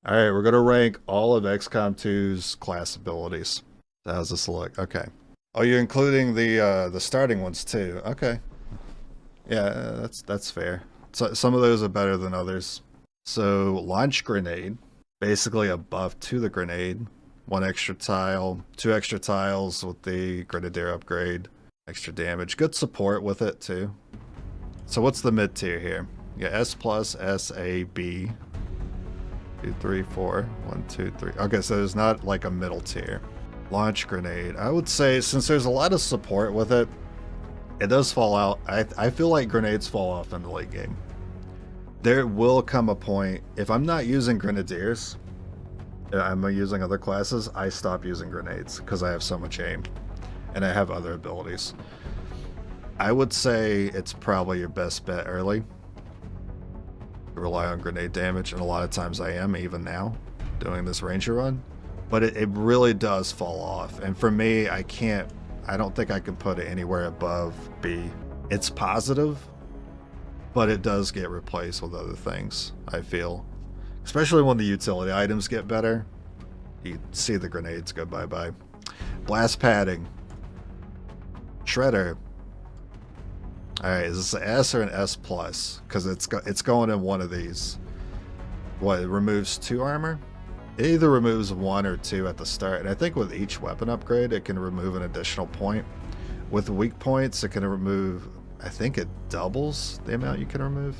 All right, we're gonna rank all of XCOM 2's class abilities. How's this look? Okay. Oh, you're including the starting ones too. Okay. Yeah, that's fair. So some of those are better than others. So launch grenade, basically a buff to the grenade. One extra tile, two extra tiles with the grenadier upgrade. Extra damage. Good support with it too. So what's the mid tier here? Yeah, S plus, S, A, B. 2, 3, 4. 1, 2, 3. Okay, so there's not like a middle tier. Launch grenade. I would say since there's a lot of support with it, it does fall out. I feel like grenades fall off in the late game. There will come a point, if I'm not using grenadiers, I'm using other classes, I stop using grenades because I have so much aim and I have other abilities. I would say it's probably your best bet early. Rely on grenade damage, and a lot of times I am, even now, doing this ranger run. But it really does fall off. And for me, I don't think I can put it anywhere above B. It's positive, but it does get replaced with other things, I feel. Especially when the utility items get better. You see the grenades go bye-bye. Blast padding. Shredder. Alright, is this an S or an S plus? Because it's going in one of these. What, it removes 2 armor? It either removes 1 or 2 at the start. And I think with each weapon upgrade, it can remove an additional point. With weak points, it can remove, I think it doubles the amount you can remove.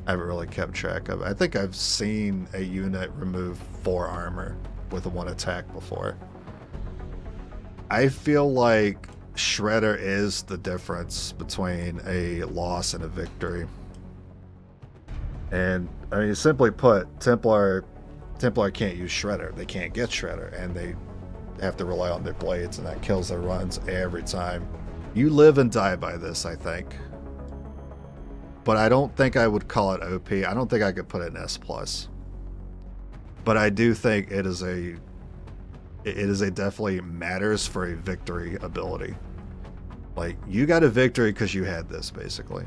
I haven't really kept track of it. I think I've seen a unit remove 4 armor with a 1 attack before. I feel like Shredder is the difference between a loss and a victory. And I mean, simply put, Templar can't use Shredder. They can't get Shredder, and they have to rely on their blades, and that kills their runs every time. You live and die by this, I think. But I don't think I would call it OP. I don't think I could put it in S plus. But I do think it is a definitely matters for a victory ability. Like, you got a victory because you had this, basically.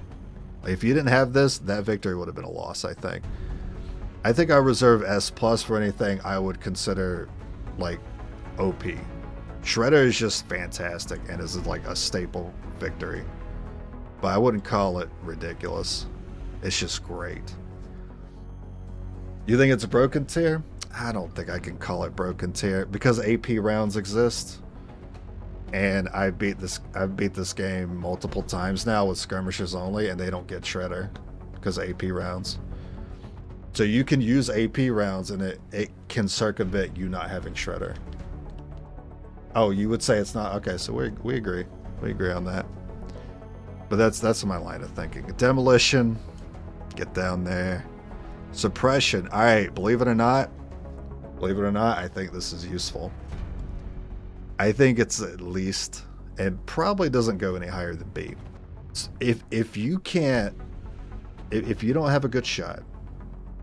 Like, if you didn't have this, that victory would have been a loss, I think. I think I reserve S plus for anything I would consider, like, OP. Shredder is just fantastic and is like a staple victory. But I wouldn't call it ridiculous. It's just great. You think it's a broken tier? I don't think I can call it broken tier because AP rounds exist. And I've beat this game multiple times now with skirmishers only, and they don't get Shredder because of AP rounds. So you can use AP rounds and it can circumvent you not having Shredder. Oh, you would say it's not? Okay, so we agree. We agree on that. But that's my line of thinking. Demolition, get down there. Suppression. All right, believe it or not, I think this is useful. I think it's at least, and probably doesn't go any higher than B. If you don't have a good shot,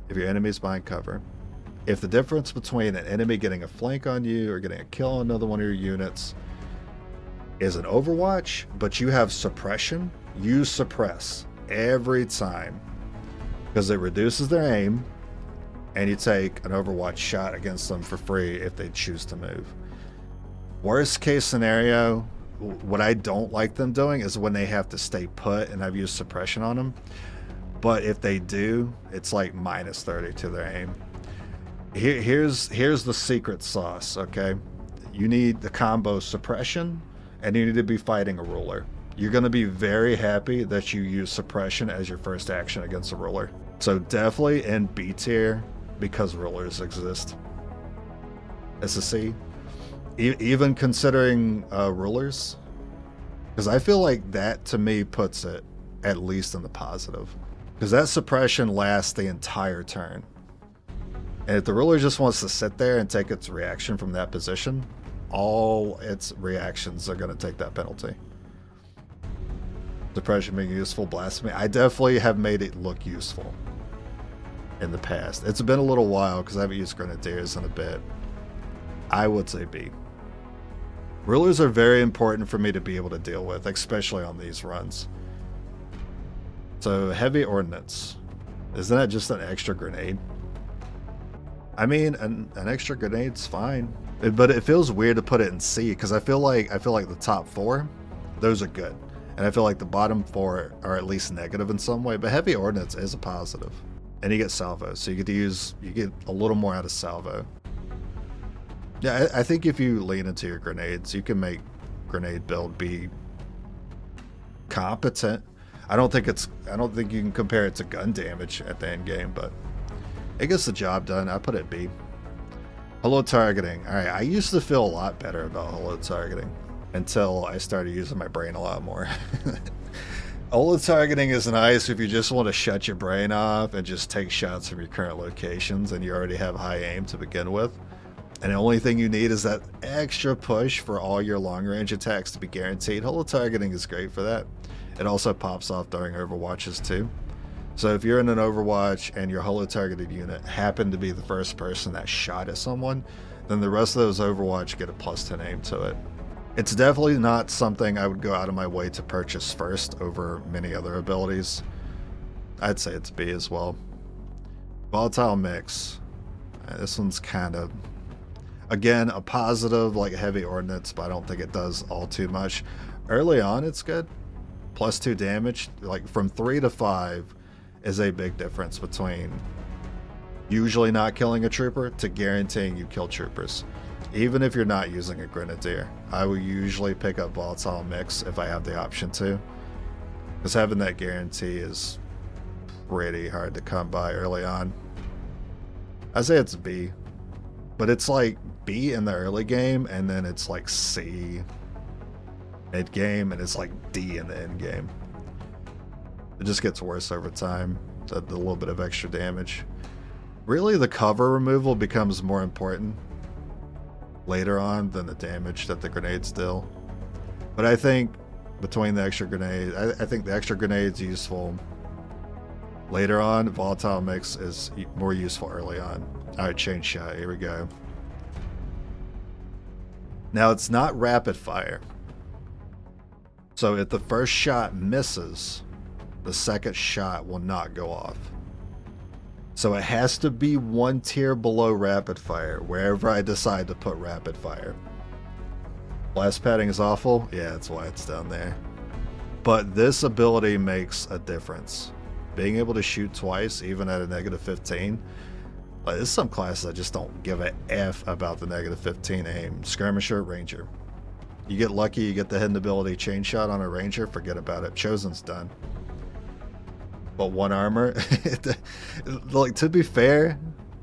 if your enemy's behind cover, if the difference between an enemy getting a flank on you or getting a kill on another one of your units is an Overwatch, but you have suppression, you suppress every time because it reduces their aim, and you take an Overwatch shot against them for free if they choose to move. Worst case scenario, what I don't like them doing is when they have to stay put, and I've used suppression on them. But if they do, it's like minus 30 to their aim. Here's the secret sauce, okay? You need the combo suppression, and you need to be fighting a ruler. You're going to be very happy that you use suppression as your first action against a ruler. So definitely in B tier because rulers exist. As a C. Even considering rulers, because I feel like that to me puts it at least in the positive, because that suppression lasts the entire turn, and if the ruler just wants to sit there and take its reaction from that position, all its reactions are going to take that penalty. Suppression being useful, blasphemy, I definitely have made it look useful in the past. It's been a little while because I haven't used grenadiers in a bit. I would say B. Rulers are very important for me to be able to deal with, especially on these runs. So heavy ordnance. Isn't that just an extra grenade? I mean, an extra grenade's fine, but it feels weird to put it in C because I feel like the top 4, those are good, and I feel like the bottom 4 are at least negative in some way. But heavy ordnance is a positive, and you get salvo, so you get a little more out of salvo. Yeah, I think if you lean into your grenades, you can make grenade build be competent. I don't think you can compare it to gun damage at the end game, but it gets the job done. I put it B. Holo targeting. All right, I used to feel a lot better about holo targeting until I started using my brain a lot more. Holo targeting is nice if you just want to shut your brain off and just take shots from your current locations and you already have high aim to begin with. And the only thing you need is that extra push for all your long range attacks to be guaranteed. Holo targeting is great for that. It also pops off during overwatches too. So if you're in an overwatch and your holo targeted unit happened to be the first person that shot at someone, then the rest of those overwatch get a +10 aim to it. It's definitely not something I would go out of my way to purchase first over many other abilities. I'd say it's B as well. Volatile mix. This one's kind of, again, a positive like heavy ordnance, but I don't think it does all too much. Early on, it's good. +2 damage, like from 3 to 5 is a big difference between usually not killing a trooper to guaranteeing you kill troopers. Even if you're not using a grenadier, I will usually pick up volatile mix if I have the option to, because having that guarantee is pretty hard to come by early on. I say it's B, but it's like B in the early game, and then it's like C mid game, and it's like D in the end game. It just gets worse over time. The little bit of extra damage. Really, the cover removal becomes more important later on than the damage that the grenades deal. But I think between the extra grenade, I think the extra grenade's useful later on. Volatile mix is more useful early on. Alright, chain shot, here we go. Now it's not rapid fire. So if the first shot misses, the second shot will not go off. So it has to be one tier below rapid fire, wherever I decide to put rapid fire. Blast padding is awful? Yeah, that's why it's down there. But this ability makes a difference. Being able to shoot twice, even at a -15, like, there's some classes I just don't give a F about the -15 aim. Skirmisher, Ranger. You get lucky, you get the hidden ability chain shot on a Ranger, forget about it. Chosen's done. But 1 armor, like, to be fair,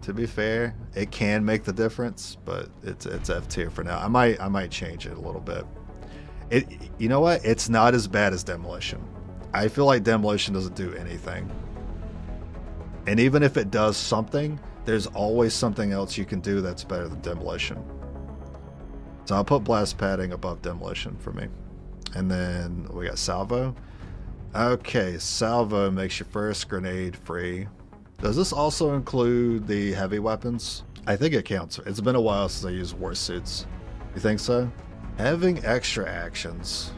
it can make the difference, but it's F tier for now. I might change it a little bit. You know what? It's not as bad as demolition. I feel like demolition doesn't do anything. And even if it does something, there's always something else you can do that's better than demolition. So I'll put blast padding above demolition for me. And then we got salvo. Okay, salvo makes your first grenade free. Does this also include the heavy weapons? I think it counts. It's been a while since I used war suits. You think so? Having extra actions,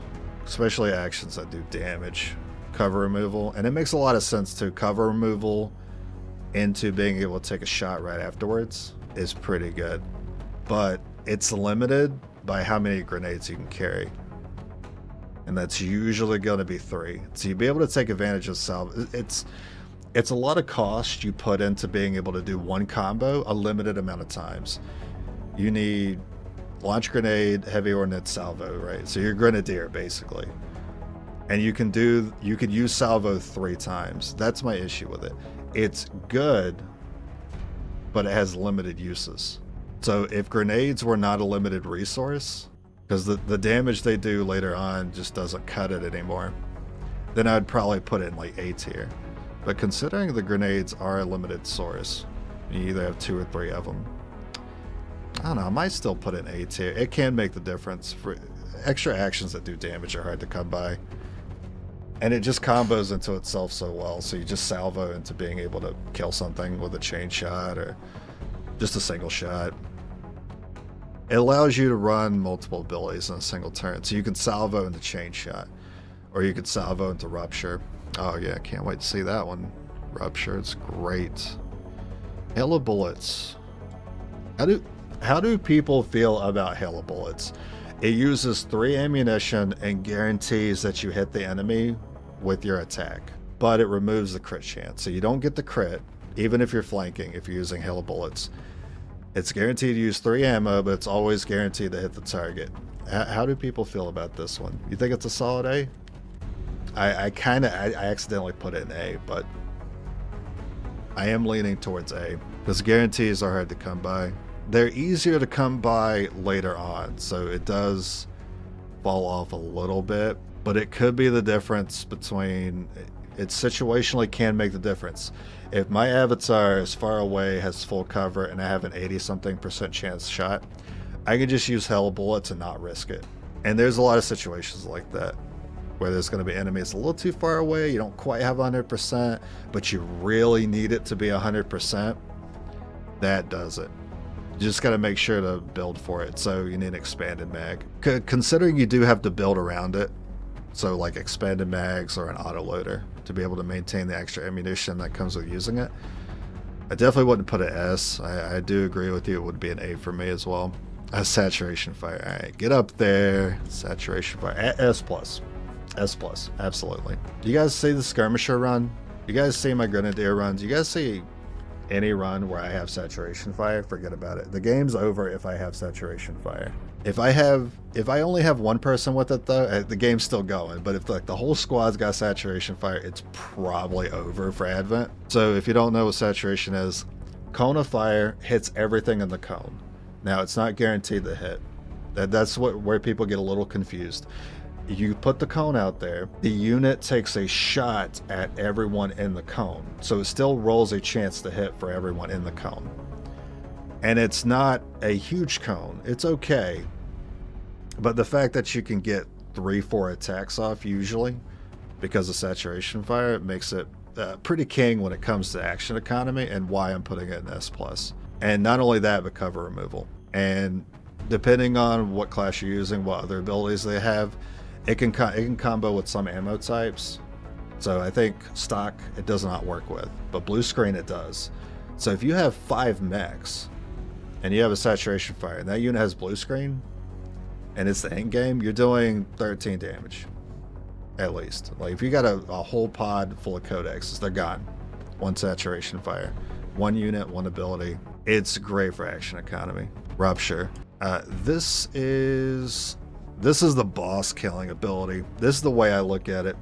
especially actions that do damage, cover removal, and it makes a lot of sense too. Cover removal into being able to take a shot right afterwards is pretty good. But it's limited by how many grenades you can carry. And that's usually going to be 3. So you'll be able to take advantage of salvo. It's a lot of cost you put into being able to do one combo a limited amount of times. You need launch grenade, heavy ordnance, salvo, right? So you're grenadier basically. And you can use salvo 3 times. That's my issue with it. It's good, but it has limited uses. So if grenades were not a limited resource, because the damage they do later on just doesn't cut it anymore, then I'd probably put it in like A tier. But considering the grenades are a limited source, you either have 2 or 3 of them, I don't know, I might still put it in A tier. It can make the difference. For extra actions that do damage are hard to come by. And it just combos into itself so well, so you just salvo into being able to kill something with a chain shot or just a single shot. It allows you to run multiple abilities in a single turn. So you can salvo into chain shot, or you could salvo into Rupture. Oh yeah, can't wait to see that one. Rupture, it's great. Hail of bullets. How do people feel about hail of bullets? It uses 3 ammunition and guarantees that you hit the enemy with your attack, but it removes the crit chance. So you don't get the crit, even if you're flanking, if you're using hail of bullets. It's guaranteed to use 3 ammo, but it's always guaranteed to hit the target. How do people feel about this one? You think it's a solid A? I accidentally put it in A, but I am leaning towards A, because guarantees are hard to come by. They're easier to come by later on, so it does fall off a little bit, but it could be the difference between, it situationally can make the difference. If my avatar is far away, has full cover, and I have an 80-something% chance shot, I can just use hell bullets and not risk it. And there's a lot of situations like that, where there's going to be enemies a little too far away, you don't quite have 100%, but you really need it to be 100%. That does it. You just got to make sure to build for it, so you need an expanded mag. Considering you do have to build around it, so like expanded mags or an autoloader to be able to maintain the extra ammunition that comes with using it, I definitely wouldn't put an S. I do agree with you, it would be an A for me as well. Saturation fire, alright, get up there. Saturation fire, S+. S+, absolutely. Do you guys see the Skirmisher run? You guys see my Grenadier runs? You guys see any run where I have saturation fire? Forget about it. The game's over if I have saturation fire. If I only have one person with it though, the game's still going. But if like the whole squad's got saturation fire, it's probably over for Advent. So if you don't know what saturation is, cone of fire hits everything in the cone. Now it's not guaranteed to hit. That's where people get a little confused. You put the cone out there, the unit takes a shot at everyone in the cone. So it still rolls a chance to hit for everyone in the cone. And it's not a huge cone. It's okay. But the fact that you can get 3-4 attacks off usually because of saturation fire, it makes it pretty king when it comes to action economy, and why I'm putting it in S+. And not only that, but cover removal. And depending on what class you're using, what other abilities they have, it can combo with some ammo types. So I think stock it does not work with, but blue screen it does. So if you have 5 mechs and you have a saturation fire and that unit has blue screen and it's the end game, you're doing 13 damage at least. Like if you got a whole pod full of codexes, they're gone. 1 saturation fire, 1 unit, 1 ability. It's great for action economy. Rupture. This is the boss killing ability. This is the way I look at it.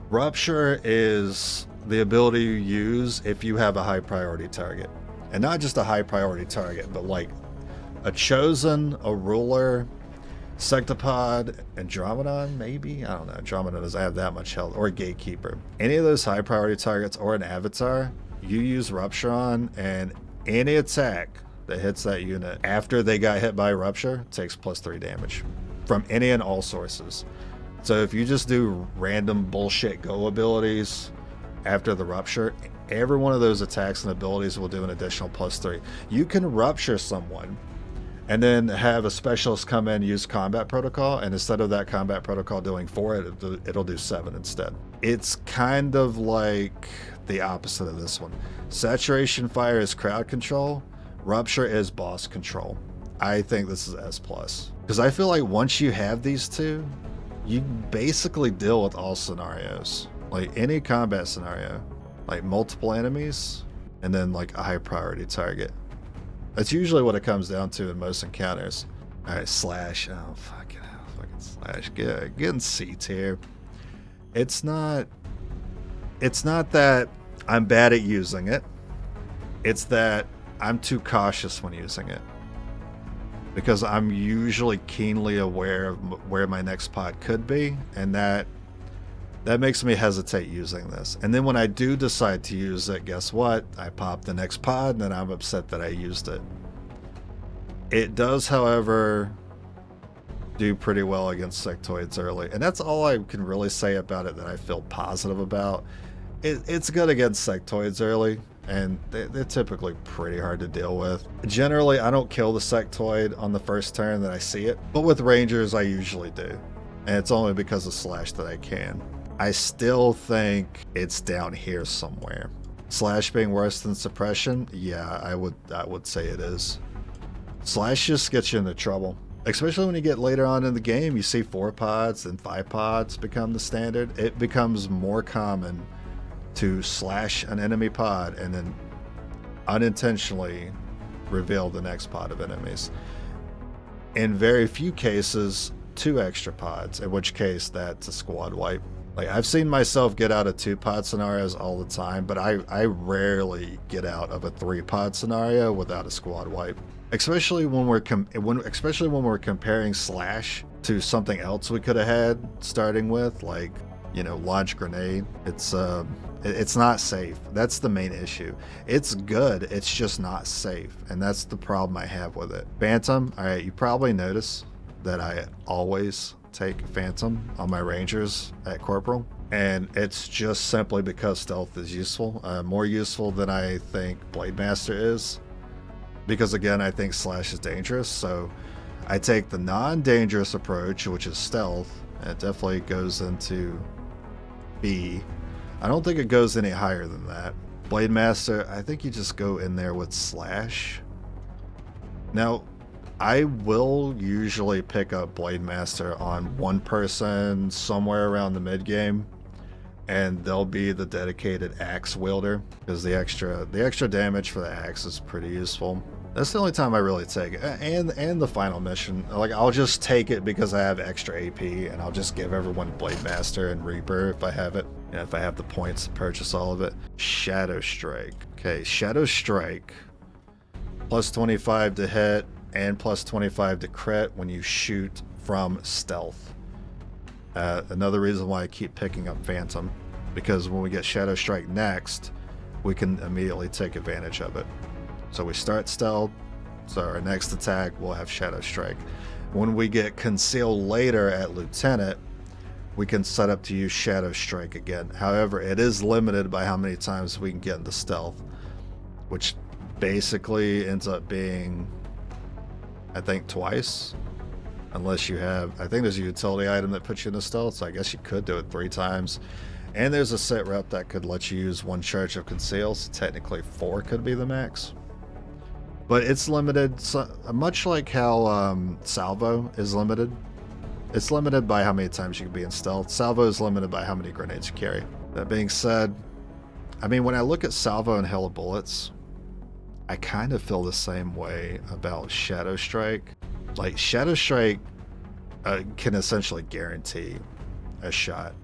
Rupture is the ability you use if you have a high priority target. And not just a high priority target, but like a chosen, a ruler, Sectopod, Andromedon, maybe? I don't know. Andromedon doesn't have that much health. Or a Gatekeeper. Any of those high priority targets or an avatar, you use Rupture on, and any attack that hits that unit after they got hit by Rupture takes +3 damage from any and all sources. So if you just do random bullshit go abilities after the Rupture, every one of those attacks and abilities will do an additional +3. You can Rupture someone and then have a specialist come in and use combat protocol, and instead of that combat protocol doing 4, it'll do 7 instead. It's kind of like the opposite of this one. Saturation fire is crowd control, Rupture is boss control. I think this is S+. Because I feel like once you have these two, you basically deal with all scenarios. Like any combat scenario. Like multiple enemies, and then like a high priority target. That's usually what it comes down to in most encounters. Alright, slash. Oh, fucking hell. Fucking slash. Get in C tier. It's not that I'm bad at using it. It's that I'm too cautious when using it. Because I'm usually keenly aware of where my next pod could be, and that makes me hesitate using this. And then when I do decide to use it, guess what? I pop the next pod, and then I'm upset that I used it. It does, however, do pretty well against sectoids early, and that's all I can really say about it that I feel positive about. It's good against sectoids early, and they're typically pretty hard to deal with. Generally, I don't kill the sectoid on the first turn that I see it, but with rangers I usually do, and it's only because of slash that I can. I still think it's down here somewhere. Slash being worse than suppression? Yeah, I would say it is. Slash just gets you into trouble. Especially when you get later on in the game, you see 4 pods and 5 pods become the standard. It becomes more common to slash an enemy pod and then unintentionally reveal the next pod of enemies. In very few cases, 2 extra pods, in which case that's a squad wipe. Like, I've seen myself get out of 2 pod scenarios all the time, but I rarely get out of a 3 pod scenario without a squad wipe. Especially when we're comparing slash to something else we could have had starting with, like, you know, launch grenade. It's not safe. That's the main issue. It's good, it's just not safe, and that's the problem I have with it. Phantom, all right, you probably notice that I always take Phantom on my Rangers at Corporal, and it's just simply because stealth is useful, more useful than I think Blademaster is, because again, I think slash is dangerous. So I take the non-dangerous approach, which is stealth, and it definitely goes into B. I don't think it goes any higher than that. Blademaster, I think you just go in there with slash. Now, I will usually pick up Blademaster on one person somewhere around the mid game, and they'll be the dedicated axe wielder, because the extra damage for the axe is pretty useful. That's the only time I really take it, and the final mission. Like, I'll just take it because I have extra AP, and I'll just give everyone Blademaster and Reaper if I have it. You know, if I have the points to purchase all of it. Shadow Strike. Okay, Shadow Strike. Plus 25 to hit and plus 25 to crit when you shoot from stealth. Another reason why I keep picking up Phantom, because when we get Shadow Strike next, we can immediately take advantage of it. So we start stealth, so our next attack will have Shadow Strike. When we get Conceal later at Lieutenant, we can set up to use Shadow Strike again. However, it is limited by how many times we can get into stealth, which basically ends up being, I think, twice. Unless you have, I think there's a utility item that puts you into stealth, so I guess you could do it 3 times. And there's a sit rep that could let you use 1 charge of Conceal, so technically 4 could be the max. But it's limited, so, much like how Salvo is limited. It's limited by how many times you can be in stealth. Salvo is limited by how many grenades you carry. That being said, I mean, when I look at Salvo and Hail of Bullets, I kind of feel the same way about Shadow Strike. Like, Shadow Strike can essentially guarantee a shot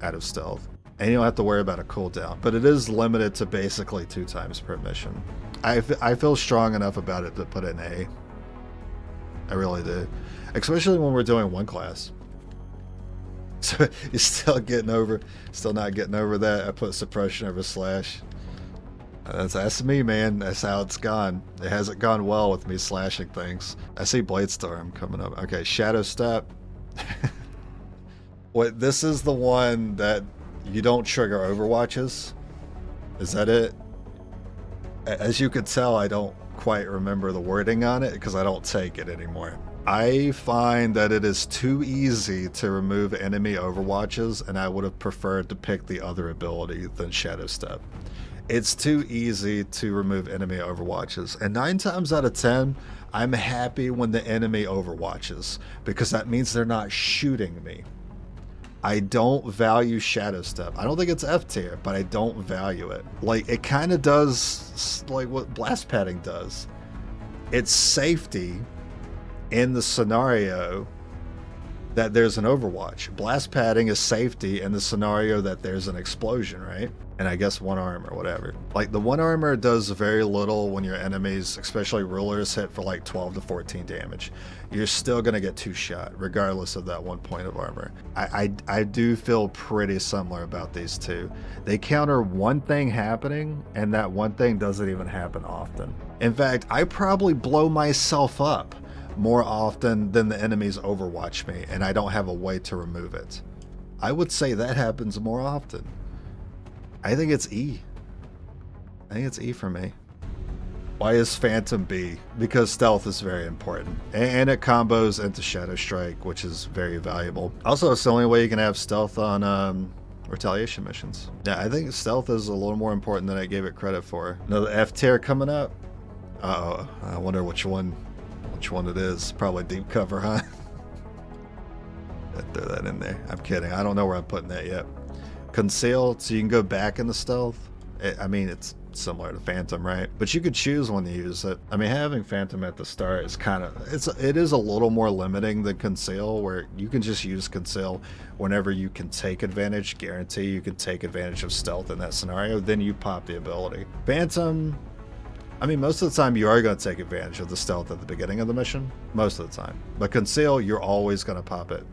out of stealth, and you don't have to worry about a cooldown, but it is limited to basically 2 times per mission. I feel strong enough about it to put in A. I really do. Especially when we're doing 1 class. So you're still not getting over that. I put Suppression over slash. That's me, man. That's how it's gone. It hasn't gone well with me slashing things. I see Bladestorm coming up. Okay, Shadow Step. What? This is the one that you don't trigger overwatches? Is that it? As you could tell, I don't quite remember the wording on it because I don't take it anymore. I find that it is too easy to remove enemy overwatches, and I would have preferred to pick the other ability than Shadow Step. It's too easy to remove enemy overwatches, and 9 times out of 10, I'm happy when the enemy overwatches, because that means they're not shooting me. I don't value Shadow Step. I don't think it's F tier, but I don't value it. Like, it kind of does like what Blast Padding does. It's safety in the scenario that there's an overwatch. Blast Padding is safety in the scenario that there's an explosion, right? And I guess 1 arm or whatever. Like, the 1 armor does very little when your enemies, especially rulers, hit for like 12 to 14 damage. You're still gonna get 2 shot regardless of that 1 point of armor. I do feel pretty similar about these two. They counter one thing happening, and that one thing doesn't even happen often. In fact, I probably blow myself up more often than the enemies overwatch me, and I don't have a way to remove it. I would say that happens more often. I think it's E. I think it's E for me. Why is Phantom B? Because stealth is very important. And it combos into Shadow Strike, which is very valuable. Also, it's the only way you can have stealth on retaliation missions. Yeah, I think stealth is a little more important than I gave it credit for. Another F tier coming up. Uh-oh, I wonder which one which one it is. Probably deep cover, huh? Throw that in there. I'm kidding. I don't know where I'm putting that yet. Conceal, so you can go back into stealth. I mean, it's similar to Phantom, right? But you could choose when to use it. I mean, having Phantom at the start is kind of, it is a little more limiting than Conceal, where you can just use Conceal whenever you can take advantage, guarantee you can take advantage of stealth in that scenario, then you pop the ability. Phantom, I mean, most of the time you are going to take advantage of the stealth at the beginning of the mission, most of the time. But Conceal, you're always going to pop it.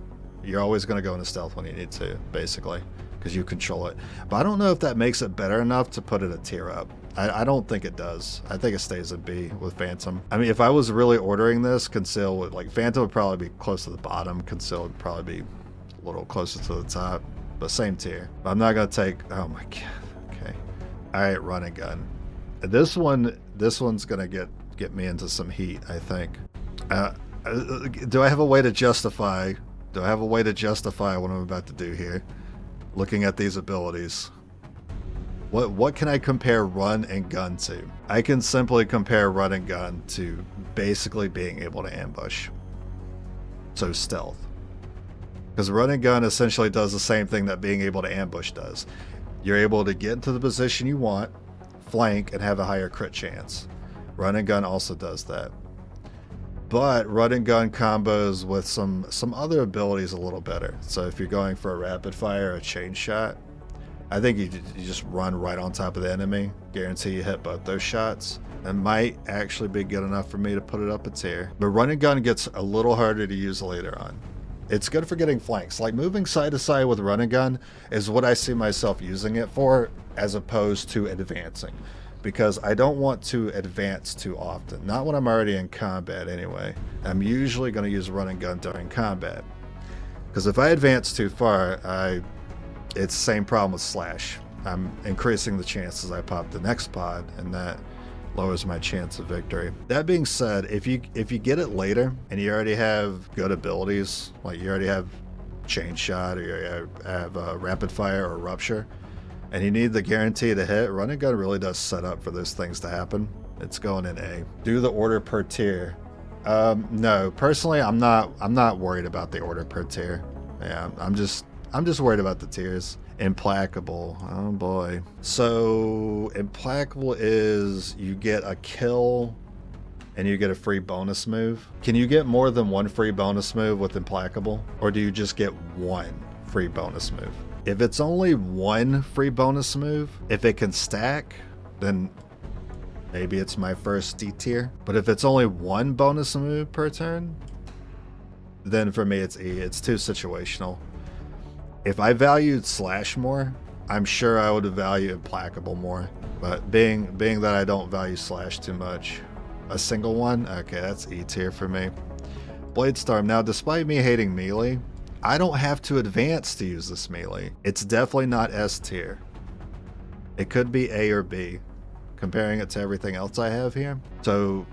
You're always going to go into stealth when you need to, basically, because you control it. But I don't know if that makes it better enough to put it a tier up. I don't think it does. I think it stays at B with Phantom. I mean, if I was really ordering this, Conceal would, like, Phantom would probably be close to the bottom. Conceal would probably be a little closer to the top, but same tier. But I'm not going to take, oh my God, okay. All right, Run and Gun. This one's going to get me into some heat, I think. Do I have a way to justify what I'm about to do here? Looking at these abilities. What can I compare Run and Gun to? I can simply compare Run and Gun to basically being able to ambush. So stealth. Because Run and Gun essentially does the same thing that being able to ambush does. You're able to get into the position you want, flank, and have a higher crit chance. Run and Gun also does that. But Run and Gun combos with some other abilities a little better. So if you're going for a rapid fire or a chain shot, I think you just run right on top of the enemy, guarantee you hit both those shots. It might actually be good enough for me to put it up a tier. But Run and Gun gets a little harder to use later on. It's good for getting flanks. Like moving side to side with Run and Gun is what I see myself using it for, as opposed to advancing. Because I don't want to advance too often. Not when I'm already in combat anyway. I'm usually going to use Run and Gun during combat. Because if I advance too far, it's the same problem with Slash. I'm increasing the chances I pop the next pod, and that lowers my chance of victory. That being said, if you get it later, and you already have good abilities, like you already have Chain Shot, or you have Rapid Fire or Rupture, and you need the guarantee to hit, Run and Gun really does set up for those things to happen. It's going in A. Do the order per tier. No, personally, I'm not worried about the order per tier. Yeah, I'm just worried about the tiers. Implacable. Oh boy. So Implacable is you get a kill and you get a free bonus move. Can you get more than one free bonus move with Implacable? Or do you just get one free bonus move? If it's only one free bonus move, if it can stack, then maybe it's my first D tier. But if it's only one bonus move per turn, then for me it's E. It's too situational. If I valued Slash more, I'm sure I would value Implacable more. But being that I don't value Slash too much, a single one, okay, that's E tier for me. Bladestorm. Now, despite me hating melee, I don't have to advance to use this melee. It's definitely not S tier. It could be A or B, comparing it to everything else I have here. So,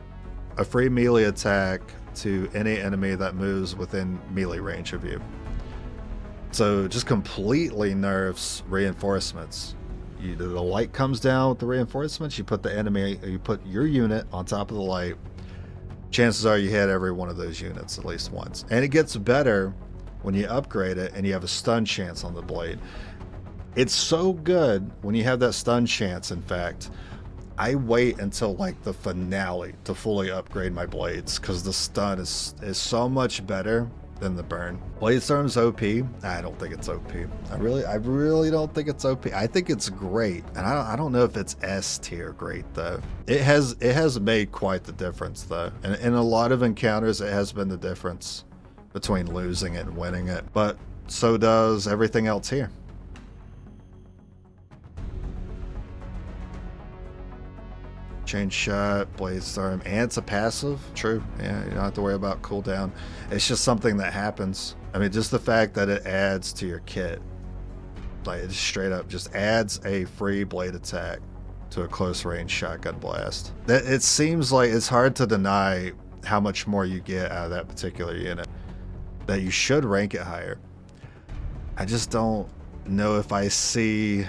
a free melee attack to any enemy that moves within melee range of you. So just completely nerfs reinforcements. The light comes down with the reinforcements, you put your unit on top of the light. Chances are you hit every one of those units at least once. And it gets better when you upgrade it and you have a stun chance on the blade. It's so good when you have that stun chance. In fact, I wait until like the finale to fully upgrade my blades because the stun is so much better than the burn. Bladestorm's OP. I don't think it's OP. I really don't think it's OP. I think it's great, and I don't know if it's S tier great though. It has made quite the difference though, and in a lot of encounters it has been the difference between losing it and winning it. But so does everything else here. Chain Shot, Bladestorm, and it's a passive. True. Yeah, you don't have to worry about cooldown. It's just something that happens. I mean, just the fact that it adds to your kit. Like, it straight up just adds a free blade attack to a close range shotgun blast. It seems like it's hard to deny how much more you get out of that particular unit. That you should rank it higher. I just don't know if I see...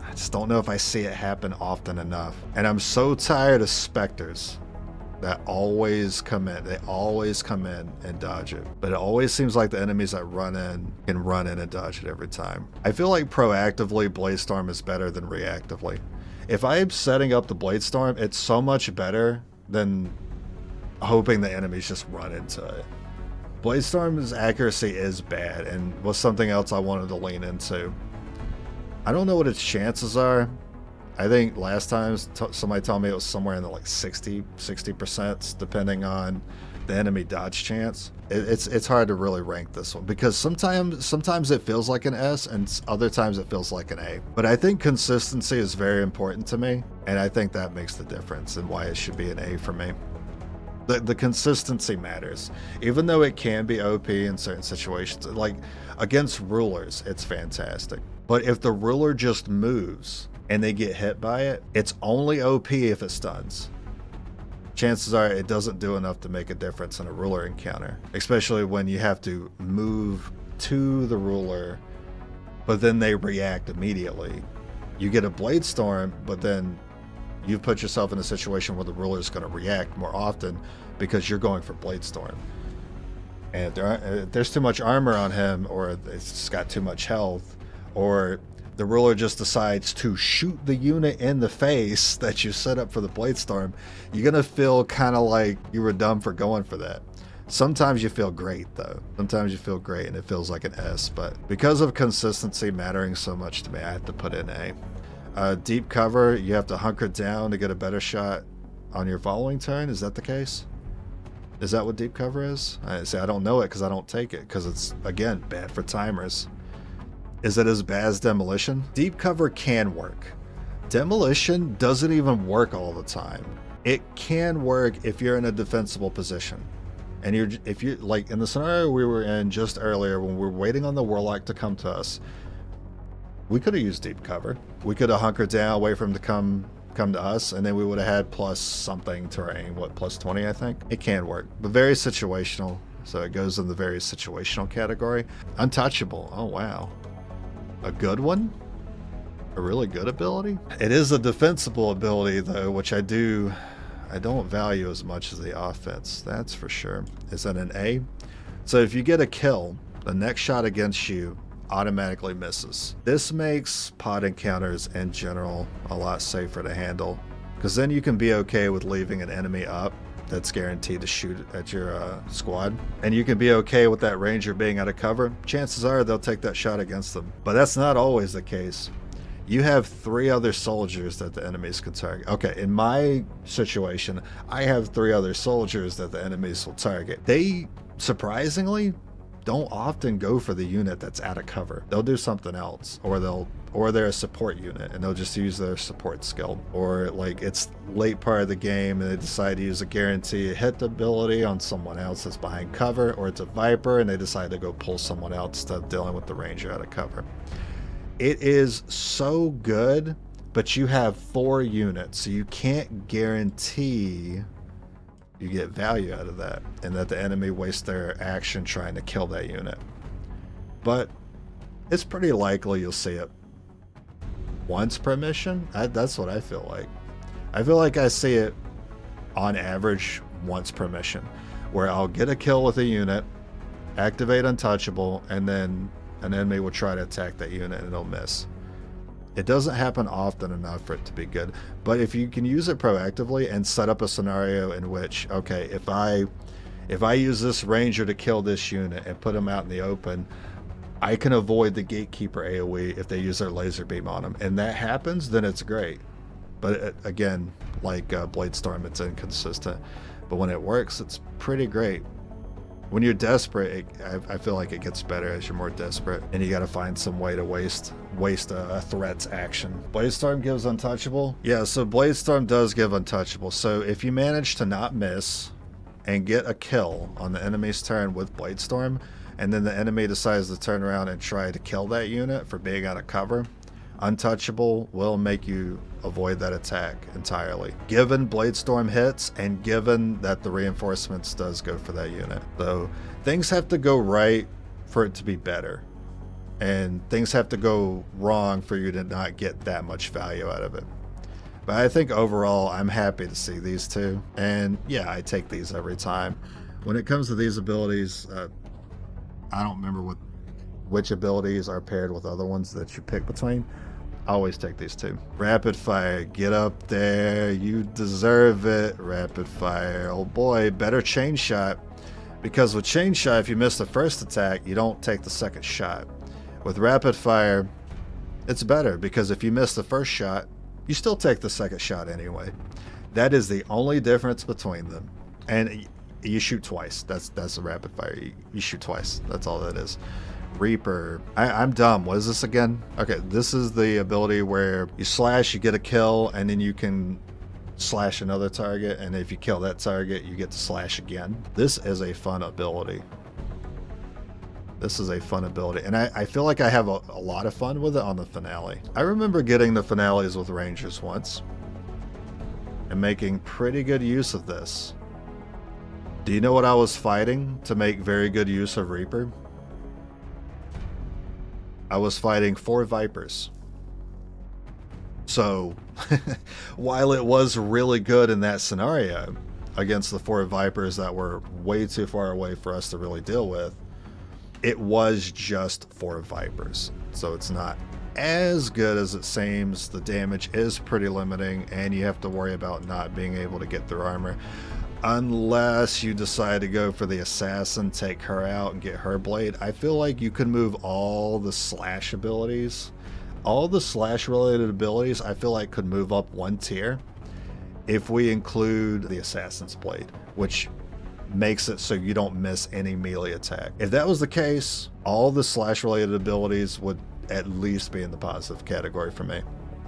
I just don't know if I see it happen often enough. And I'm so tired of Spectres. that always come in. They always come in and dodge it. But it always seems like the enemies that run in can run in and dodge it every time. I feel like proactively Bladestorm is better than reactively. If I'm setting up the Bladestorm, it's so much better than hoping the enemies just run into it. Bladestorm's accuracy is bad and was something else I wanted to lean into. I don't know what its chances are. I think last time somebody told me it was somewhere in the like 60% depending on the enemy dodge chance. It's hard to really rank this one because sometimes it feels like an S and other times it feels like an A. But I think consistency is very important to me, and I think that makes the difference and why it should be an A for me. The consistency matters, even though it can be OP in certain situations. Like against rulers, it's fantastic. But if the ruler just moves and they get hit by it, it's only OP if it stuns. Chances are it doesn't do enough to make a difference in a ruler encounter, especially when you have to move to the ruler, but then they react immediately. You get a Bladestorm, but then you've put yourself in a situation where the ruler is going to react more often because you're going for Bladestorm. And if there's too much armor on him, or it's just got too much health, or the ruler just decides to shoot the unit in the face that you set up for the Bladestorm, you're going to feel kind of like you were dumb for going for that. Sometimes you feel great, though. Sometimes you feel great and it feels like an S, but because of consistency mattering so much to me, I have to put in A. Deep cover, you have to hunker down to get a better shot on your following turn. Is that the case? Is that what deep cover is? I don't know it because I don't take it, because it's, again, bad for timers. Is it as bad as demolition? Deep cover can work. Demolition doesn't even work all the time. It can work if you're in a defensible position. And if you like in the scenario we were in just earlier when we were waiting on the Warlock to come to us, we could have used deep cover. We could have hunkered down, wait for him to come to us, and then we would have had plus something terrain. What, plus 20, I think? It can work, but very situational. So it goes in the very situational category. Untouchable. Oh, wow. A good one? A really good ability? It is a defensible ability, though, which I don't value as much as the offense. That's for sure. Is that an A? So if you get a kill, the next shot against you automatically misses. This makes pod encounters in general a lot safer to handle, because then you can be okay with leaving an enemy up that's guaranteed to shoot at your squad, and you can be okay with that ranger being out of cover. Chances are they'll take that shot against them, but that's not always the case. You have 3 other soldiers that the enemies can target. Okay, in my situation, I have 3 other soldiers that the enemies will target. They, surprisingly, don't often go for the unit that's out of cover. They'll do something else, or they're a support unit and they'll just use their support skill. Or like it's late part of the game and they decide to use a guarantee hit ability on someone else that's behind cover, or it's a Viper and they decide to go pull someone else instead of dealing with the ranger out of cover. It is so good, but you have 4 units, so you can't guarantee you get value out of that, and that the enemy wastes their action trying to kill that unit. But it's pretty likely you'll see it once per mission. That's what I feel like. I feel like I see it on average once per mission, where I'll get a kill with a unit, activate untouchable, and then an enemy will try to attack that unit and it'll miss. It doesn't happen often enough for it to be good, but if you can use it proactively and set up a scenario in which, okay, if I use this ranger to kill this unit and put them out in the open, I can avoid the gatekeeper AoE if they use their laser beam on them, and that happens, then it's great. But again, like Bladestorm, it's inconsistent, but when it works, it's pretty great. When you're desperate, I feel like it gets better as you're more desperate, and you got to find some way to waste a threat's action. Bladestorm gives untouchable. Yeah, so Bladestorm does give untouchable. So if you manage to not miss and get a kill on the enemy's turn with Bladestorm, and then the enemy decides to turn around and try to kill that unit for being out of cover, untouchable will make you avoid that attack entirely, given Bladestorm hits and given that the reinforcements does go for that unit. So things have to go right for it to be better, and things have to go wrong for you to not get that much value out of it. But I think overall, I'm happy to see these two. And yeah, I take these every time. When it comes to these abilities, I don't remember which abilities are paired with other ones that you pick between. I always take these two. Rapid fire, get up there. You deserve it. Rapid fire. Oh boy, better chain shot. Because with chain shot, if you miss the first attack, you don't take the second shot. With rapid fire, it's better because if you miss the first shot, you still take the second shot anyway. That is the only difference between them. And you shoot twice. That's a rapid fire. You shoot twice. That's all that is. Reaper. I'm dumb. What is this again? Okay, this is the ability where you slash, you get a kill, and then you can slash another target, and if you kill that target, you get to slash again. This is a fun ability. This is a fun ability, and I feel like I have a lot of fun with it on the finale. I remember getting the finales with Rangers once and making pretty good use of this. Do you know what I was fighting to make very good use of Reaper? I was fighting 4 Vipers. So, while it was really good in that scenario against the 4 Vipers that were way too far away for us to really deal with, it was just 4 Vipers. So it's not as good as it seems. The damage is pretty limiting, and you have to worry about not being able to get through armor. Unless you decide to go for the assassin, take her out and get her blade. I feel like you could move all the slash abilities. All the slash related abilities I feel like could move up 1 tier if we include the assassin's blade, which makes it so you don't miss any melee attack. If that was the case, all the slash related abilities would at least be in the positive category for me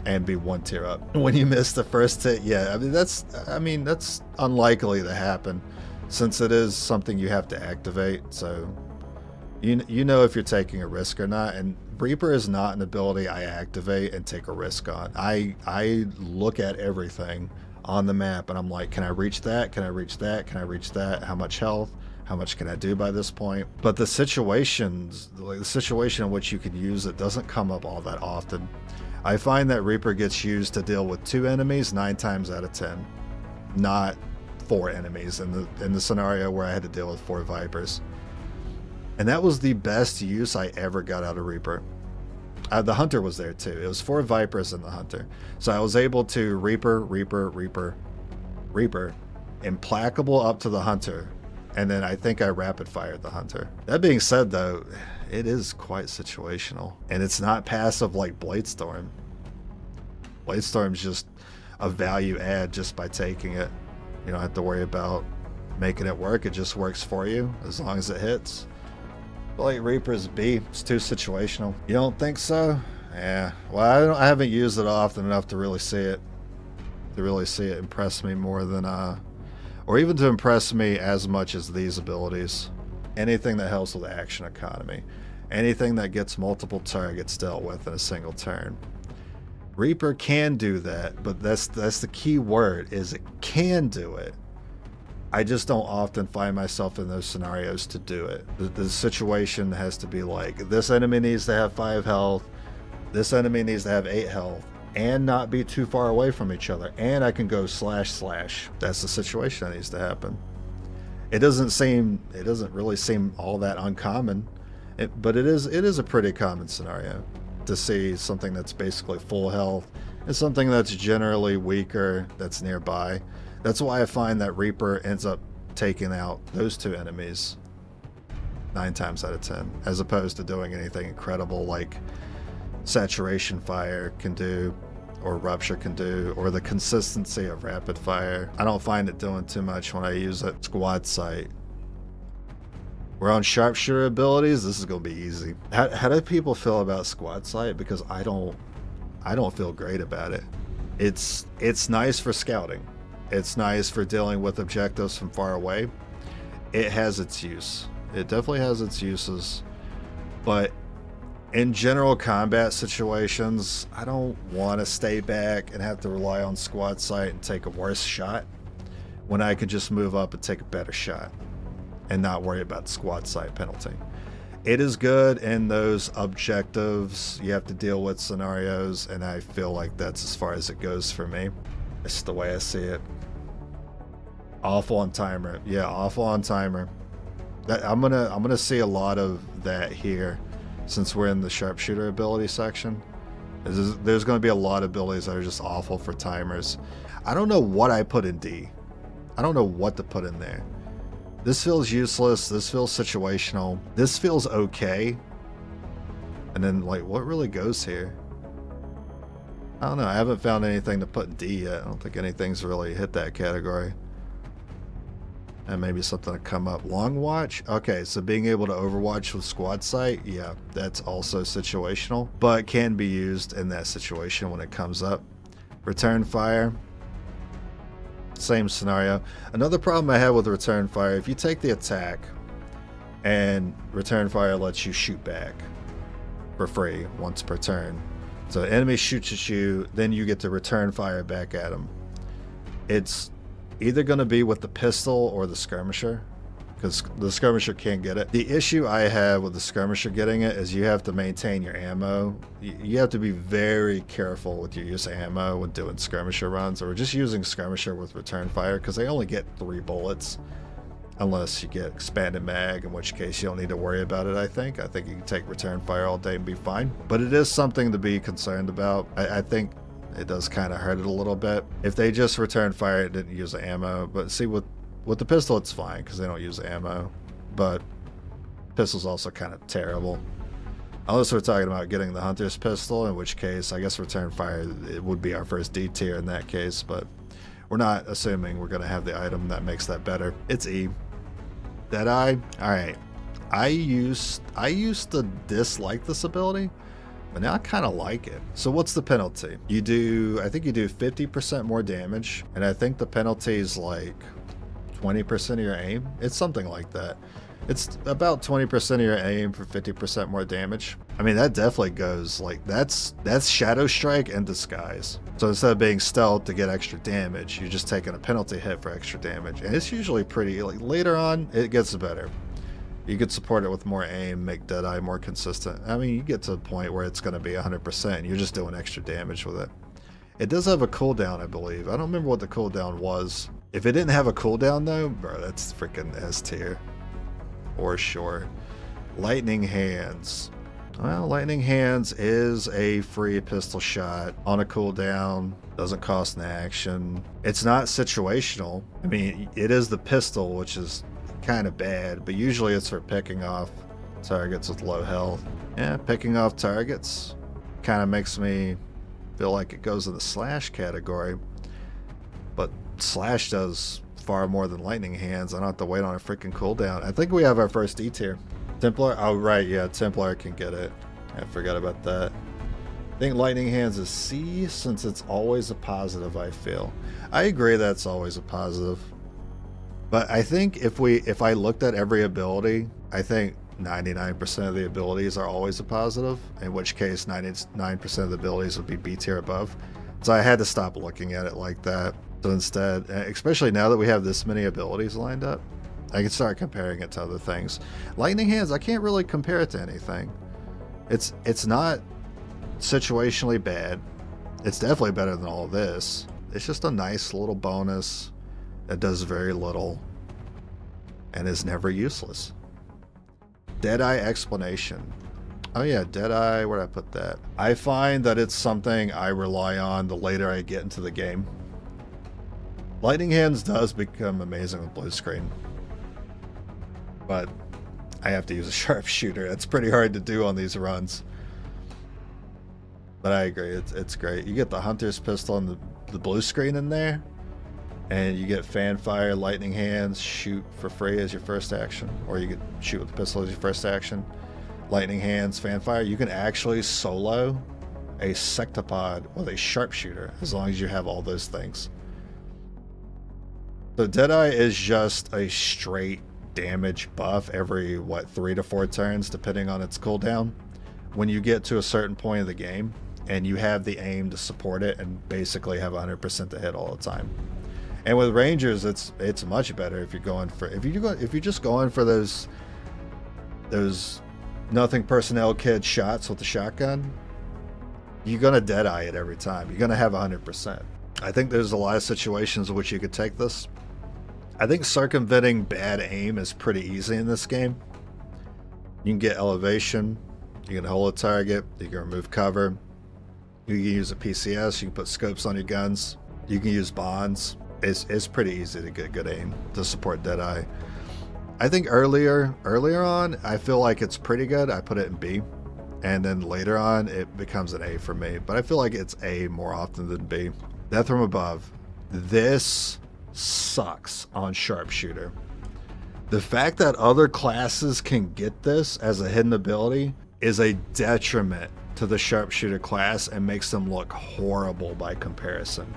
and be 1 tier up. When you miss the first hit, yeah, I mean that's unlikely to happen since it is something you have to activate, so you know if you're taking a risk or not. And Reaper is not an ability I activate and take a risk on. I look at everything on the map and I'm like, can I reach that? Can I reach that? Can I reach that? How much health? How much can I do by this point? But the situations, like the situation in which you can use it doesn't come up all that often. I find that Reaper gets used to deal with 2 enemies 9 times out of 10, not 4 enemies in the scenario where I had to deal with 4 Vipers. And that was the best use I ever got out of Reaper. The Hunter was there too. It was 4 Vipers and the Hunter. So I was able to Reaper, Implacable up to the Hunter. And then I think I rapid fired the Hunter. That being said though, it is quite situational. And it's not passive like Bladestorm. Bladestorm's just a value add just by taking it. You don't have to worry about making it work. It just works for you as long as it hits. But like Reaper's B, it's too situational. You don't think so? Yeah. Well, I haven't used it often enough to really see it. Impress me more than or even to impress me as much as these abilities. Anything that helps with action economy. Anything that gets multiple targets dealt with in a single turn. Reaper can do that, but that's the key word, is it can do it. I just don't often find myself in those scenarios to do it. The situation has to be like, this enemy needs to have 5 health, this enemy needs to have 8 health, and not be too far away from each other, and I can go slash. That's the situation that needs to happen. It doesn't really seem all that uncommon, but it is a pretty common scenario to see something that's basically full health and something that's generally weaker that's nearby. That's why I find that Reaper ends up taking out those 2 enemies 9 times out of 10, as opposed to doing anything incredible like Saturation Fire can do, or Rupture can do, or the consistency of Rapid Fire. I don't find it doing too much when I use it. Squad Sight. We're on Sharpshooter abilities. This is going to be easy. How do people feel about Squad Sight? Because I don't feel great about it. It's nice for scouting. It's nice for dealing with objectives from far away. It has its use. It definitely has its uses. But in general combat situations, I don't want to stay back and have to rely on Squad Sight and take a worse shot when I could just move up and take a better shot and not worry about the Squad Sight penalty. It is good in those objectives you have to deal with scenarios, and I feel like that's as far as it goes for me. It's the way I see it. Awful on timer. Yeah, awful on timer. I'm gonna see a lot of that here, since we're in the sharpshooter ability section. There's gonna be a lot of abilities that are just awful for timers. I don't know what I put in D. I don't know what to put in there. This feels useless. This feels situational. This feels okay. And then, like, what really goes here? I don't know. I haven't found anything to put in D yet. I don't think anything's really hit that category. And maybe something to come up. Long watch? Okay, so being able to overwatch with squad sight, yeah, that's also situational, but can be used in that situation when it comes up. Return fire. Same scenario. Another problem I have with return fire, if you take the attack and return fire lets you shoot back for free once per turn. So the enemy shoots at you, then you get to return fire back at them. It's either going to be with the pistol or the skirmisher, because the skirmisher can't get it. The issue I have with the skirmisher getting it is you have to maintain your ammo. You have to be very careful with your use of ammo when doing skirmisher runs, or just using skirmisher with return fire, because they only get 3 bullets unless you get expanded mag, in which case you don't need to worry about it. I think you can take return fire all day and be fine, but it is something to be concerned about. I think it does kind of hurt it a little bit. If they just return fire, it didn't use the ammo. But see, with the pistol, it's fine because they don't use ammo. But pistol's also kind of terrible. Unless we're talking about getting the hunter's pistol, in which case, I guess return fire, it would be our first D tier in that case. But we're not assuming we're going to have the item that makes that better. It's E. Deadeye. All right. I used to dislike this ability, but now I kind of like it. So what's the penalty? I think you do 50% more damage, and I think the penalty is like 20% of your aim. It's something like that. It's about 20% of your aim for 50% more damage. I mean, that definitely goes, like, that's Shadow Strike and Disguise. So instead of being stealth to get extra damage, you're just taking a penalty hit for extra damage. And it's usually pretty, like, later on, it gets better. You could support it with more aim, make Deadeye more consistent. I mean, you get to a point where it's going to be 100%. You're just doing extra damage with it. It does have a cooldown, I believe. I don't remember what the cooldown was. If it didn't have a cooldown, though, bro, that's freaking S tier. Or sure. Lightning Hands. Well, Lightning Hands is a free pistol shot on a cooldown. Doesn't cost an action. It's not situational. I mean, it is the pistol, which is kind of bad, but usually it's for picking off targets with low health. Yeah, picking off targets kind of makes me feel like it goes in the slash category, but slash does far more than Lightning Hands. I don't have to wait on a freaking cooldown. I think we have our first D tier. Templar, oh right, yeah, Templar can get it. I forgot about that. I think Lightning Hands is C, since it's always a positive, I feel. I agree that's always a positive. But I think if I looked at every ability, I think 99% of the abilities are always a positive, in which case 99% of the abilities would be B tier above. So I had to stop looking at it like that. So instead, especially now that we have this many abilities lined up, I can start comparing it to other things. Lightning Hands, I can't really compare it to anything. It's not situationally bad. It's definitely better than all this. It's just a nice little bonus. It does very little and is never useless. Deadeye Explanation. Oh yeah, Deadeye, where'd I put that? I find that it's something I rely on the later I get into the game. Lightning Hands does become amazing with blue screen, but I have to use a sharpshooter. It's pretty hard to do on these runs. But I agree, it's great. You get the Hunter's Pistol and the blue screen in there, and you get Fanfire, Lightning Hands, shoot for free as your first action, or you could shoot with the pistol as your first action. Lightning Hands, Fanfire. You can actually solo a Sectopod with a sharpshooter as long as you have all those things. So Deadeye is just a straight damage buff every, 3 to 4 turns, depending on its cooldown. When you get to a certain point of the game, and you have the aim to support it and basically have 100% to hit all the time. And with Rangers, it's much better if you're going for, if you're just going for those nothing personnel kid shots with the shotgun, you're going to Deadeye it every time. You're going to have 100%. I think there's a lot of situations in which you could take this. I think circumventing bad aim is pretty easy in this game. You can get elevation, you can hold a target, you can remove cover, you can use a PCS, you can put scopes on your guns, you can use bonds. It's pretty easy to get good aim to support Deadeye. I think earlier on, I feel like it's pretty good. I put it in B. And then later on, it becomes an A for me. But I feel like it's A more often than B. Death from Above. This sucks on Sharpshooter. The fact that other classes can get this as a hidden ability is a detriment to the Sharpshooter class and makes them look horrible by comparison.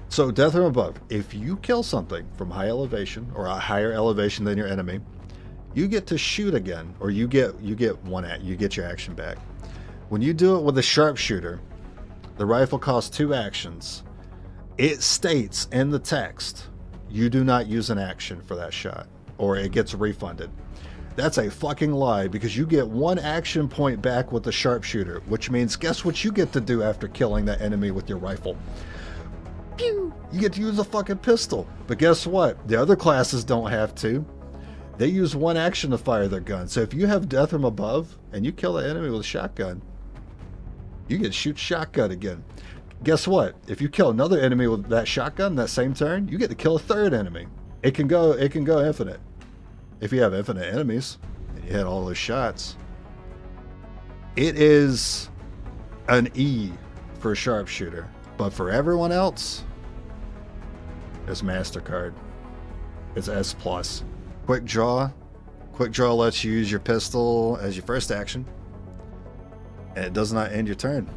So Death from Above, if you kill something from high elevation or a higher elevation than your enemy, you get to shoot again, or you get your action back. When you do it with a Sharpshooter, the rifle costs 2 actions. It states in the text, you do not use an action for that shot, or it gets refunded. That's a fucking lie, because you get 1 action point back with the Sharpshooter, which means guess what you get to do after killing that enemy with your rifle? Pew! You get to use a fucking pistol. But guess what? The other classes don't have to. They use 1 action to fire their gun. So if you have Death from Above and you kill the enemy with a shotgun, you get to shoot shotgun again. Guess what? If you kill another enemy with that shotgun that same turn, you get to kill a 3rd enemy. It can go infinite. If you have infinite enemies and you hit all those shots. It is an E for a Sharpshooter. But for everyone else, it's MasterCard. It's S+. Quick Draw. Quick Draw lets you use your pistol as your first action. And it does not end your turn.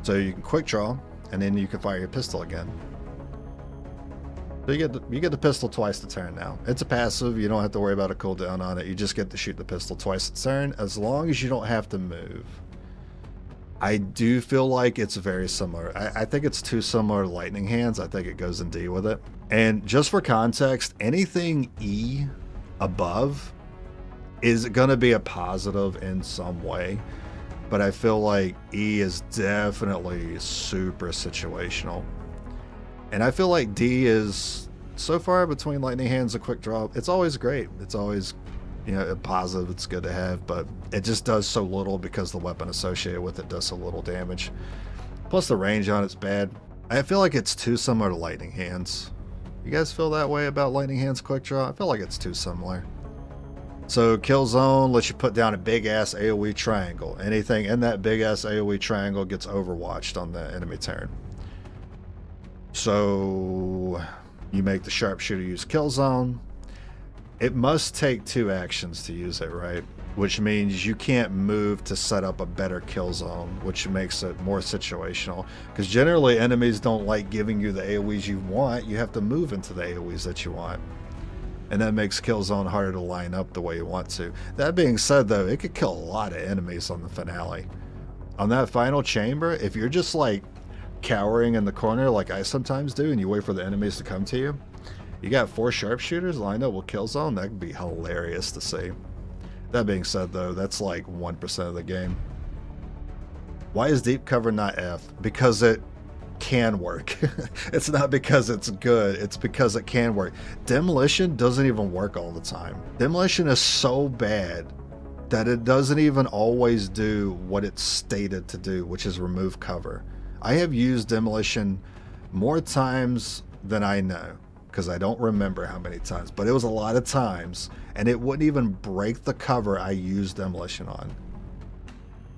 So you can Quick Draw, and then you can fire your pistol again. So you get the pistol twice a turn now. It's a passive. You don't have to worry about a cooldown on it. You just get to shoot the pistol twice a turn, as long as you don't have to move. I do feel like it's very similar. I think it's too similar to Lightning Hands. I think it goes in D with it. And just for context, anything E above is going to be a positive in some way. But I feel like E is definitely super situational. And I feel like D is so far between Lightning Hands and Quick Draw. It's always great. It's always, a positive. It's good to have, but it just does so little because the weapon associated with it does so little damage. Plus the range on it's bad. I feel like it's too similar to Lightning Hands. You guys feel that way about Lightning Hands Quick Draw? I feel like it's too similar. So Kill Zone lets you put down a big ass AoE triangle. Anything in that big ass AoE triangle gets overwatched on the enemy turn. So you make the Sharpshooter use Kill Zone. It must take 2 actions to use it, right? Which means you can't move to set up a better kill zone, which makes it more situational. Because generally enemies don't like giving you the AoEs you want. You have to move into the AoEs that you want. And that makes kill zone harder to line up the way you want to. That being said, though, it could kill a lot of enemies on the finale. On that final chamber, if you're just like cowering in the corner like I sometimes do, and you wait for the enemies to come to you, you got 4 sharpshooters lined up with kill zone. That could be hilarious to see. That being said, though, that's like 1% of the game. Why is deep cover not F? Because it can work. It's not because it's good. It's because it can work. Demolition doesn't even work all the time. Demolition is so bad that it doesn't even always do what it's stated to do, which is remove cover. I have used demolition more times than I know, because I don't remember how many times, but it was a lot of times, and it wouldn't even break the cover I used demolition on.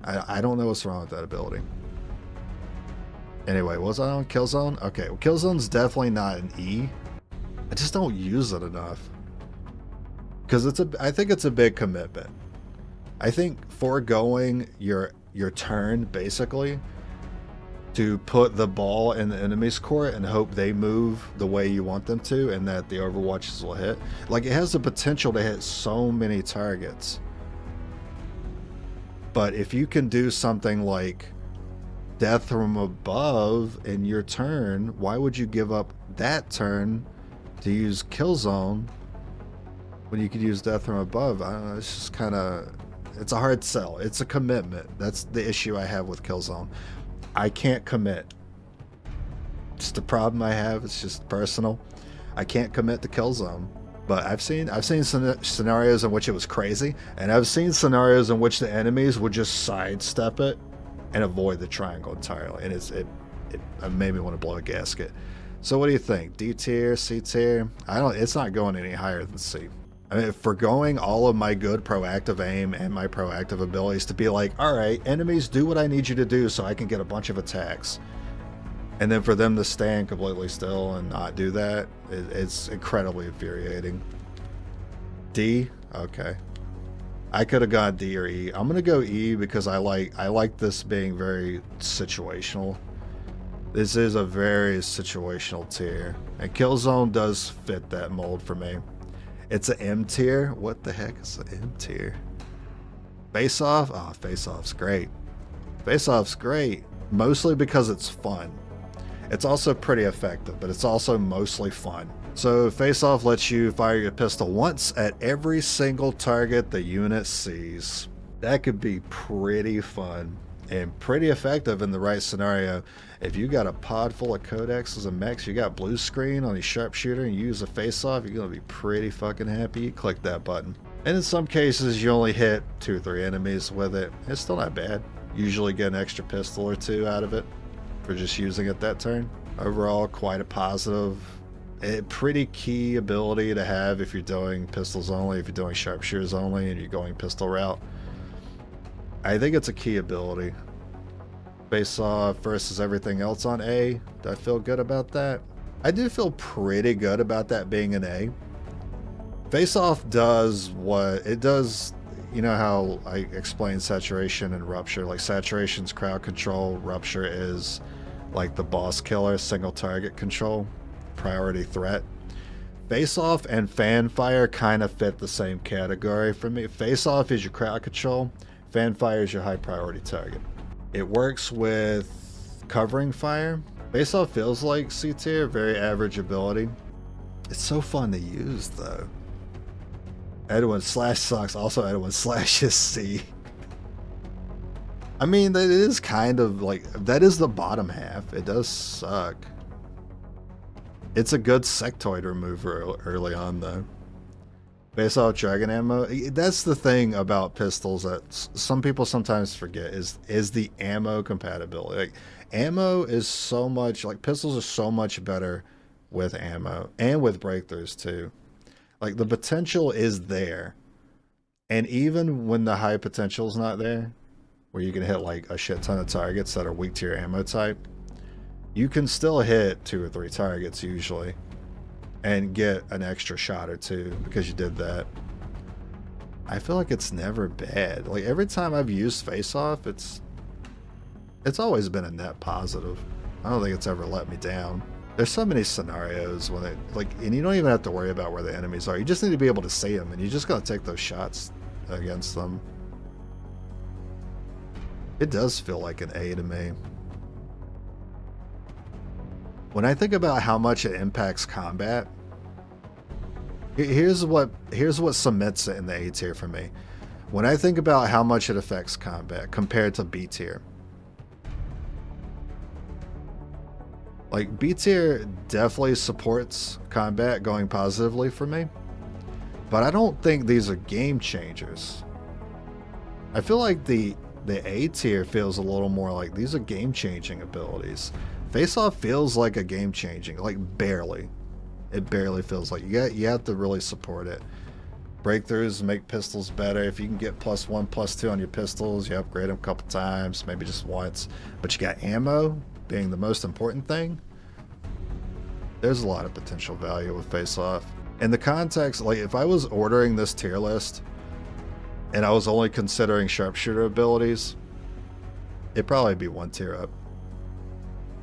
I don't know what's wrong with that ability. Anyway, was I on Killzone? Okay, well, Killzone's definitely not an E. I just don't use it enough. Because I think it's a big commitment. I think foregoing your turn, basically, to put the ball in the enemy's court and hope they move the way you want them to and that the overwatches will hit. Like, it has the potential to hit so many targets. But if you can do something like death from above in your turn, why would you give up that turn to use kill zone when you could use death from above? I don't know, it's just kind of, It's a hard sell. It's a commitment. That's the issue I have with Killzone. I can't commit. It's the problem I have. It's just personal. I can't commit to Killzone. But I've seen scenarios in which it was crazy, and I've seen scenarios in which the enemies would just sidestep it and avoid the triangle entirely, and it made me want to blow a gasket. So what do you think? D tier, C tier? It's not going any higher than C. I mean, forgoing all of my good proactive aim and my proactive abilities to be like, all right, enemies, do what I need you to do so I can get a bunch of attacks. And then for them to stand completely still and not do that, it's incredibly infuriating. D? Okay. I could have gone D or E. I'm gonna go E because I like this being very situational. This is a very situational tier. And Killzone does fit that mold for me. It's an M tier. What the heck is an M tier? Face Off? Oh, Face Off's great. Face Off's great. Mostly because it's fun. It's also pretty effective, but it's also mostly fun. So Face Off lets you fire your pistol once at every single target the unit sees. That could be pretty fun and pretty effective in the right scenario. If you got a pod full of codexes and mechs, you got blue screen on your sharpshooter and you use a Face Off, you're gonna be pretty fucking happy you click that button. And in some cases you only hit 2 or 3 enemies with it. It's still not bad. Usually get an extra pistol or 2 out of it for just using it that turn. Overall, quite a positive, pretty key ability to have if you're doing pistols only, if you're doing sharpshooters only and you're going pistol route. I think it's a key ability. Face Off versus everything else on A. Do I feel good about that? I do feel pretty good about that being an A. Face Off does what it does. You know how I explained Saturation and Rupture? Like Saturation's crowd control, Rupture is like the boss killer, single target control, priority threat. Face Off and Fanfire kind of fit the same category for me. Face Off is your crowd control, Fanfire is your high priority target. It works with covering fire. Face Off feels like C tier, very average ability. It's so fun to use though. Edwin Slash sucks, also Edwin Slash is C. I mean, that is kind of like, that is the bottom half. It does suck. It's a good sectoid remover early on though. Face Off Dragon Ammo. That's the thing about pistols that some people sometimes forget is the ammo compatibility. Like, ammo is so much, like pistols are so much better with ammo and with breakthroughs too. Like the potential is there. And even when the high potential is not there, where you can hit like a shit ton of targets that are weak to your ammo type, you can still hit 2 or 3 targets usually and get an extra shot or 2 because you did that. I feel like it's never bad. Like every time I've used Face Off, it's always been a net positive. I don't think it's ever let me down. There's so many scenarios when it, like, and you don't even have to worry about where the enemies are. You just need to be able to see them and you just gotta take those shots against them. It does feel like an A to me. When I think about how much it impacts combat, here's what cements it in the A tier for me. When I think about how much it affects combat compared to B tier, like B tier definitely supports combat going positively for me, but I don't think these are game changers. I feel like the A tier feels a little more like these are game changing abilities. Face Off feels like a game changing, like barely. It barely feels like you have to really support it. Breakthroughs make pistols better. If you can get +1, +2 on your pistols, you upgrade them a couple times, maybe just once. But you got ammo being the most important thing. There's a lot of potential value with Face Off. In the context, like if I was ordering this tier list and I was only considering sharpshooter abilities, it'd probably be 1 tier up.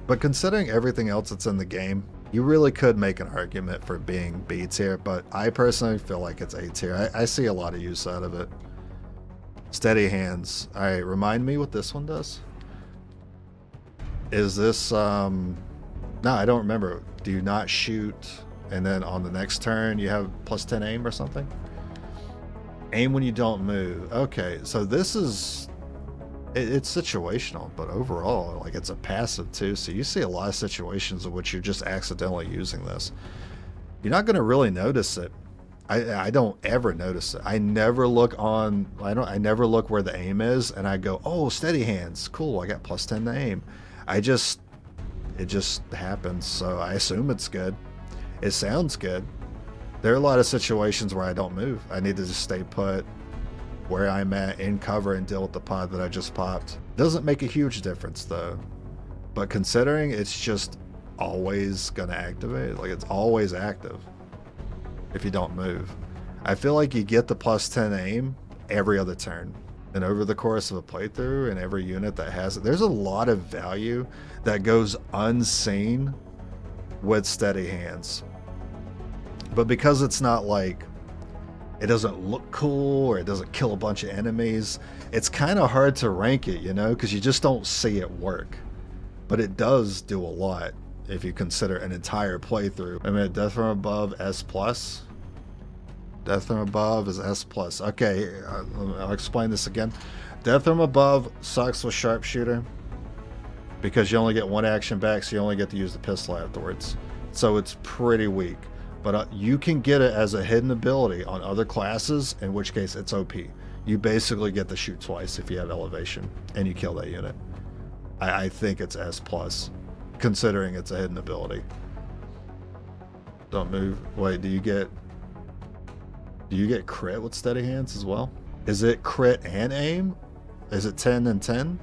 But considering everything else that's in the game, you really could make an argument for being B tier, but I personally feel like it's A tier. I see a lot of use out of it. Steady hands. Alright, remind me what this one does. Is this, no, I don't remember. Do you not shoot, and then on the next turn you have +10 aim or something? Aim when you don't move. Okay, so this is... It's situational, but overall, like, it's a passive too, so you see a lot of situations in which you're just accidentally using this. You're not going to really notice it. I don't ever notice it. I never look on... I never look where the aim is, and I go, oh, steady hands. Cool, I got +10 to aim. It just happens, so I assume it's good. It sounds good. There are a lot of situations where I don't move. I need to just stay put where I'm at in cover and deal with the pod that I just popped. Doesn't make a huge difference though. But considering it's just always gonna activate, like it's always active if you don't move. I feel like you get the +10 aim every other turn. And over the course of a playthrough and every unit that has it, there's a lot of value that goes unseen with steady hands. But because it's not like, it doesn't look cool or it doesn't kill a bunch of enemies, it's kind of hard to rank it, you know, because you just don't see it work. But it does do a lot if you consider an entire playthrough. I mean, Death from Above S+. Death from Above is S+. Okay, I'll explain this again. Death from Above sucks with Sharpshooter because you only get one action back, so you only get to use the pistol afterwards. So it's pretty weak. But you can get it as a hidden ability on other classes, in which case it's OP. You basically get to shoot twice if you have elevation, and you kill that unit. I think it's S+, considering it's a hidden ability. Don't move. Wait, do you get crit with steady hands as well? Is it crit and aim? Is it 10 and 10?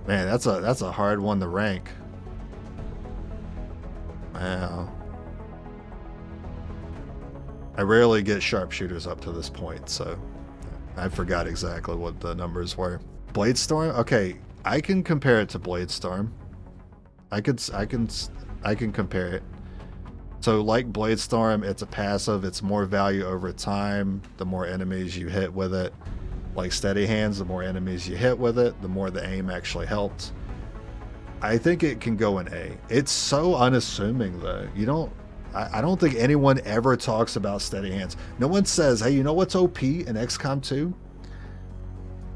Man, that's a hard one to rank. Wow. I rarely get sharpshooters up to this point, so I forgot exactly what the numbers were. Bladestorm? Okay, I can compare it to Bladestorm. I can compare it. So like Bladestorm, it's a passive, it's more value over time, the more enemies you hit with it. Like Steady Hands, the more enemies you hit with it, the more the aim actually helps. I think it can go in A. It's so unassuming though. I don't think anyone ever talks about Steady Hands. No one says, hey, you know what's OP in XCOM 2?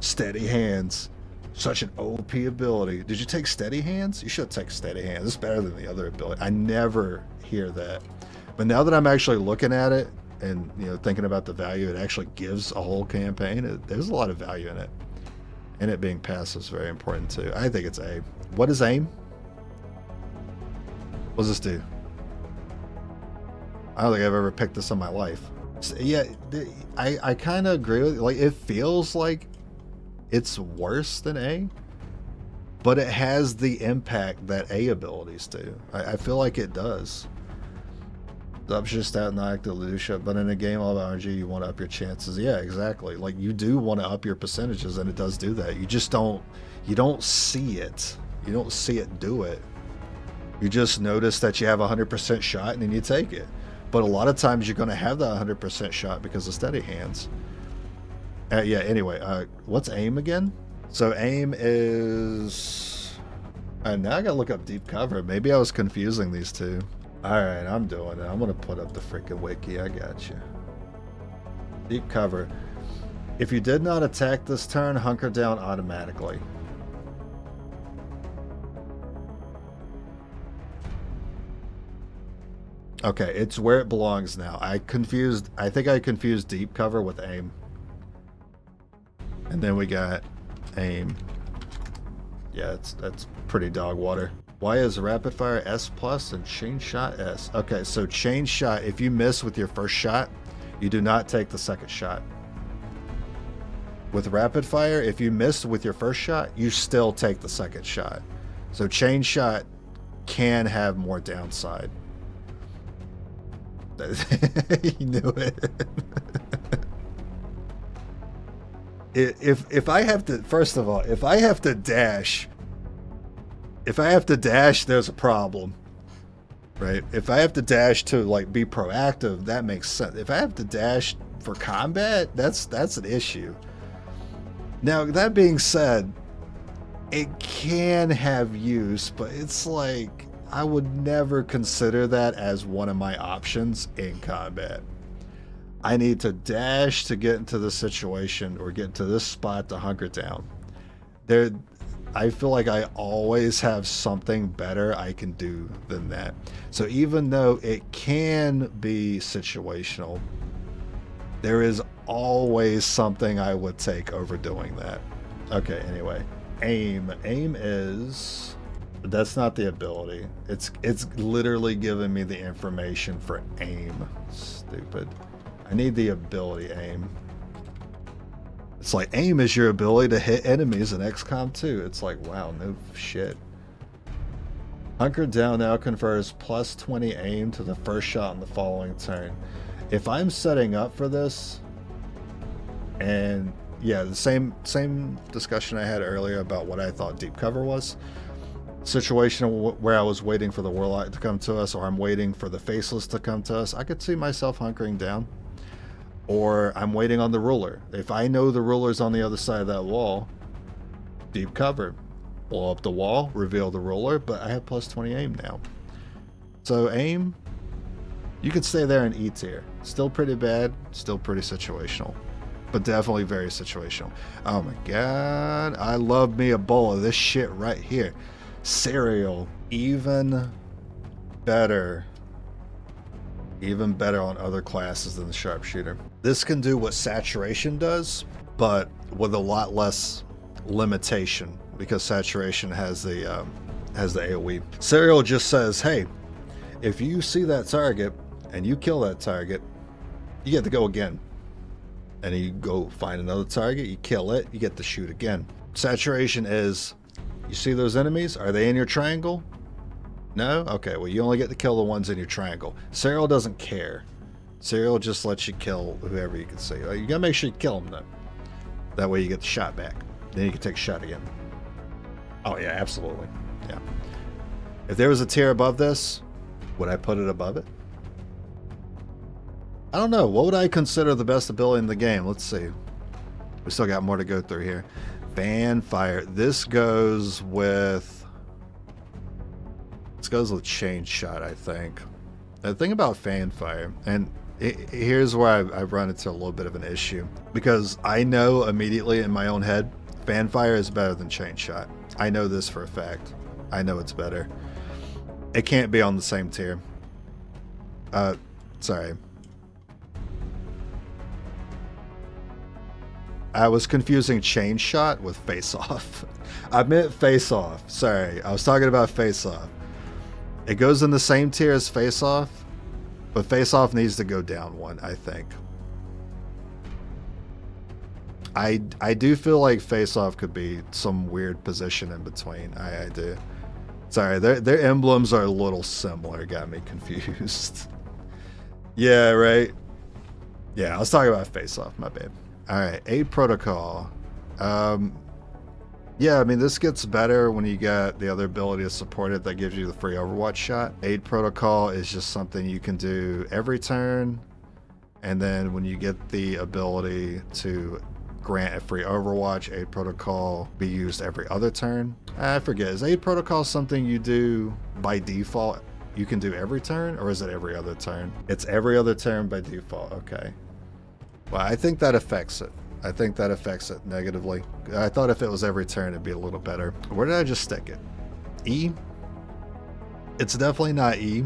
Steady Hands. Such an OP ability. Did you take Steady Hands? You should take Steady Hands. It's better than the other ability. I never hear that. But now that I'm actually looking at it and thinking about the value it actually gives a whole campaign, there's a lot of value in it. And it being passive is very important too. I think it's A. What is aim? What does this do? I don't think I've ever picked this in my life. So, yeah, I kind of agree with you. Like, it feels like it's worse than A, but it has the impact that A abilities do. I feel like it does. Ups your stat and active leadership, but in a game all about RNG, you want to up your chances. Yeah, exactly. Like, you do want to up your percentages, and it does do that. You just don't see it. You don't see it do it. You just notice that you have a 100% shot, and then you take it. But a lot of times you're going to have that 100% shot because of Steady Hands. Yeah, anyway, what's aim again? So aim is... now I got to look up deep cover. Maybe I was confusing these two. Alright, I'm doing it. I'm going to put up the freaking wiki. I got you. Deep cover. If you did not attack this turn, hunker down automatically. Okay, it's where it belongs now. I think I confused deep cover with aim. And then we got aim. Yeah, that's pretty dog water. Why is rapid fire S+ and chain shot S? Okay, so chain shot, if you miss with your first shot, you do not take the second shot. With rapid fire, if you miss with your first shot, you still take the second shot. So chain shot can have more downside. You knew it. If I have to, first of all, if I have to dash, there's a problem, right? If I have to dash to like be proactive, that makes sense. If I have to dash for combat, that's an issue. Now, that being said, it can have use, but it's like, I would never consider that as one of my options in combat. I need to dash to get into this situation or get to this spot to hunker down. I feel like I always have something better I can do than that. So even though it can be situational, there is always something I would take over doing that. Okay, anyway. Aim. Aim is... That's not the ability. It's literally giving me the information for aim. Stupid. I need the ability aim. It's like aim is your ability to hit enemies in XCOM 2. It's like, wow, no shit. Hunker down now confers plus 20 aim to the first shot in the following turn. If I'm setting up for this, and yeah, the same discussion I had earlier about what I thought deep cover was. Situation where I was waiting for the Warlock to come to us, or I'm waiting for the Faceless to come to us, I could see myself hunkering down. Or I'm waiting on the ruler. If I know the ruler's on the other side of that wall, deep cover. Blow up the wall, reveal the ruler, but I have plus 20 aim now. So aim, you could stay there in E tier. Still pretty bad, still pretty situational. But definitely very situational. Oh my god, I love me a bowl of this shit right here. Cereal, even better on other classes than the sharpshooter. This can do what saturation does, but with a lot less limitation, because saturation has the AoE. Cereal just says, hey, if you see that target and you kill that target, you get to go again. And you go find another target, you kill it, you get to shoot again. Saturation is, you see those enemies? Are they in your triangle? No? Okay, well, you only get to kill the ones in your triangle. Cereal doesn't care. Cereal just lets you kill whoever you can see. You gotta make sure you kill them, though. That way you get the shot back. Then you can take a shot again. Oh, yeah, absolutely. Yeah. If there was a tier above this, would I put it above it? I don't know. What would I consider the best ability in the game? Let's see. We still got more to go through here. Fanfire. This goes with Chain Shot, I think. The thing about Fanfire, and here's where I've run into a little bit of an issue, because I know immediately in my own head, Fanfire is better than Chain Shot. I know this for a fact. I know it's better. It can't be on the same tier. Sorry. I was confusing Chain Shot with Face Off. I meant Face Off. Sorry, I was talking about Face Off. It goes in the same tier as Face Off, but Face Off needs to go down one, I think. I do feel like Face Off could be some weird position in between. I do. Sorry, their emblems are a little similar. Got me confused. Yeah, right. Yeah, I was talking about Face Off. My bad. All right, Aid Protocol. Yeah, I mean, this gets better when you get the other ability to support it that gives you the free Overwatch shot. Aid Protocol is just something you can do every turn, and then when you get the ability to grant a free Overwatch, Aid Protocol be used every other turn. I forget, is Aid Protocol something you do by default? You can do every turn, or is it every other turn? It's every other turn by default, okay. Well, I think that affects it. I think that affects it negatively. I thought if it was every turn, it'd be a little better. Where did I just stick it? E? It's definitely not E.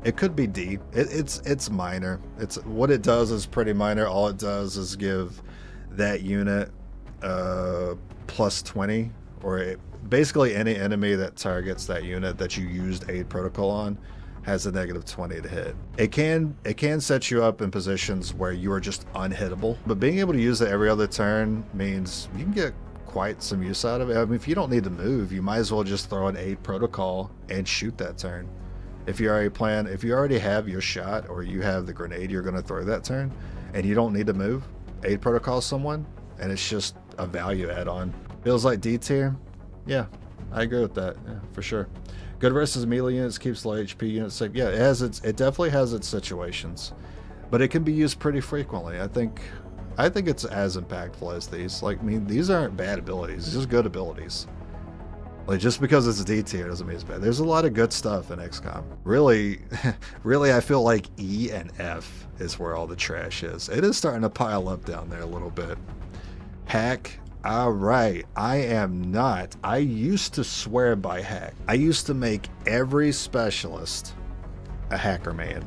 It could be D. It's minor. It's what it does is pretty minor. All it does is give that unit plus 20, or basically any enemy that targets that unit that you used Aid Protocol on has a negative 20 to hit. It can set you up in positions where you are just unhittable, but being able to use it every other turn means you can get quite some use out of it. I mean, if you don't need to move, you might as well just throw an Aid Protocol and shoot that turn. If you already have your shot, or you have the grenade you're going to throw that turn, and you don't need to move, Aid Protocol someone, and it's just a value add-on. Feels like D tier? Yeah, I agree with that. Yeah, for sure. Good versus melee units, keeps low HP units safe. Yeah, it definitely has its situations, but it can be used pretty frequently. I think it's as impactful as these. Like, I mean, these aren't bad abilities; these are good abilities. Like, just because it's D tier doesn't mean it's bad. There's a lot of good stuff in XCOM. Really, really, I feel like E and F is where all the trash is. It is starting to pile up down there a little bit. Hack. All right, I am not. I used to swear by hack. I used to make every specialist a hacker man.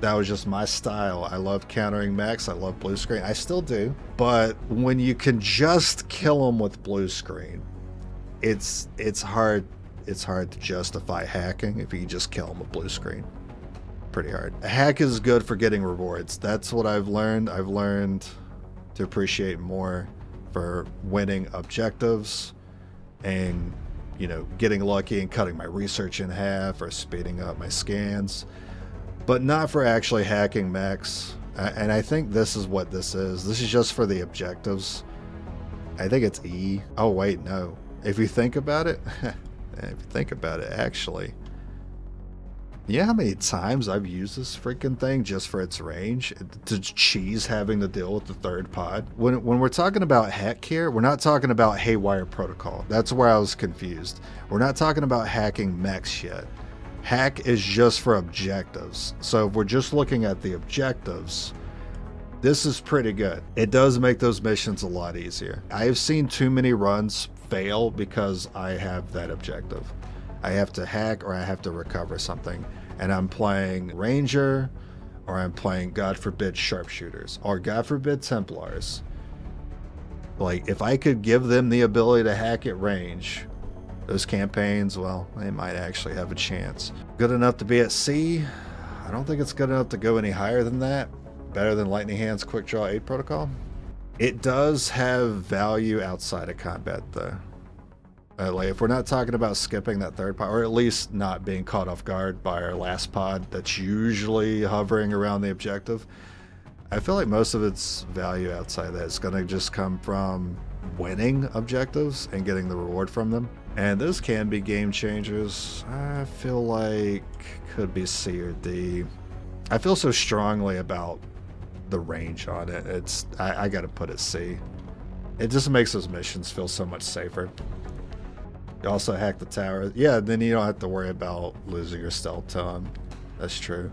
That was just my style. I love countering mechs. I love blue screen. I still do. But when you can just kill them with blue screen, it's hard. It's hard to justify hacking if you can just kill them with blue screen. Pretty hard. A hack is good for getting rewards. That's what I've learned. I've learned to appreciate more for winning objectives and, you know, getting lucky and cutting my research in half or speeding up my scans, but not for actually hacking mechs. And I think this is what this is. This is just for the objectives. I think it's E. Oh, wait, no. If you think about it, actually, you know how many times I've used this freaking thing just for its range to cheese having to deal with the third pod? When we're talking about hack here, we're not talking about Haywire protocol. That's where I was confused. We're not talking about hacking mechs yet. Hack is just for objectives. So if we're just looking at the objectives, this is pretty good. It does make those missions a lot easier. I have seen too many runs fail because I have that objective. I have to hack or I have to recover something, and I'm playing Ranger, or I'm playing, God forbid, Sharpshooters, or God forbid, Templars. Like, if I could give them the ability to hack at range, those campaigns, well, they might actually have a chance. Good enough to be at C? I don't think it's good enough to go any higher than that. Better than Lightning Hands Quick Draw 8 protocol. It does have value outside of combat, though. Like, if we're not talking about skipping that third pod, or at least not being caught off guard by our last pod that's usually hovering around the objective, I feel like most of its value outside that is going to just come from winning objectives and getting the reward from them. And those can be game changers. I feel like could be C or D. I feel so strongly about the range on it. I got to put it C. It just makes those missions feel so much safer. You also hack the tower. Yeah, then you don't have to worry about losing your stealth to them. That's true.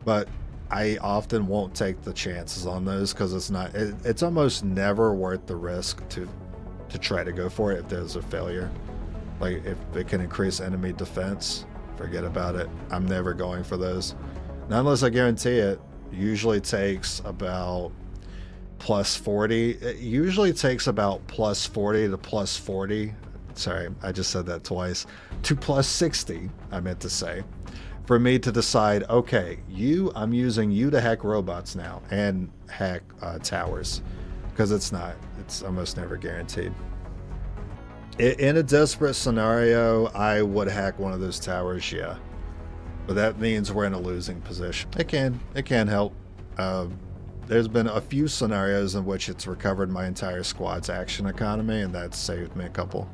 But I often won't take the chances on those because it's almost never worth the risk to try to go for it if there's a failure. Like, if it can increase enemy defense, forget about it. I'm never going for those. Not unless I guarantee it. Usually takes about plus 40. It usually takes about plus 40 to plus 40. Sorry, I just said that twice. To plus 60, I meant to say. For me to decide, okay, I'm using you to hack robots now and hack towers. Because it's almost never guaranteed. In a desperate scenario, I would hack one of those towers, yeah. But that means we're in a losing position. It can help. There's been a few scenarios in which it's recovered my entire squad's action economy, and that's saved me a couple.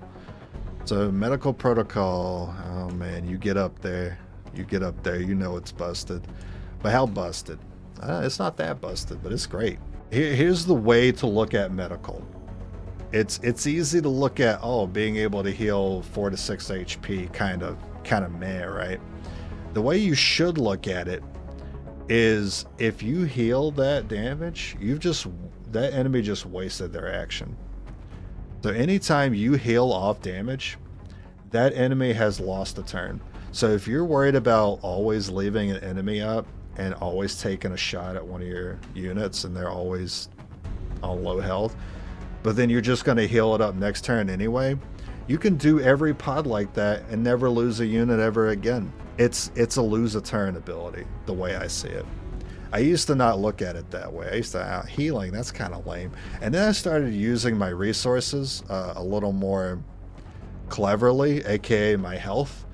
So medical protocol, oh man, you get up there, you know it's busted. But how busted? It's not that busted, but it's great. Here's the way to look at medical. It's easy to look at, being able to heal 4 to 6 HP, kind of meh, right? The way you should look at it is if you heal that damage, that enemy just wasted their action. So anytime you heal off damage, that enemy has lost a turn. So if you're worried about always leaving an enemy up and always taking a shot at one of your units and they're always on low health, but then you're just going to heal it up next turn anyway, you can do every pod like that and never lose a unit ever again. It's a lose a turn ability, the way I see it. I used to not look at it that way. I used to, healing, that's kind of lame. And then I started using my resources a little more cleverly, aka my health.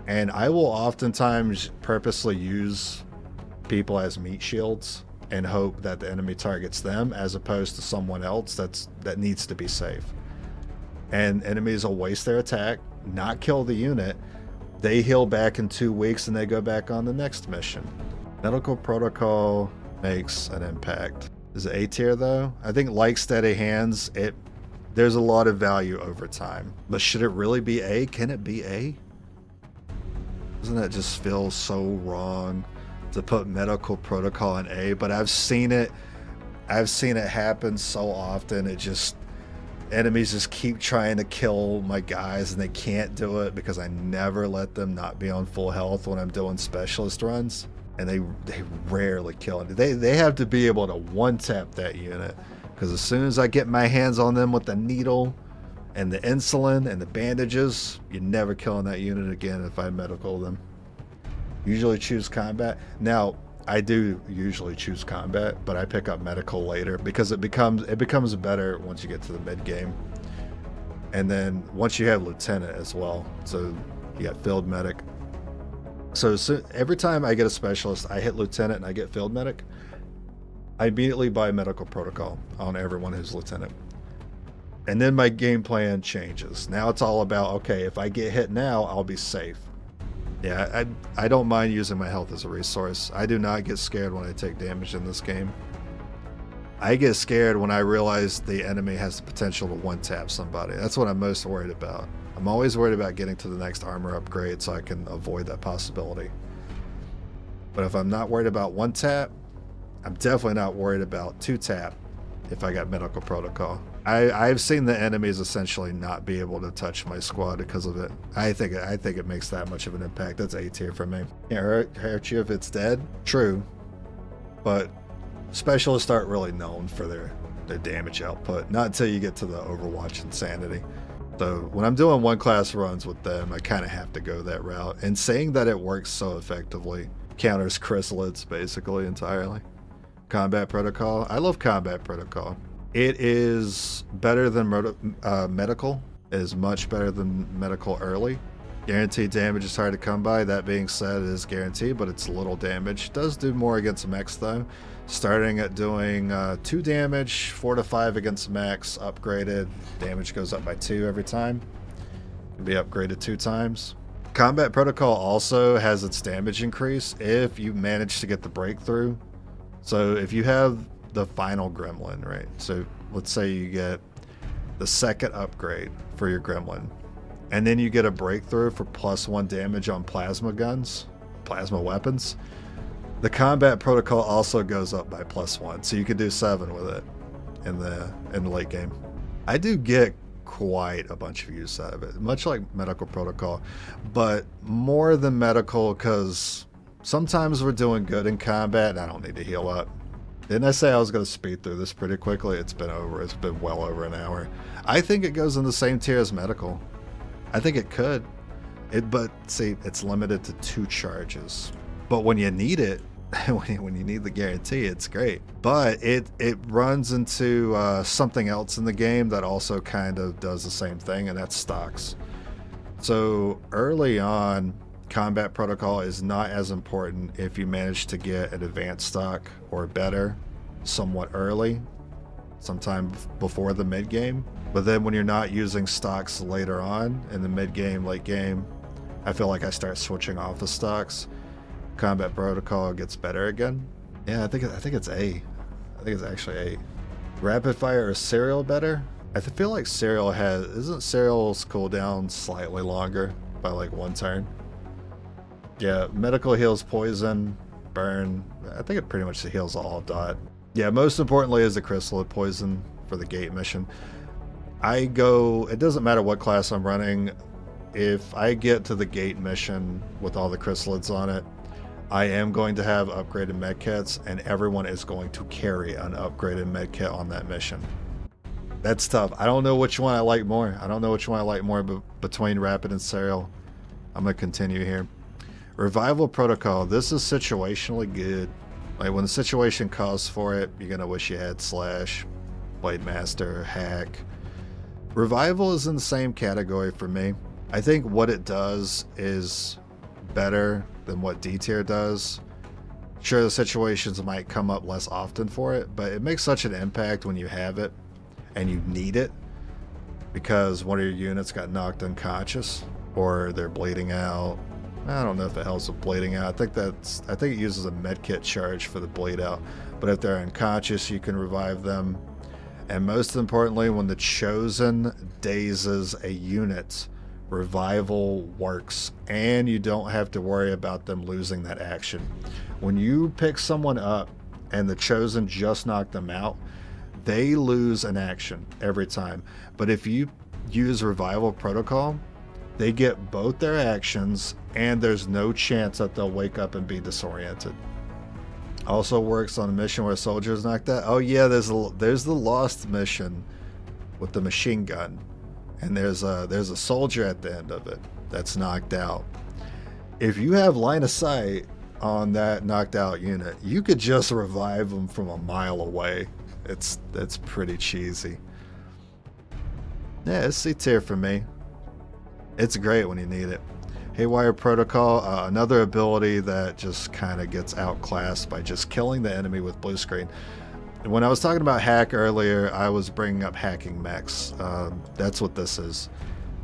And I will oftentimes purposely use people as meat shields and hope that the enemy targets them as opposed to someone else that needs to be safe. And enemies will waste their attack, not kill the unit. They heal back in 2 weeks and they go back on the next mission. Medical protocol makes an impact. Is it A tier though? I think like steady hands, there's a lot of value over time. But should it really be A? Can it be A? Doesn't that just feel so wrong to put medical protocol in A? But I've seen it happen so often. It just, enemies just keep trying to kill my guys and they can't do it because I never let them not be on full health when I'm doing specialist runs, and they rarely kill it. They have to be able to one tap that unit, because as soon as I get my hands on them with the needle and the insulin and the bandages, you're never killing that unit again if I medical them. Usually choose combat. Now, I do usually choose combat, but I pick up medical later because it becomes better once you get to the mid game. And then once you have lieutenant as well, so you got field medic. So every time I get a specialist, I hit lieutenant and I get field medic, I immediately buy medical protocol on everyone who's lieutenant. And then my game plan changes. Now it's all about, okay, if I get hit now, I'll be safe. Yeah, I don't mind using my health as a resource. I do not get scared when I take damage in this game. I get scared when I realize the enemy has the potential to one-tap somebody. That's what I'm most worried about. I'm always worried about getting to the next armor upgrade so I can avoid that possibility. But if I'm not worried about one-tap, I'm definitely not worried about two-tap if I got medical protocol. I've seen the enemies essentially not be able to touch my squad because of it. I think it makes that much of an impact. That's A tier for me. Yeah, hurt you if it's dead? True. But specialists aren't really known for their damage output. Not until you get to the Overwatch insanity. So when I'm doing one class runs with them, I kind of have to go that route. And saying that it works so effectively counters chrysalids basically entirely. Combat protocol. I love combat protocol. It is better than medical. It is much better than medical early. Guaranteed damage is hard to come by. That being said, it is guaranteed, but it's little damage. It does do more against mechs though. Starting at doing 2 damage, 4 to 5 against mechs, upgraded. Damage goes up by 2 every time. Can be upgraded 2 times. Combat protocol also has its damage increase if you manage to get the breakthrough. So if you have the final gremlin, right? So let's say you get the second upgrade for your gremlin, and then you get a breakthrough for +1 damage on plasma guns, plasma weapons. The combat protocol also goes up by +1, so you can do 7 with it in the late game. I do get quite a bunch of use out of it, much like medical protocol, but more than medical because sometimes we're doing good in combat and I don't need to heal up. Didn't I say I was going to speed through this pretty quickly? It's been well over an hour. I think it goes in the same tier as medical. I think it could. But see, it's limited to 2 charges. But when you need it, when you need the guarantee, it's great. But it runs into something else in the game that also kind of does the same thing, and that's stocks. So early on, combat protocol is not as important if you manage to get an advanced stock or better somewhat early, sometime before the mid game. But then when you're not using stocks later on in the mid game, late game, I feel like I start switching off the stocks. Combat protocol gets better again. Yeah, I think it's A. I think it's actually A. Rapid fire or serial better? I feel like serial isn't serial's cooldown slightly longer by like 1 turn? Yeah, medical heals poison, burn. I think it pretty much heals all dot. Yeah, most importantly is the chrysalid poison for the gate mission. It doesn't matter what class I'm running, if I get to the gate mission with all the chrysalids on it, I am going to have upgraded medkits, and everyone is going to carry an upgraded medkit on that mission. That's tough. I don't know which one I like more. Between rapid and serial. I'm going to continue here. Revival protocol. This is situationally good. Like when the situation calls for it, you're going to wish you had Slash, Blade Master, Hack. Revival is in the same category for me. I think what it does is better than what D tier does. Sure, the situations might come up less often for it, but it makes such an impact when you have it and you need it because one of your units got knocked unconscious or they're bleeding out. I don't know if it helps with bleeding out. I think it uses a medkit charge for the bleed out, but if they're unconscious, you can revive them. And most importantly, when the Chosen dazes a unit, revival works, and you don't have to worry about them losing that action. When you pick someone up and the Chosen just knocked them out, they lose an action every time. But if you use revival protocol, they get both their actions, and there's no chance that they'll wake up and be disoriented. Also works on a mission where a soldier is knocked out. Oh yeah, there's the Lost mission with the machine gun, and there's a soldier at the end of it that's knocked out. If you have line of sight on that knocked out unit, you could just revive them from a mile away. That's pretty cheesy. Yeah, it's C tier for me. It's great when you need it. Haywire protocol, another ability that just kind of gets outclassed by just killing the enemy with blue screen. When I was talking about hack earlier, I was bringing up hacking mechs. That's what this is.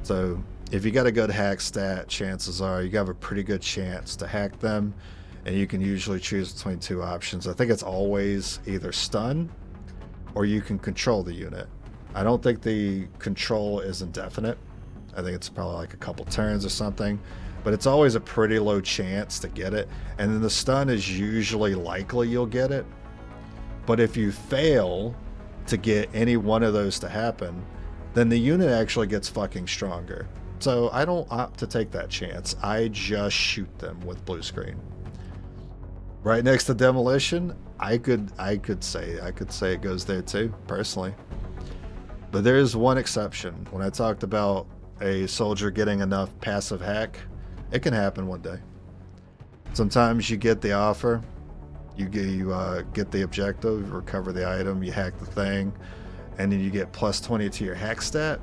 So if you got a good hack stat, chances are you have a pretty good chance to hack them, and you can usually choose between two options. I think it's always either stun or you can control the unit. I don't think the control is indefinite. I think it's probably like a couple turns or something, but it's always a pretty low chance to get it. And then the stun is usually likely you'll get it. But if you fail to get any one of those to happen, then the unit actually gets fucking stronger. So I don't opt to take that chance. I just shoot them with blue screen. Right next to demolition, I could say it goes there too, personally. But there is one exception. When I talked about a soldier getting enough passive hack, it can happen one day. Sometimes you get the offer, you get the objective, recover the item, you hack the thing, and then you get plus 20 to your hack stat.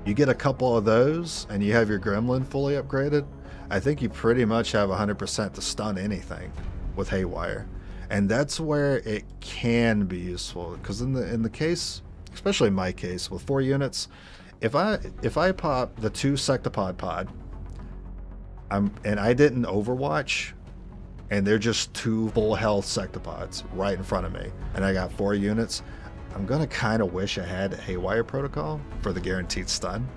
You get a couple of those and you have your gremlin fully upgraded. I think you pretty much have 100% to stun anything with Haywire. And that's where it can be useful, because in the case, especially in my case with 4 units, if I pop the 2 sectopod pod, and I didn't overwatch, and they're just 2 full health sectopods right in front of me, and I got 4 units, I'm gonna kind of wish I had Haywire protocol for the guaranteed stun,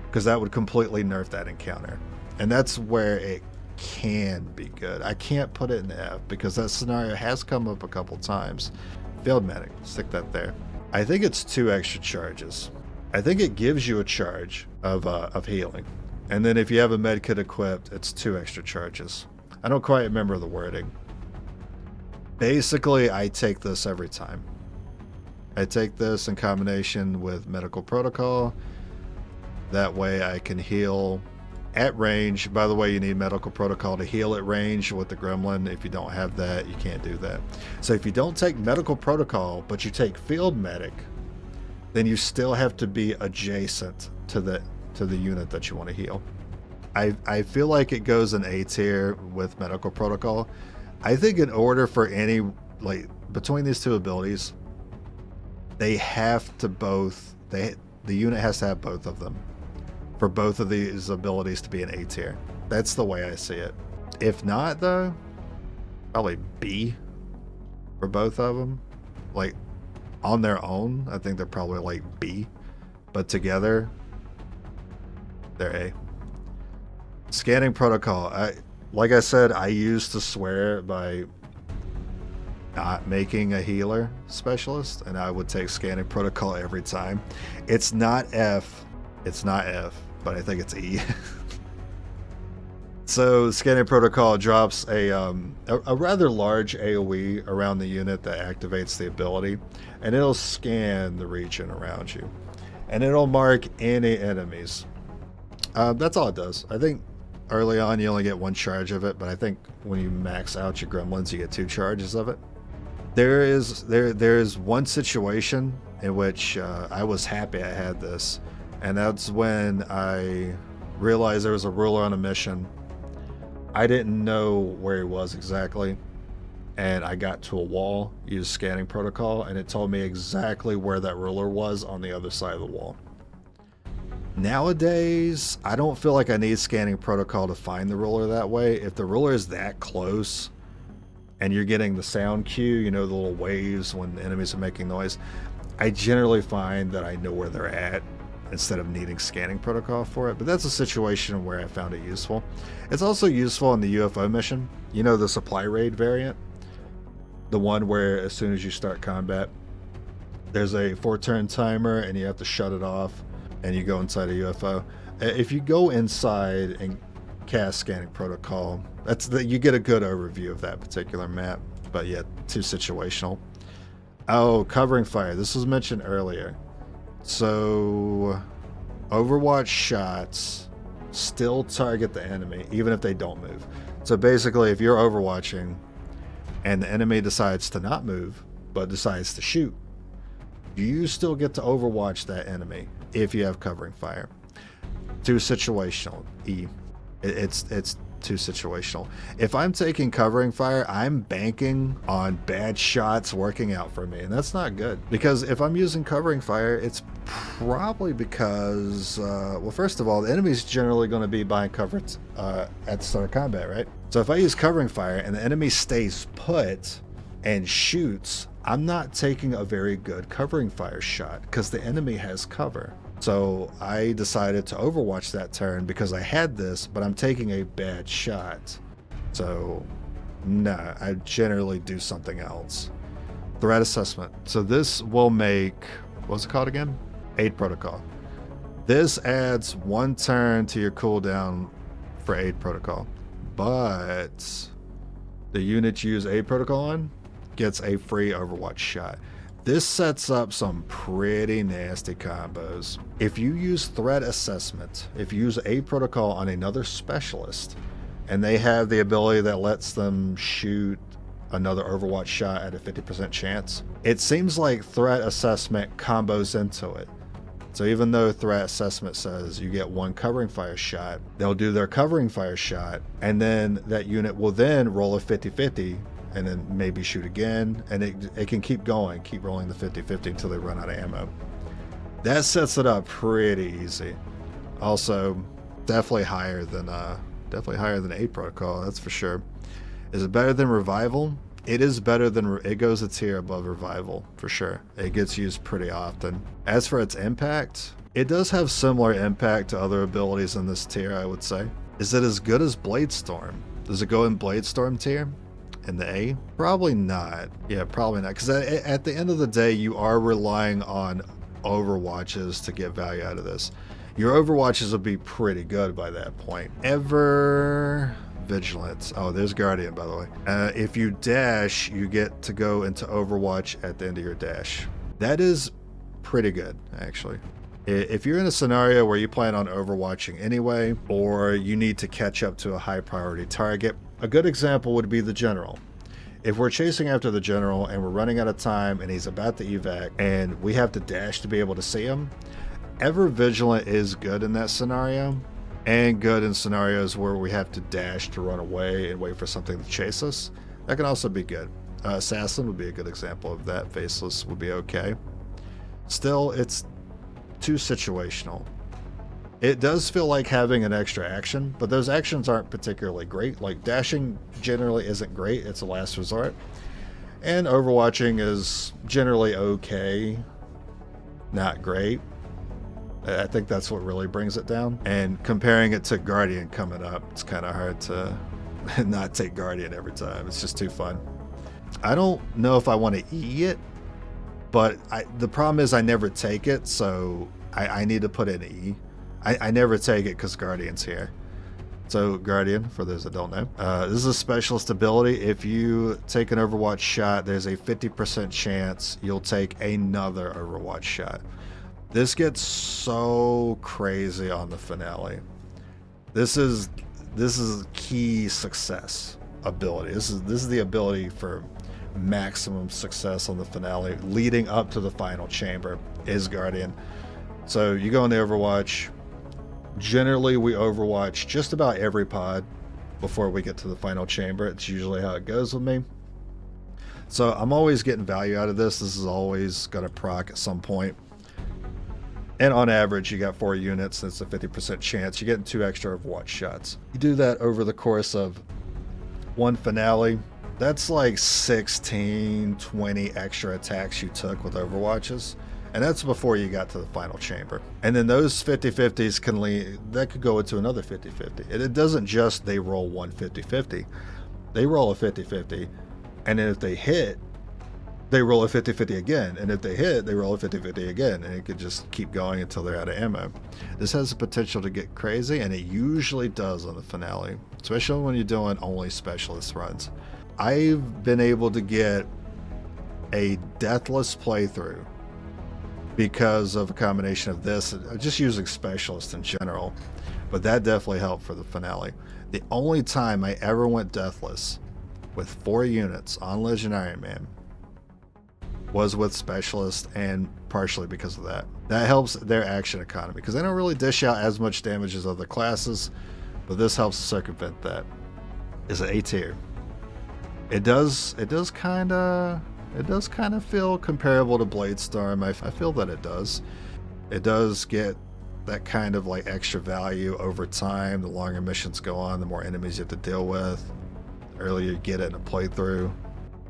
because that would completely nerf that encounter. And that's where it can be good. I can't put it in F because that scenario has come up a couple times. Field medic, stick that there. I think it's 2 extra charges. I think it gives you a charge of healing, and then if you have a med kit equipped, it's 2 extra charges. I don't quite remember the wording. Basically, I take this every time. I take this in combination with medical protocol. That way I can heal at range. By the way, you need medical protocol to heal at range with the gremlin. If you don't have that, you can't do that. So if you don't take medical protocol, but you take field medic, then you still have to be adjacent to the unit that you want to heal. I feel like it goes in A tier with medical protocol. I think in order for any, like, between these 2 abilities, they have to both, the unit has to have both of them for both of these abilities to be an A tier. That's the way I see it. If not, though, probably B for both of them. Like, on their own, I think they're probably like B, but together, they're A. Scanning protocol. Like I said, I used to swear by not making a healer specialist, and I would take scanning protocol every time. It's not F, but I think it's E. So scanning protocol drops a rather large AoE around the unit that activates the ability, and it'll scan the region around you, and it'll mark any enemies. That's all it does. I think early on you only get 1 charge of it, but I think when you max out your gremlins, you get 2 charges of it. There is one situation in which I was happy I had this, and that's when I realized there was a ruler on a mission. I didn't know where he was exactly, and I got to a wall, used scanning protocol, and it told me exactly where that ruler was on the other side of the wall. Nowadays, I don't feel like I need scanning protocol to find the ruler that way. If the ruler is that close and you're getting the sound cue, you know, the little waves when the enemies are making noise, I generally find that I know where they're at instead of needing scanning protocol for it, but that's a situation where I found it useful. It's also useful in the UFO mission. You know, the supply raid variant? The one where as soon as you start combat, there's a 4-turn timer and you have to shut it off and you go inside a UFO. If you go inside and cast scanning protocol, you get a good overview of that particular map, but yeah, too situational. Oh, covering fire. This was mentioned earlier. So, Overwatch shots still target the enemy, even if they don't move. So basically, if you're overwatching and the enemy decides to not move, but decides to shoot, you still get to overwatch that enemy if you have covering fire. Too situational. It's too situational. If I'm taking covering fire, I'm banking on bad shots working out for me, and that's not good. Because if I'm using covering fire, it's probably because, well, first of all, the enemy's generally going to be buying cover at the start of combat, right? So if I use covering fire and the enemy stays put and shoots, I'm not taking a very good covering fire shot because the enemy has cover. So I decided to overwatch that turn because I had this, but I'm taking a bad shot. So nah, I generally do something else. Threat assessment. So this will make, what's it called again? Aid protocol. This adds 1 turn to your cooldown for aid protocol, but the unit you use aid protocol on gets a free overwatch shot. This sets up some pretty nasty combos. If you use threat assessment, if you use aid protocol on another specialist, and they have the ability that lets them shoot another overwatch shot at a 50% chance, it seems like threat assessment combos into it. So even though threat assessment says you get 1 covering fire shot, they'll do their covering fire shot, and then that unit will then roll a 50-50 and then maybe shoot again, and it can keep going, keep rolling the 50-50 until they run out of ammo. That sets it up pretty easy. Also, definitely higher than aid protocol, that's for sure. Is it better than revival? It is better than, it goes a tier above revival for sure. It gets used pretty often. As for its impact, it does have similar impact to other abilities in this tier, I would say. Is it as good as Bladestorm? Does it go in Bladestorm tier? In the A? Probably not. Yeah, probably not. Because at the end of the day, you are relying on overwatches to get value out of this. Your overwatches will be pretty good by that point. Ever Vigilance. Oh, there's Guardian, by the way. If you dash, you get to go into overwatch at the end of your dash. That is pretty good, actually. If you're in a scenario where you plan on overwatching anyway, or you need to catch up to a high priority target, a good example would be the general. If we're chasing after the general and we're running out of time and he's about to evac and we have to dash to be able to see him, Ever Vigilant is good in that scenario, and good in scenarios where we have to dash to run away and wait for something to chase us. That can also be good. Assassin would be a good example of that. Faceless would be okay. Still, it's too situational. It does feel like having an extra action, but those actions aren't particularly great. Like dashing generally isn't great, it's a last resort. And overwatching is generally okay, not great. I think that's what really brings it down. And comparing it to Guardian coming up, it's kind of hard to not take Guardian every time. It's just too fun. I don't know if I want to E it, but the problem is I never take it, so I need to put in E. I never take it because Guardian's here. So Guardian, for those that don't know, this is a specialist ability. If you take an Overwatch shot, there's a 50% chance you'll take another Overwatch shot. This gets so crazy on the finale. This is key success ability. This is the ability for maximum success on the finale, leading up to the final chamber is Guardian. So you go in the Overwatch. Generally, we overwatch just about every pod before we get to the final chamber. It's usually how it goes with me. So I'm always getting value out of this. This is always going to proc at some point. And on average, you got 4 units. That's a 50% chance. You're getting 2 extra Overwatch shots. You do that over the course of one finale. That's like 16, 20 extra attacks you took with Overwatches. And that's before you got to the final chamber. And then those 50-50s can lead, that could go into another 50-50. It doesn't just they roll one 50-50. They roll a 50-50, and then if they hit, they roll a 50-50 again. And if they hit, they roll a 50-50 again. And it could just keep going until they're out of ammo. This has the potential to get crazy, and it usually does on the finale, especially when you're doing only specialist runs. I've been able to get a deathless playthrough because of a combination of this, just using specialist in general, but that definitely helped for the finale. The only time I ever went deathless with 4 units on Legendary Man was with specialist, and partially because of that. That helps their action economy because they don't really dish out as much damage as other classes, but this helps circumvent that. Is it A tier? It does kind of feel comparable to Bladestorm. I feel that it does. It does get that kind of like extra value over time. The longer missions go on, the more enemies you have to deal with. The earlier you get it in a playthrough.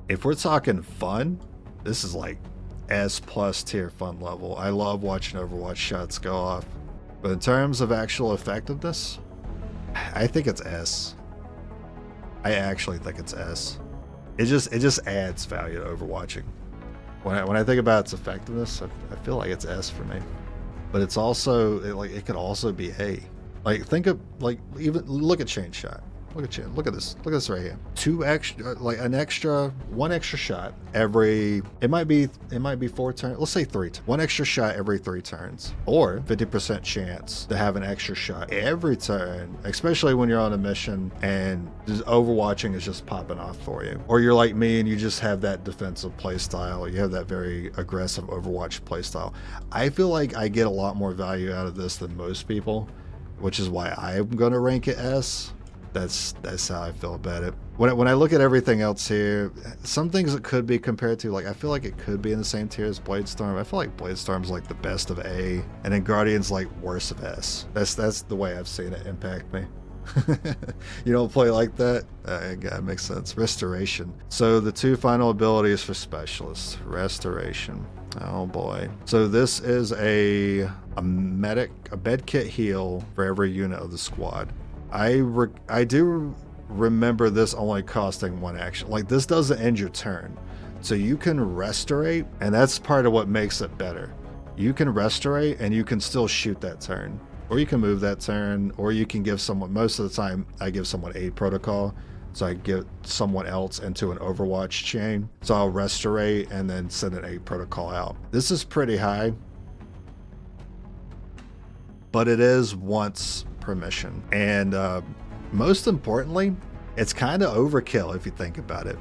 If we're talking fun, this is like S+ tier fun level. I love watching Overwatch shots go off. But in terms of actual effectiveness, I think it's S. I actually think it's S. It just adds value to overwatching. When I think about its effectiveness, I feel like it's S for me. But it's also it could also be A. Like think of even look at Chain Shot. Look at this right here. One extra shot every. It might be 4 turns. Let's say 3. One extra shot every 3 turns, or 50% chance to have an extra shot every turn, especially when you're on a mission and just overwatching is just popping off for you. Or you're like me and you just have that defensive playstyle. You have that very aggressive Overwatch playstyle. I feel like I get a lot more value out of this than most people, which is why I'm gonna rank it S. That's how I feel about it. When I look at everything else here, some things it could be compared to, like I feel like it could be in the same tier as Bladestorm. I feel like Bladestorm's like the best of A, and then Guardian's like worst of S. That's the way I've seen it impact me. You don't play like that? That makes sense. Restoration. So the 2 final abilities for specialists. Restoration. Oh boy. So this is a med kit heal for every unit of the squad. I do remember this only costing 1 action. Like this doesn't end your turn. So you can restorate, and that's part of what makes it better. You can restorate and you can still shoot that turn. Or you can move that turn, or you can give someone, most of the time I give someone aid protocol. So I get someone else into an Overwatch chain. So I'll restorate and then send an aid protocol out. This is pretty high, but it is once per mission. And most importantly, it's kind of overkill if you think about it.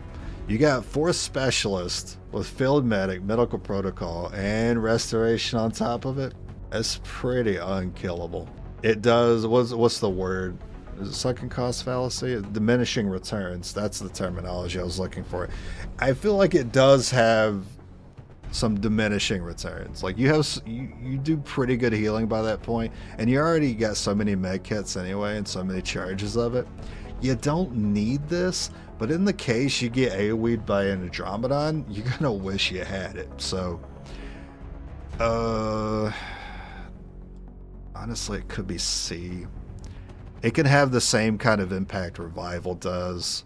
You got 4 specialists with field medic, medical protocol, and restoration on top of it. That's pretty unkillable. It does, what's the word? Is it sunken cost fallacy? Diminishing returns. That's the terminology I was looking for. I feel like it does have some diminishing returns. Like you do pretty good healing by that point, and you already got so many med kits anyway and so many charges of it. You don't need this, but in the case you get AoE'd by an Andromedon, you're gonna wish you had it. So honestly it could be C. It can have the same kind of impact Revival does,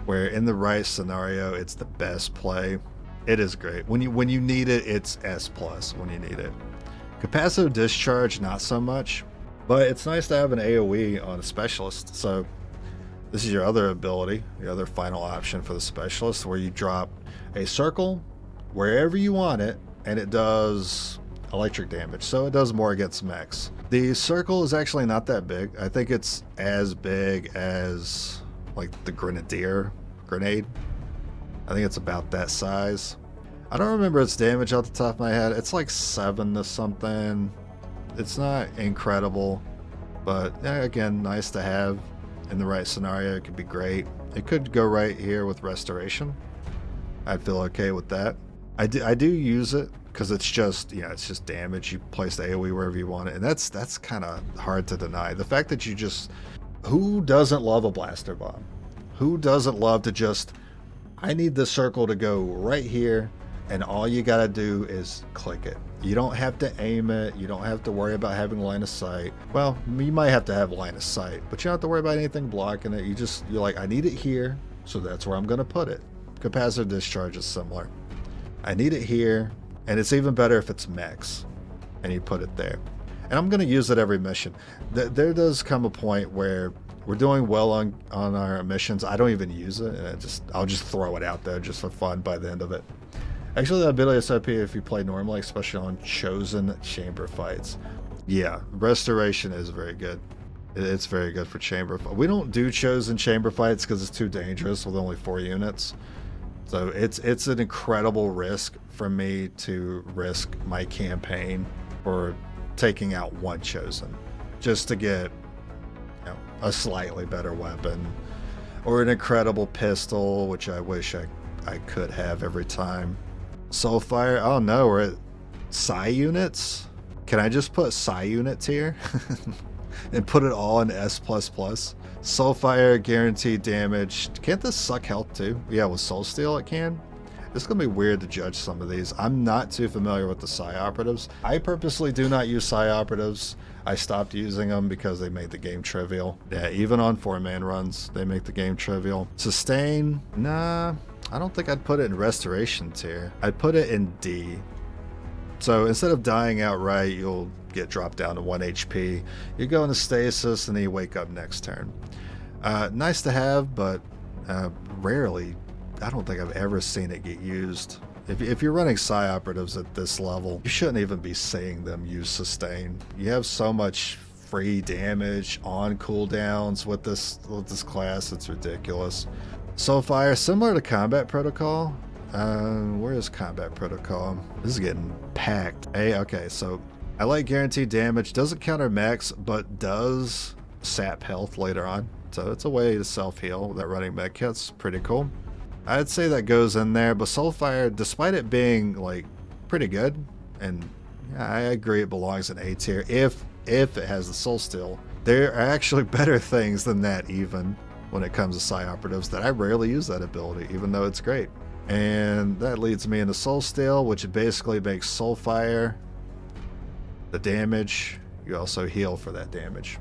where in the right scenario it's the best play. It is great. When you need it, it's S+ when you need it. Capacitive Discharge, not so much, but it's nice to have an AoE on a specialist. So this is your other ability, your other final option for the specialist, where you drop a circle wherever you want it, and it does electric damage. So it does more against mechs. The circle is actually not that big. I think it's as big as like the grenade. I think it's about that size. I don't remember its damage off the top of my head. It's like 7 to something. It's not incredible, but yeah, again, nice to have in the right scenario. It could be great. It could go right here with restoration. I'd feel okay with that. I do use it because it's just, it's just damage. You place the AoE wherever you want it, and that's kind of hard to deny. The fact that who doesn't love a blaster bomb? Who doesn't love to just, I need the circle to go right here, and all you gotta do is click it. You don't have to aim it. You don't have to worry about having line of sight. Well, you might have to have line of sight, but you don't have to worry about anything blocking it. You're like, I need it here, so that's where I'm gonna put it. Capacitor discharge is similar. I need it here, and it's even better if it's mechs, and you put it there. And I'm gonna use it every mission. There does come a point where we're doing well on our missions. I don't even use it, and I'll just throw it out there just for fun by the end of it. Actually, that ability is OP if you play normally, especially on chosen chamber fights. Yeah, restoration is very good. It's very good for chamber. We don't do chosen chamber fights because it's too dangerous with only 4 units. So it's an incredible risk for me to risk my campaign for taking out 1 chosen just to get, you know, a slightly better weapon or an incredible pistol, which I wish I could have every time. Soulfire, oh no, we're at Psi units? Can I just put Psi units here and put it all in S++? Soulfire, guaranteed damage. Can't this suck health too? Yeah, with Soul Steel it can. It's going to be weird to judge some of these. I'm not too familiar with the Psi operatives. I purposely do not use Psi operatives. I stopped using them because they made the game trivial. Yeah, even on 4-man runs, they make the game trivial. Sustain, nah. I don't think I'd put it in restoration tier. I'd put it in D. So instead of dying outright, you'll get dropped down to 1 HP. You go into stasis and then you wake up next turn. Nice to have, but rarely. I don't think I've ever seen it get used. If you're running Psi operatives at this level, you shouldn't even be seeing them use sustain. You have so much free damage on cooldowns with this class, it's ridiculous. Soulfire, similar to Combat Protocol. Where is Combat Protocol? This is getting packed. Hey, okay, so I like guaranteed damage. Doesn't counter mechs, but does sap health later on. So it's a way to self-heal without running mech kits. Pretty cool. I'd say that goes in there, but Soulfire, despite it being like pretty good, and yeah, I agree it belongs in A tier if it has the Soul Steel. There are actually better things than that even when it comes to Psi operatives that I rarely use that ability, even though it's great. And that leads me into Soul Steel, which basically makes Soulfire the damage. You also heal for that damage.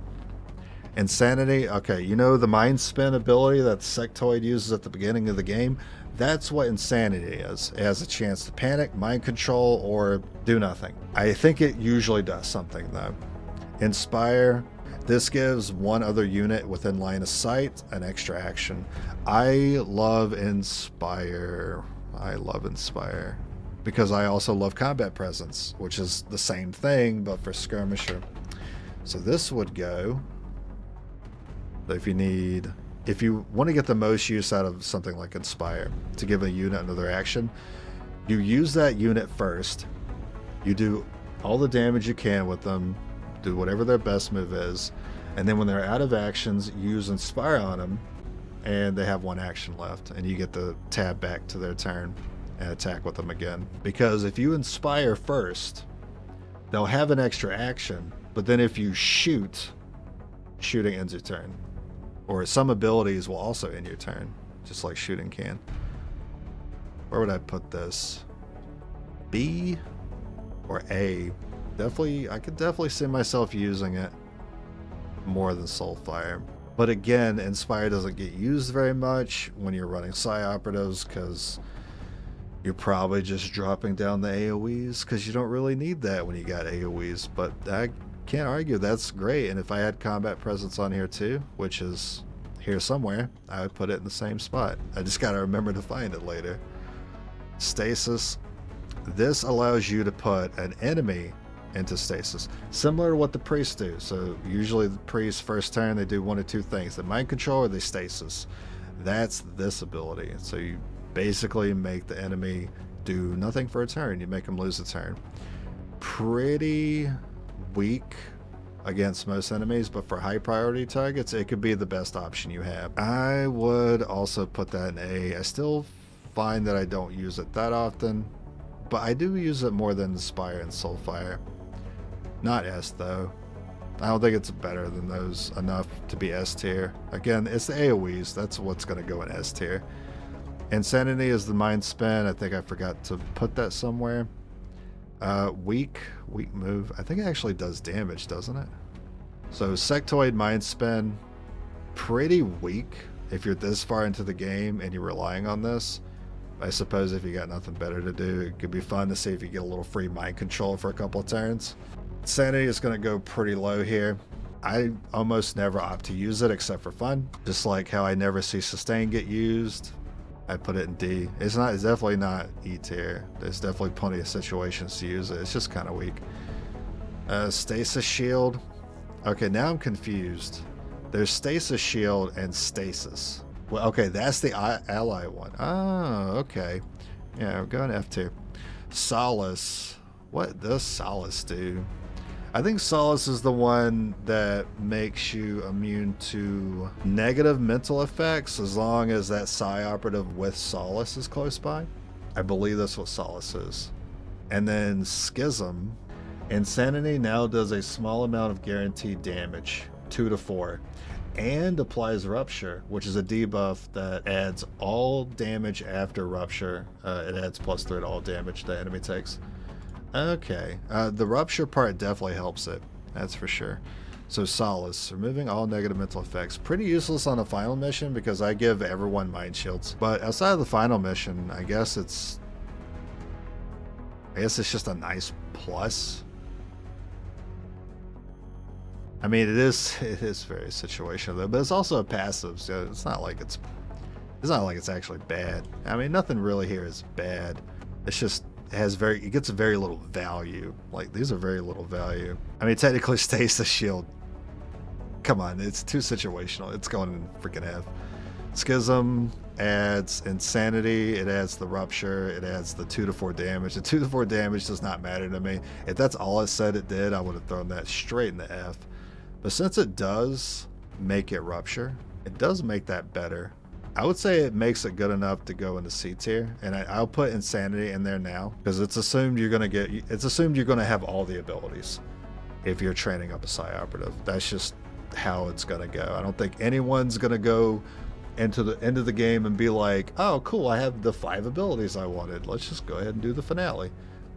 Insanity, okay, you know the Mind Spin ability that Sectoid uses at the beginning of the game? That's what Insanity is. It has a chance to panic, mind control, or do nothing. I think it usually does something though. Inspire, this gives 1 other unit within line of sight an extra action. I love Inspire. Because I also love Combat Presence, which is the same thing but for Skirmisher. So this would go, if you want to get the most use out of something like Inspire to give a unit another action, you use that unit first, you do all the damage you can with them, do whatever their best move is, and then when they're out of actions, you use Inspire on them, and they have 1 action left, and you get the tab back to their turn and attack with them again. Because if you Inspire first, they'll have an extra action, but then if you shooting ends your turn. Or some abilities will also end your turn, just like shooting can. Where would I put this? B or A? I could definitely see myself using it more than Soulfire. But again, Inspire doesn't get used very much when you're running Psi operatives because you're probably just dropping down the AoEs because you don't really need that when you got AoEs. But I can't argue, that's great. And if I had Combat Presence on here too, which is here somewhere, I would put it in the same spot. I just got to remember to find it later. Stasis. This allows you to put an enemy into stasis, similar to what the priests do. So usually the priests first turn they do 1 or 2 things: they mind control or they stasis. That's this ability. So you basically make the enemy do nothing for a turn. You make them lose a turn. Pretty weak against most enemies, but for high priority targets it could be the best option you have. I would also put that in A. I still find that I don't use it that often, but I do use it more than Inspire and Soulfire. Not S though. I don't think it's better than those enough to be S tier. Again, it's the AoEs. That's what's going to go in S tier. Insanity is the mind spin. I think I forgot to put that somewhere. Weak move. I think it actually does damage, doesn't it? So sectoid mind spin, pretty weak if you're this far into the game and you're relying on this. I suppose if you got nothing better to do, it could be fun to see if you get a little free mind control for a couple of turns. Sanity is going to go pretty low here. I almost never opt to use it except for fun. Just like how I never see sustain get used. I put it in D. It's definitely not E tier. There's definitely plenty of situations to use it. It's just kind of weak. Stasis shield. Okay, now I'm confused. There's stasis shield and stasis. Well, okay, that's the ally one. Oh, okay. Yeah, we're going F tier. Solace. What does Solace do? I think Solace is the one that makes you immune to negative mental effects as long as that psi operative with Solace is close by. I believe that's what Solace is. And then Schism. Insanity now does a small amount of guaranteed damage, 2 to 4, and applies Rupture, which is a debuff that adds all damage after Rupture. It adds +3 to all damage the enemy takes. Okay, the Rupture part definitely helps it, that's for sure. So Solace, removing all negative mental effects. Pretty useless on the final mission because I give everyone mind shields. But outside of the final mission, I guess it's just a nice plus. I mean, it is very situational though, but it's also a passive, so it's not like it's actually bad. I mean, nothing really here is bad. It's just it gets very little value. Like, these are very little value. I mean, technically Stasis shield. Come on, it's too situational. It's going in freaking F. Schism adds insanity, it adds the Rupture, it adds the 2 to 4 damage. The 2 to 4 damage does not matter to me. If that's all it said it did, I would have thrown that straight in the F. But since it does make it Rupture, it does make that better. I would say it makes it good enough to go into C tier, and I'll put Insanity in there now because it's assumed you're gonna have all the abilities if you're training up a psi operative. That's just how it's gonna go. I don't think anyone's gonna go into the end of the game and be like, oh cool, I have the 5 abilities I wanted, let's just go ahead and do the finale.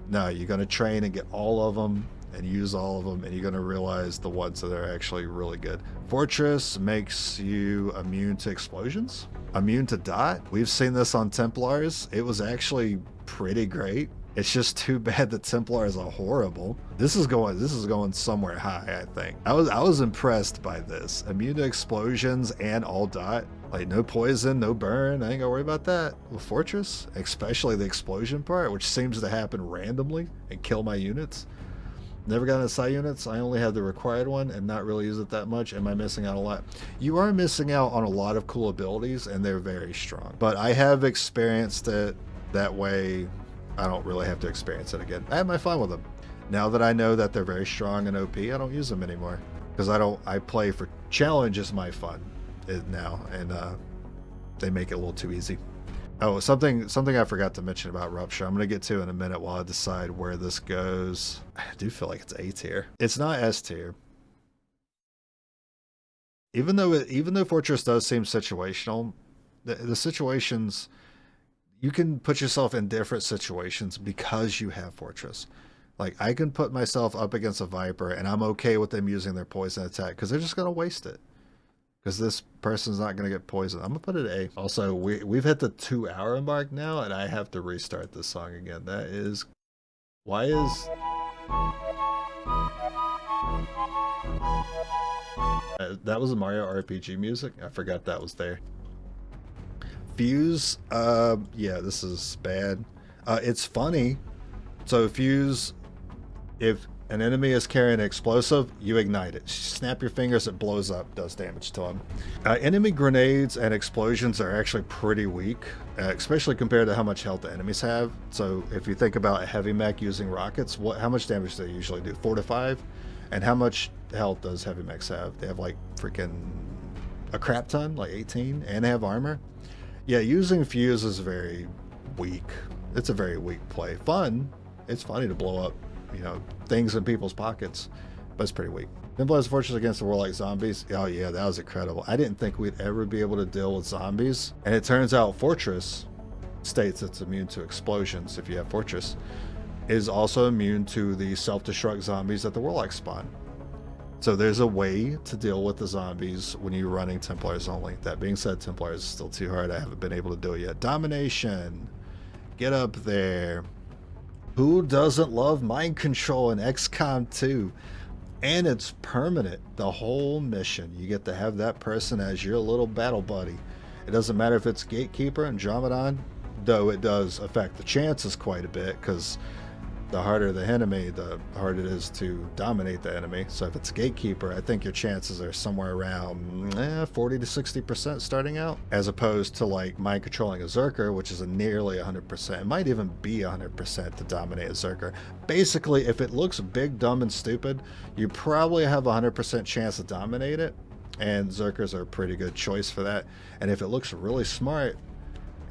No, you're gonna train and get all of them and use all of them, and you're going to realize the ones that are actually really good. Fortress makes you immune to explosions, immune to dot. We've seen this on Templars. It was actually pretty great. It's just too bad the Templars are horrible. This is going somewhere high, I think. I was impressed by this. Immune to explosions and all dot. Like, no poison, no burn. I ain't gonna worry about that. With Fortress, especially the explosion part, which seems to happen randomly and kill my units. Never got into psi units. I only have the required one and not really use it that much. Am I missing out a lot? You are missing out on a lot of cool abilities, and they're very strong. But I have experienced it that way. I don't really have to experience it again. I have my fun with them. Now that I know that they're very strong and OP, I don't use them anymore. Because I play for challenge is my fun now, and they make it a little too easy. Oh, something I forgot to mention about Rupture, I'm going to get to in a minute while I decide where this goes. I do feel like it's A tier. It's not S tier. Even though Fortress does seem situational, the situations, you can put yourself in different situations because you have Fortress. Like, I can put myself up against a Viper and I'm okay with them using their poison attack because they're just going to waste it. Because this person's not going to get poisoned. I'm going to put it A. Also, we've hit the 2-hour mark now, and I have to restart this song again. That is... Why is... that was a Mario RPG music? I forgot that was there. Fuse, yeah, this is bad. It's funny. So Fuse, if an enemy is carrying an explosive, you ignite it. Snap your fingers, it blows up, does damage to them. Enemy grenades and explosions are actually pretty weak, especially compared to how much health the enemies have. So if you think about a heavy mech using rockets, how much damage do they usually do? 4 to 5? And how much health does heavy mechs have? They have like freaking a crap ton, like 18, and they have armor. Yeah, using Fuse is very weak. It's a very weak play. Fun. It's funny to blow up, things in people's pockets, but it's pretty weak. Templar's Fortress against the Warlike Zombies. Oh yeah, that was incredible. I didn't think we'd ever be able to deal with zombies, and it turns out Fortress states it's immune to explosions if you have Fortress, is also immune to the self-destruct zombies that the Warlock spawn. So there's a way to deal with the zombies when you're running Templars only. That being said, Templars is still too hard. I haven't been able to do it yet. Domination. Get up there. Who doesn't love mind control in XCOM 2? And it's permanent. The whole mission. You get to have that person as your little battle buddy. It doesn't matter if it's Gatekeeper and Andromedon, though it does affect the chances quite a bit, because the harder the enemy, the harder it is to dominate the enemy. So if it's Gatekeeper, I think your chances are somewhere around 40 to 60% starting out, as opposed to like mind controlling a Zerker, which is a nearly 100%. It might even be 100% to dominate a Zerker. Basically, if it looks big, dumb, and stupid, you probably have a 100% chance to dominate it, and Zerkers are a pretty good choice for that. And if it looks really smart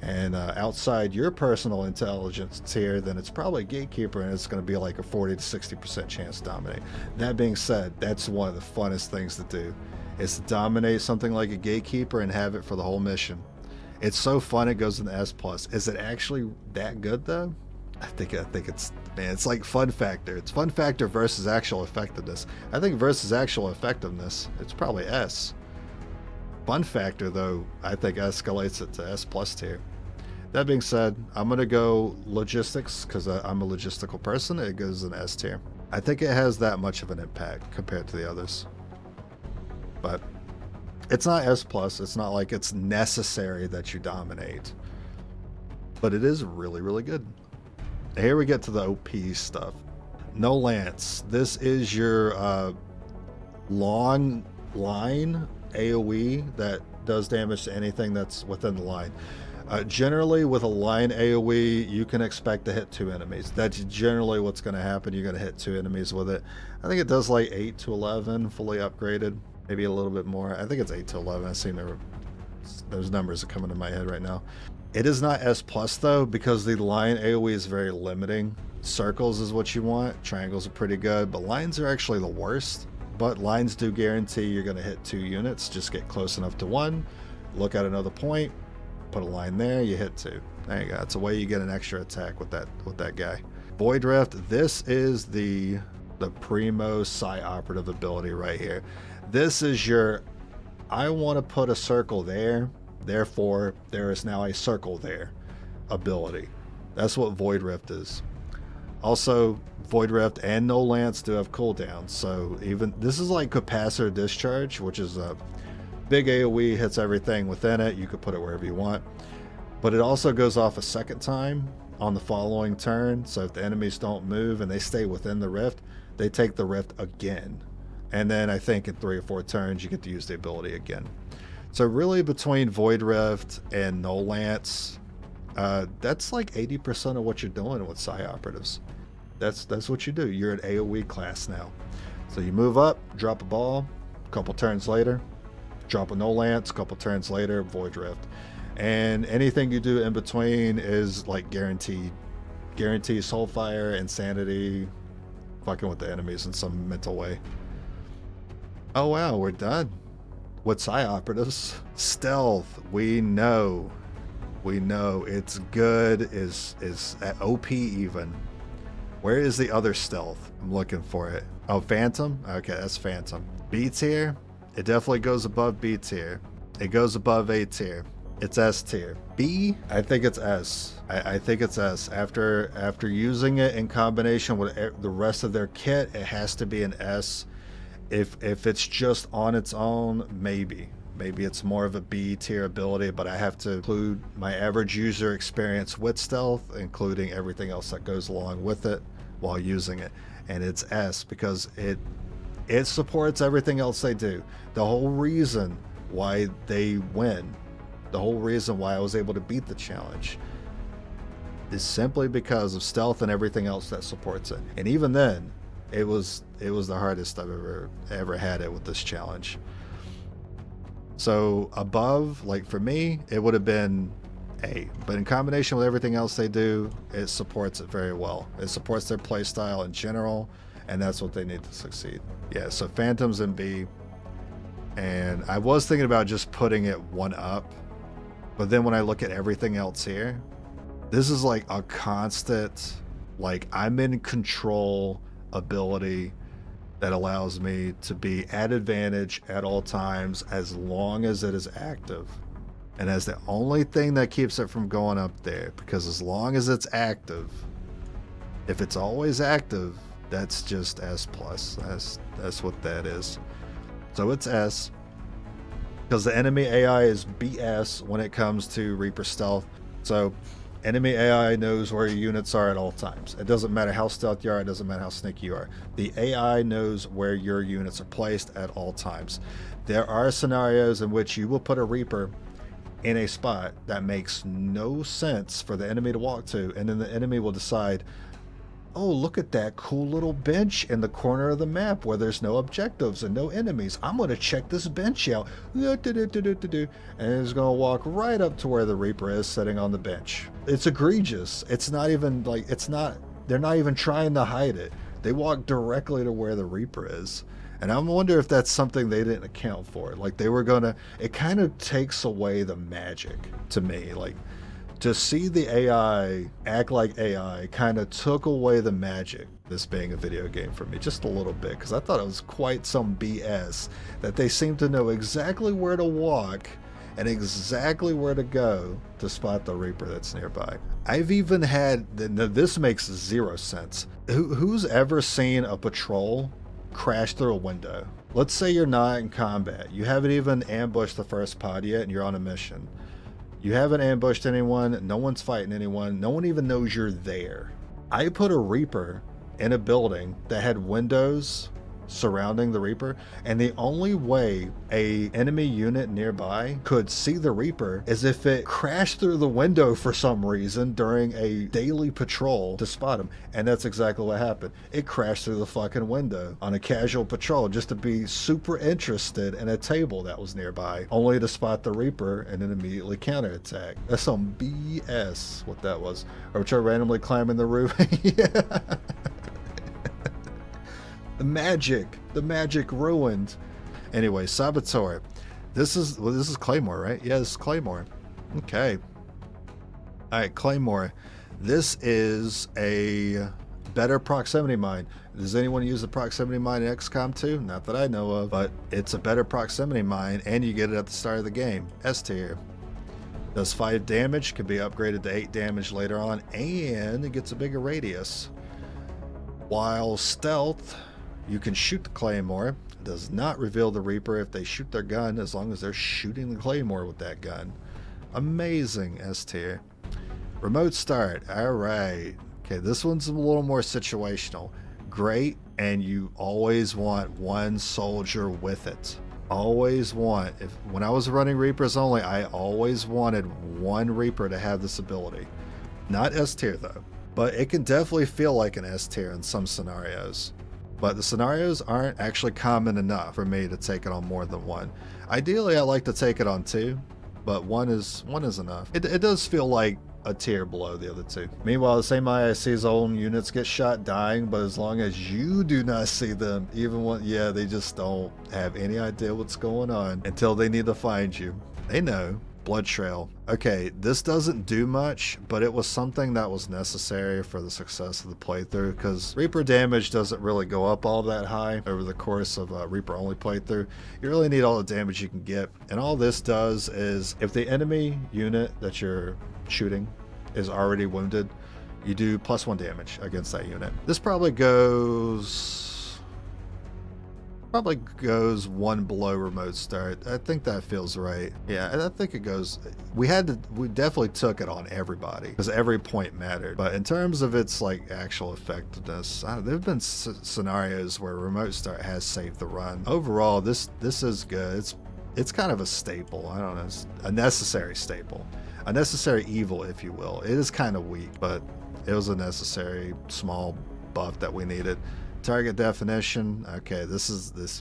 and outside your personal intelligence tier, then it's probably Gatekeeper, and it's going to be like a 40 to 60% chance to dominate. That being said, that's one of the funnest things to do, is to dominate something like a Gatekeeper and have it for the whole mission. It's so fun, it goes in the S+. Is it actually that good though? I think it's, man, it's like fun factor. It's fun factor versus actual effectiveness. I think versus actual effectiveness, it's probably S. Fun factor though, I think escalates it to S+ tier. That being said, I'm going to go logistics, because I'm a logistical person. It goes in S tier. I think it has that much of an impact compared to the others. But it's not S+. It's not like it's necessary that you dominate. But it is really, really good. Here we get to the OP stuff. No Lance. This is your long line AoE that does damage to anything that's within the line. Generally, with a line AoE, you can expect to hit 2 enemies. That's generally what's going to happen. You're going to hit 2 enemies with it. I think it does like 8 to 11 fully upgraded. Maybe a little bit more. I think it's 8 to 11. I've seen those numbers are coming to my head right now. It is not S+ though, because the line AoE is very limiting. Circles is what you want. Triangles are pretty good, but lines are actually the worst. But lines do guarantee you're going to hit 2 units. Just get close enough to 1, look at another point, put a line there, you hit 2. There you go. It's a way you get an extra attack with that guy. Void Rift, this is the primo operative ability right here. This is your, I want to put a circle there, therefore there is now a circle there ability. That's what Void Rift is. Also, Void Rift and No Lance do have cooldowns, so even this is like Capacitor Discharge, which is a big AoE, hits everything within it. You could put it wherever you want, but it also goes off a second time on the following turn. So if the enemies don't move and they stay within the rift, they take the rift again, and then I think in 3 or 4 turns you get to use the ability again. So really, between Void Rift and No Lance, that's like 80% of what you're doing with Psi operatives. That's what you do. You're an AoE class now. So you move up, drop a ball, a couple turns later, drop a No Lance, a couple turns later, Void Rift. And anything you do in between is like guaranteed Soulfire, Insanity, fucking with the enemies in some mental way. Oh wow, we're done with Psi operatives. Stealth, we know it's good, is at OP even. Where is the other stealth? I'm looking for it. Oh, Phantom? Okay, that's Phantom. B tier? It definitely goes above B tier. It goes above A tier. It's S tier. B? I think it's S. I think it's S. After using it in combination with the rest of their kit, it has to be an S. If it's just on its own, maybe it's more of a B tier ability, but I have to include my average user experience with stealth, including everything else that goes along with it while using it. And it's S because it supports everything else they do. The whole reason why they win, the whole reason why I was able to beat the challenge, is simply because of stealth and everything else that supports it. And even then, it was the hardest I've ever had it with this challenge. So above, like for me, it would have been A, but in combination with everything else they do, it supports it very well. It supports their playstyle in general, and that's what they need to succeed. Yeah, so Phantom's in B, and I was thinking about just putting it 1 up, but then when I look at everything else here, This is like a constant, like I'm in control ability that allows me to be at advantage at all times as long as it is active. And that's the only thing that keeps it from going up there, because as long as it's active, if it's always active, that's just S plus. That's what that is. So it's S, because the enemy AI is BS when it comes to Reaper stealth. So enemy AI knows where your units are at all times. It doesn't matter how stealthy you are, it doesn't matter how sneaky you are. The AI knows where your units are placed at all times. There are scenarios in which you will put a Reaper in a spot that makes no sense for the enemy to walk to, and then the enemy will decide, oh, look at that cool little bench in the corner of the map where there's no objectives and no enemies. I'm going to check this bench out. And it's going to walk right up to where the Reaper is sitting on the bench. It's egregious. It's not even like, they're not even trying to hide it. They walk directly to where the Reaper is. And I wonder if that's something they didn't account for. Like they were going to, it kind of takes away the magic to me. Like, to see the AI act like AI kind of took away the magic, this being a video game for me, just a little bit, because I thought it was quite some BS that they seem to know exactly where to walk and exactly where to go to spot the Reaper that's nearby. I've even had, this makes zero sense. Who's ever seen a patrol crash through a window? Let's say you're not in combat. You haven't even ambushed the first pod yet and you're on a mission. You haven't ambushed anyone, no one's fighting anyone, no one even knows you're there. I put a Reaper in a building that had windows surrounding the Reaper, and the only way a enemy unit nearby could see the Reaper is if it crashed through the window for some reason during a daily patrol to spot him. And that's exactly what happened. It crashed through the fucking window on a casual patrol just to be super interested in a table that was nearby, only to spot the Reaper and then immediately counterattack. That's some BS what that was. Or try randomly climbing the roof. Yeah. The magic ruined. Anyway, Saboteur. This is Claymore, right? Yeah, this is Claymore. Okay. Alright, Claymore. This is a better proximity mine. Does anyone use the proximity mine in XCOM 2? Not that I know of, but it's a better proximity mine, and you get it at the start of the game. S tier. Does 5 damage, can be upgraded to 8 damage later on, and it gets a bigger radius. While stealth, you can shoot the Claymore. It does not reveal the Reaper if they shoot their gun, as long as they're shooting the Claymore with that gun. Amazing, S tier. Remote start. Alright. Okay, this one's a little more situational. Great, and you always want one soldier with it. Always want. When I was running Reapers only, I always wanted one Reaper to have this ability. Not S tier though, but it can definitely feel like an S tier in some scenarios. But the scenarios aren't actually common enough for me to take it on more than one. Ideally, I like to take it on 2, but one is enough. It does feel like a tier below the other 2. Meanwhile, the same IIC's own units get shot dying, but as long as you do not see them, even when, yeah, they just don't have any idea what's going on until they need to find you. They know. Blood Trail. Okay, this doesn't do much, but it was something that was necessary for the success of the playthrough, because Reaper damage doesn't really go up all that high over the course of a Reaper only playthrough. You really need all the damage you can get, and all this does is, if the enemy unit that you're shooting is already wounded, you do +1 damage against that unit. This probably goes 1 below remote start. I think that feels right. Yeah, I think it goes, we definitely took it on everybody because every point mattered. But in terms of its like actual effectiveness, there've been scenarios where remote start has saved the run. Overall, this is good. It's kind of a staple. I don't know, it's a necessary staple, a necessary evil, if you will. It is kind of weak, but it was a necessary small buff that we needed. Target definition. Okay,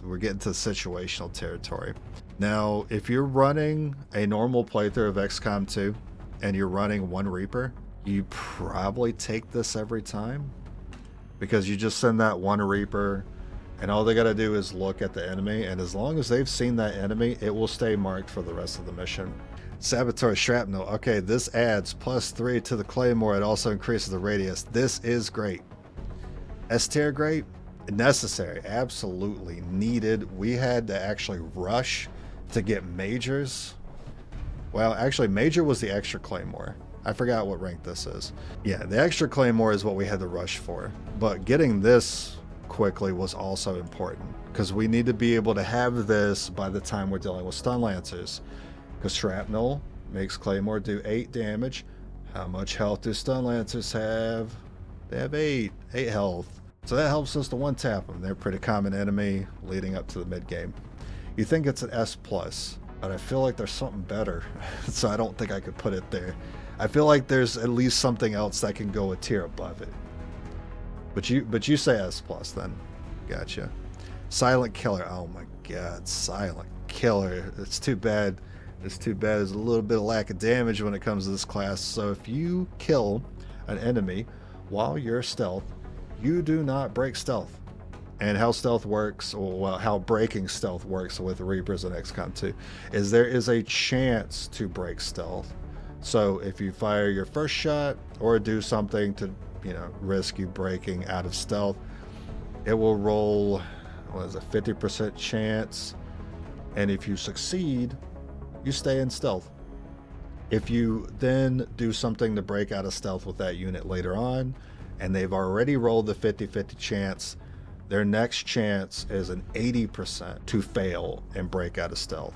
we're getting to situational territory. Now, if you're running a normal playthrough of XCOM 2 and you're running one Reaper, you probably take this every time, because you just send that one Reaper and all they got to do is look at the enemy, and as long as they've seen that enemy, it will stay marked for the rest of the mission. Saboteur Shrapnel. Okay, this adds +3 to the Claymore. It also increases the radius. This is great. S tier great. Necessary. Absolutely needed. We had to actually rush to get majors. Well, actually, major was the extra Claymore. I forgot what rank this is. Yeah, the extra Claymore is what we had to rush for. But getting this quickly was also important because we need to be able to have this by the time we're dealing with stun lancers. Because Shrapnel makes Claymore do 8 damage. How much health do stun lancers have? They have 8 health. So that helps us to one-tap them. They're a pretty common enemy leading up to the mid-game. You think it's an S+, but I feel like there's something better. So I don't think I could put it there. I feel like there's at least something else that can go a tier above it. But you say S+ then. Gotcha. Silent Killer. Oh my god, Silent Killer. It's too bad. It's too bad there's a little bit of lack of damage when it comes to this class. So if you kill an enemy while you're stealth, you do not break stealth. And how stealth works, or well, how breaking stealth works with Reapers in XCOM 2, is there is a chance to break stealth. So if you fire your first shot or do something to, risk you breaking out of stealth, it will roll, what is a 50% chance. And if you succeed, you stay in stealth. If you then do something to break out of stealth with that unit later on, and they've already rolled the 50-50 chance, their next chance is an 80% to fail and break out of stealth.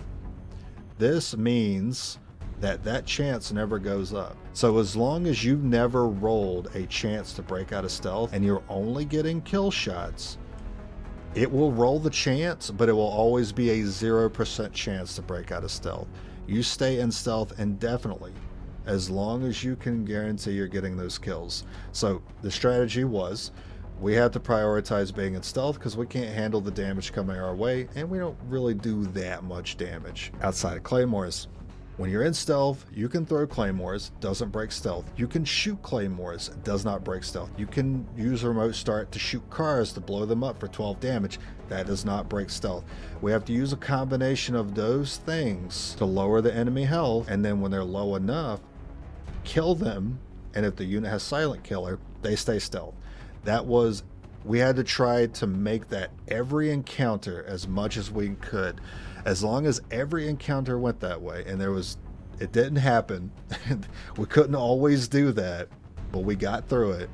This means that chance never goes up. So as long as you've never rolled a chance to break out of stealth and you're only getting kill shots, it will roll the chance, but it will always be a 0% chance to break out of stealth. You stay in stealth indefinitely, as long as you can guarantee you're getting those kills. So the strategy was, we have to prioritize being in stealth because we can't handle the damage coming our way, and we don't really do that much damage outside of Claymores. When you're in stealth, you can throw Claymores, doesn't break stealth. You can shoot Claymores, does not break stealth. You can use remote start to shoot cars to blow them up for 12 damage. That does not break stealth. We have to use a combination of those things to lower the enemy health, and then when they're low enough, kill them, and if the unit has Silent Killer, they stay stealth. We had to try to make that every encounter as much as we could. As long as every encounter went that way, and it didn't happen, we couldn't always do that, but we got through it,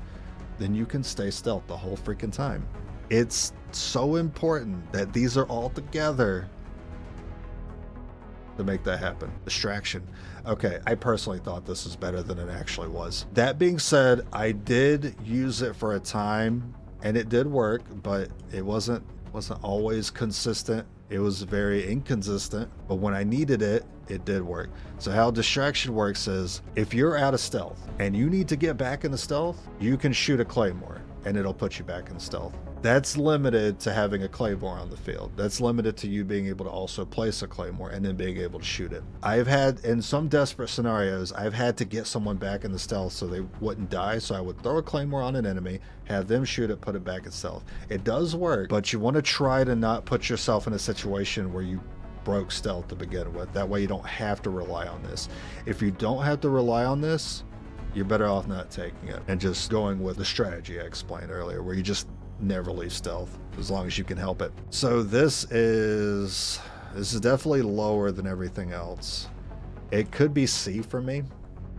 then you can stay stealth the whole freaking time. It's so important that these are all together to make that happen. Distraction. Okay, I personally thought this was better than it actually was. That being said, I did use it for a time, and it did work, but it wasn't always consistent. It was very inconsistent, but when I needed it, it did work. So how distraction works is, if you're out of stealth and you need to get back into stealth, you can shoot a Claymore and it'll put you back in stealth. That's limited to having a Claymore on the field. That's limited to you being able to also place a Claymore and then being able to shoot it. I've had, in some desperate scenarios, I've had to get someone back in the stealth so they wouldn't die, so I would throw a Claymore on an enemy, have them shoot it, put it back in stealth. It does work, but you want to try to not put yourself in a situation where you broke stealth to begin with. That way you don't have to rely on this. If you don't have to rely on this, you're better off not taking it and just going with the strategy I explained earlier, where you just never leave stealth as long as you can help it. So this is definitely lower than everything else. It could be C for me.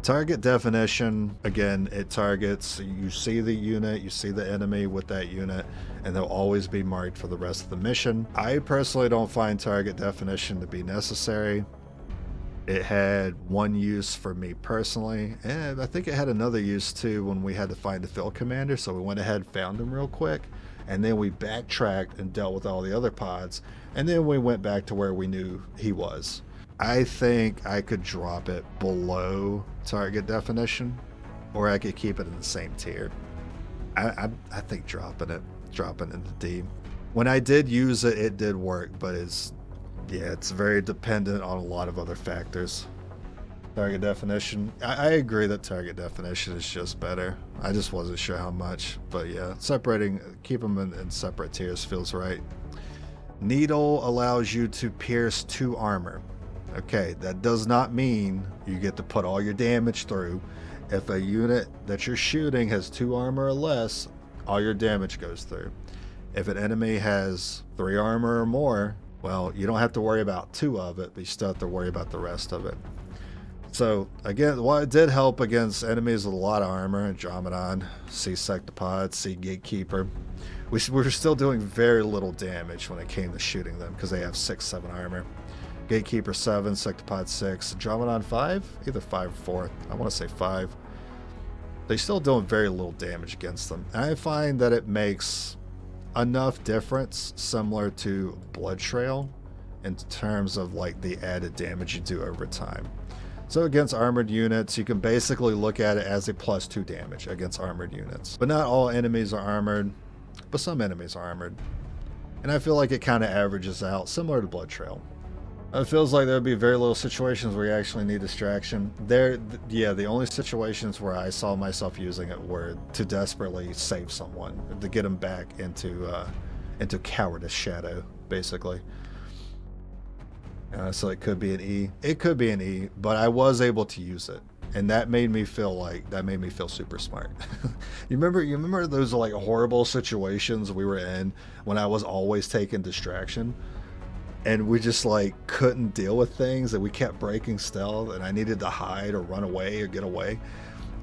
Target definition, again, it targets, you see the unit, you see the enemy with that unit, and they'll always be marked for the rest of the mission. I personally don't find target definition to be necessary. It had one use for me personally, and I think it had another use too when we had to find the field commander, so we went ahead and found him real quick, and then we backtracked and dealt with all the other pods, and then we went back to where we knew he was. I think I could drop it below target definition, or I could keep it in the same tier. I think dropping it into D. When I did use it, it did work, but it's very dependent on a lot of other factors. Target definition, I agree that target definition is just better. I just wasn't sure how much, but yeah, keep them in separate tiers feels right. Needle allows you to pierce 2 armor. Okay, that does not mean you get to put all your damage through. If a unit that you're shooting has 2 armor or less, all your damage goes through. If an enemy has 3 armor or more, well, you don't have to worry about 2 of it, but you still have to worry about the rest of it. So again, while it did help against enemies with a lot of armor, Andromedon, Sea Sectopod, Sea Gatekeeper, we were still doing very little damage when it came to shooting them because they have 6-7 armor. Gatekeeper 7, Sectopod 6, Andromedon 5, either 5 or 4. I want to say 5. They're still doing very little damage against them. And I find that it makes enough difference similar to Blood Trail in terms of like the added damage you do over time. So against armored units, you can basically look at it as a +2 damage against armored units. But not all enemies are armored, but some enemies are armored. And I feel like it kind of averages out, similar to Blood Trail. It feels like there would be very little situations where you actually need distraction. Yeah, the only situations where I saw myself using it were to desperately save someone, to get them back into cowardice shadow, basically. So it could be an E. It could be an E, but I was able to use it, and that made me feel super smart. You remember those like horrible situations we were in when I was always taking distraction, and we just like couldn't deal with things, and we kept breaking stealth, and I needed to hide or run away or get away.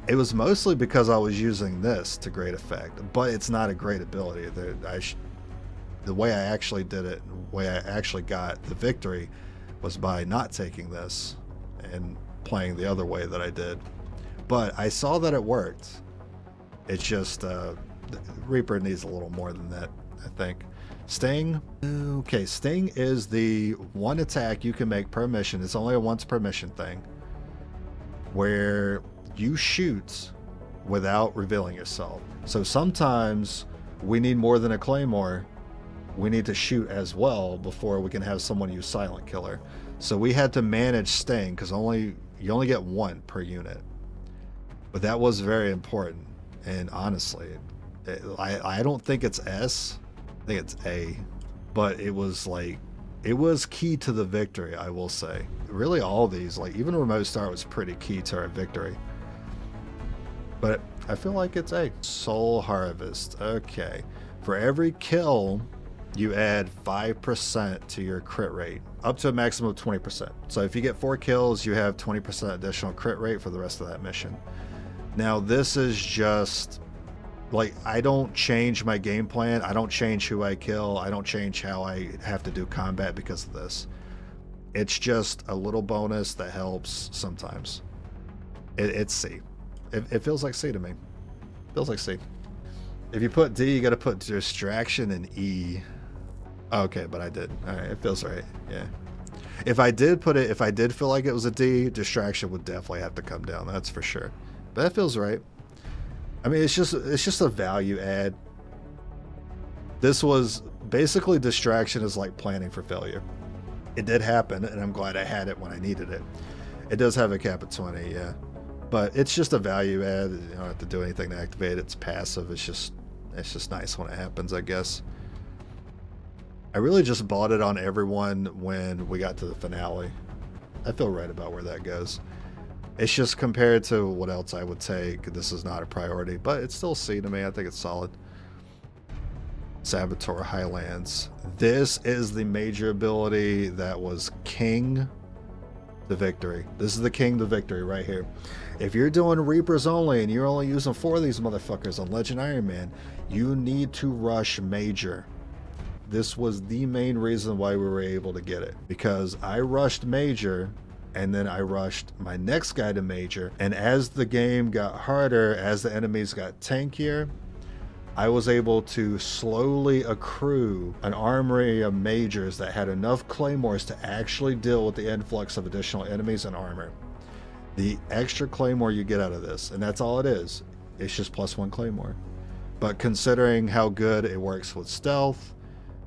It was mostly because I was using this to great effect, but it's not a great ability. The way I actually did it, the way I actually got the victory, was by not taking this and playing the other way that I did. But I saw that it worked. It's just Reaper needs a little more than that, I think. Sting. Okay, Sting is the one attack you can make per mission. It's only a once per mission thing, where you shoot without revealing yourself. So sometimes we need more than a Claymore. We need to shoot as well before we can have someone use Silent Killer. So we had to manage Sting because you only get 1 per unit. But that was very important. And honestly, I don't think it's S. I think it's A. But it was key to the victory, I will say. Really all these, like even Remote Start was pretty key to our victory. But I feel like it's A. Soul Harvest. Okay. For every kill, you add 5% to your crit rate, up to a maximum of 20%. So if you get 4 kills, you have 20% additional crit rate for the rest of that mission. Now this is just, like, I don't change my game plan. I don't change who I kill. I don't change how I have to do combat because of this. It's just a little bonus that helps sometimes. It's C. It feels like C to me. It feels like C. If you put D, you got to put distraction and E. Okay, but I did. All right, it feels right. Yeah. If I did feel like it was a D, distraction would definitely have to come down. That's for sure. But that feels right. I mean, it's just a value add. This was basically distraction is like planning for failure. It did happen, and I'm glad I had it when I needed it. It does have a cap of 20, yeah. But it's just a value add. You don't have to do anything to activate it. It's passive. It's just nice when it happens, I guess. I really just bought it on everyone when we got to the finale. I feel right about where that goes. It's just compared to what else I would take, this is not a priority, but it's still C to me. I think it's solid. Saboteur Highlands. This is the major ability that was king the victory. This is the king the victory right here. If you're doing Reapers only and you're only using 4 of these motherfuckers on Legend Iron Man, you need to rush major. This was the main reason why we were able to get it, because I rushed major and then I rushed my next guy to major, and as the game got harder, as the enemies got tankier, I was able to slowly accrue an armory of majors that had enough claymores to actually deal with the influx of additional enemies and armor. The extra claymore you get out of this, and that's all it is, it's just +1 claymore. But considering how good it works with stealth,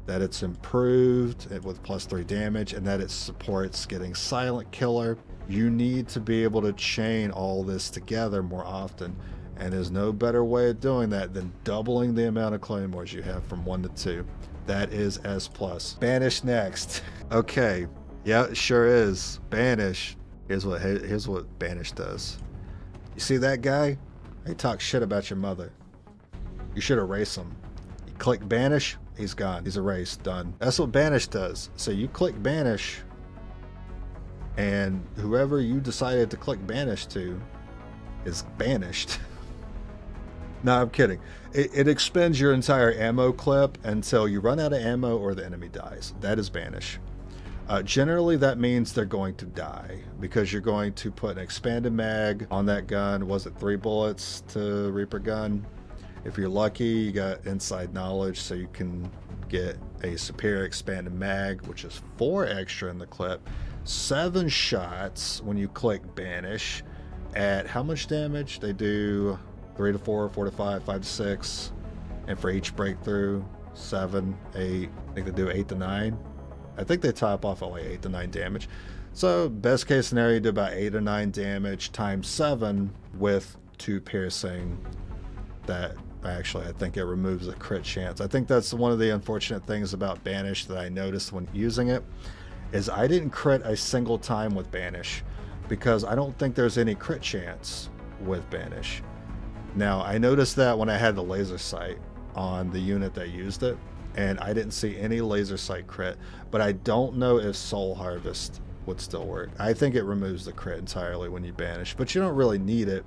that it's improved with +3 damage, and that it supports getting Silent Killer, you need to be able to chain all this together more often. And there's no better way of doing that than doubling the amount of claymores you have from 1 to 2. That is S+. Banish next. Okay, Yeah, it sure is. Banish. Here's what Banish does. You see that guy? He talks shit about your mother. You should erase him. You click Banish, he's gone. He's erased. Done. That's what Banish does. So you click Banish, and whoever you decided to click Banish to is banished. No, I'm kidding. It expends your entire ammo clip until you run out of ammo or the enemy dies. That is Banish. Generally, that means they're going to die because you're going to put an expanded mag on that gun. Was it 3 bullets to Reaper gun? If you're lucky, you got inside knowledge, so you can get a superior expanded mag, which is 4 extra in the clip. 7 shots when you click Banish at how much damage? They do 3 to 4, 4 to 5, 5 to 6, and for each breakthrough, 7, 8. I think they do 8 to 9. I think they top off at like 8 to 9 damage. So best case scenario, you do about 8 or 9 damage times 7 with 2 piercing. That actually, I think it removes the crit chance. I think that's one of the unfortunate things about Banish that I noticed when using it, is I didn't crit a single time with Banish because I don't think there's any crit chance with Banish. Now, I noticed that when I had the laser sight on the unit that used it, and I didn't see any laser sight crit, but I don't know if Soul Harvest would still work. I think it removes the crit entirely when you Banish, but you don't really need it.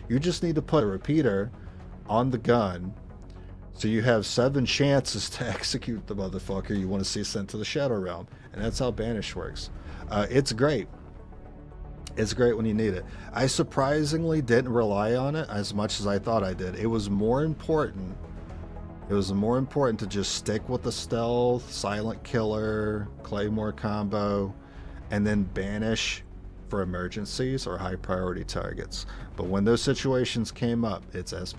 You just need to put a repeater on the gun so you have 7 chances to execute the motherfucker you want to see sent to the Shadow Realm, and that's how Banish works. It's great. It's great when you need it. I surprisingly didn't rely on it as much as I thought I did. It was more important to just stick with the stealth, silent killer, Claymore combo, and then Banish for emergencies or high priority targets. But when those situations came up, it's S+.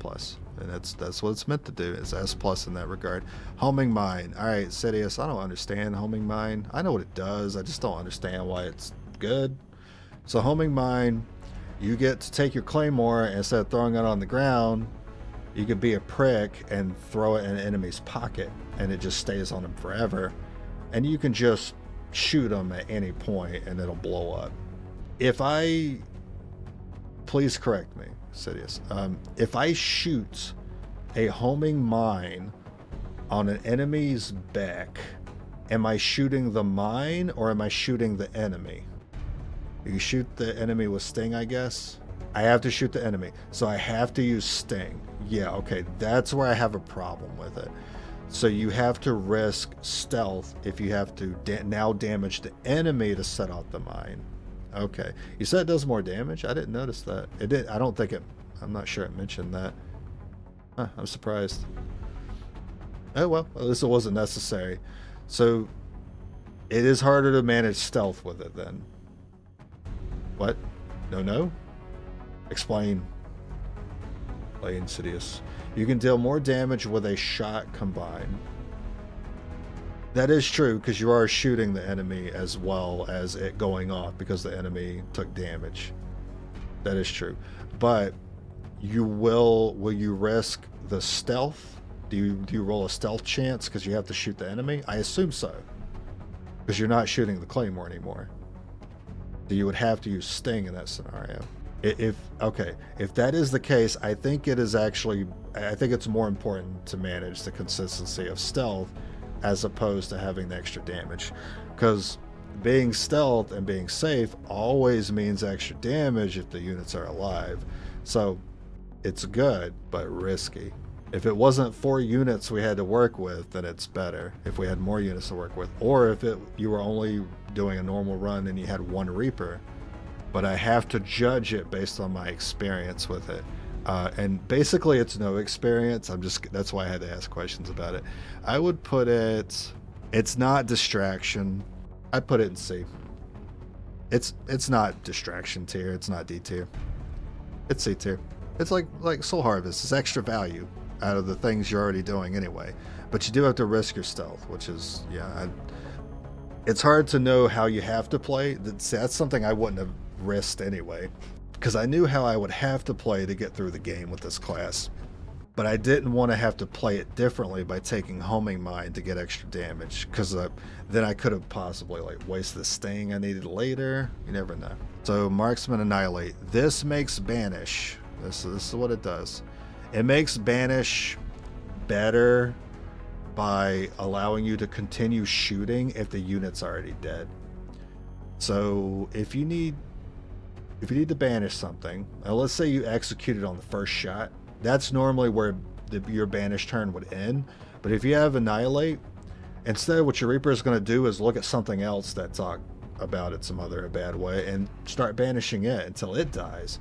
And that's what it's meant to do. It's S+ in that regard. Homing mine. All right, Sidious, I don't understand homing mine. I know what it does. I just don't understand why it's good. So homing mine, you get to take your Claymore, and instead of throwing it on the ground, you could be a prick and throw it in an enemy's pocket, and it just stays on them forever. And you can just shoot them at any point, and it'll blow up. Please correct me, Sidious. If I shoot a homing mine on an enemy's back, am I shooting the mine or am I shooting the enemy? You shoot the enemy with Sting, I guess. I have to shoot the enemy, so I have to use Sting. Yeah, okay, that's where I have a problem with it. So you have to risk stealth if you have to now damage the enemy to set off the mine. Okay, you said it does more damage? I didn't notice that. It did. I don't think it. I'm not sure it mentioned that. Huh, I'm surprised. Oh well, at least it wasn't necessary. So it is harder to manage stealth with it then. What? No? Explain. Play Insidious. You can deal more damage with a shot combined. That is true, because you are shooting the enemy as well as it going off because the enemy took damage. That is true. But will you risk the stealth? Do you roll a stealth chance because you have to shoot the enemy? I assume so, because you're not shooting the Claymore anymore. So you would have to use Sting in that scenario. If that is the case, I think it's more important to manage the consistency of stealth as opposed to having the extra damage, because being stealth and being safe always means extra damage if the units are alive. So it's good, but risky. If it wasn't 4 units we had to work with, then it's better if we had more units to work with, or if you were only doing a normal run and you had 1 Reaper. But I have to judge it based on my experience with it. And basically it's no experience. That's why I had to ask questions about it. I would put it's not distraction. I'd put it in C. It's not distraction tier. It's not D tier. It's C tier. It's like Soul Harvest. It's extra value out of the things you're already doing anyway. But you do have to risk your stealth, which is, it's hard to know how you have to play. That's something I wouldn't have risked anyway, because I knew how I would have to play to get through the game with this class. but I didn't want to have to play it differently by taking homing mine to get extra damage, because then I could have possibly like wasted the sting I needed later. You never know. So marksman annihilate. This makes banish. This is what it does. It makes banish better by allowing you to continue shooting if the unit's already dead. So if you need to banish something, let's say you execute it on the first shot, that's normally where your banish turn would end. But if you have annihilate, instead what your Reaper is going to do is look at something else that talk about it some other bad way and start banishing it until it dies.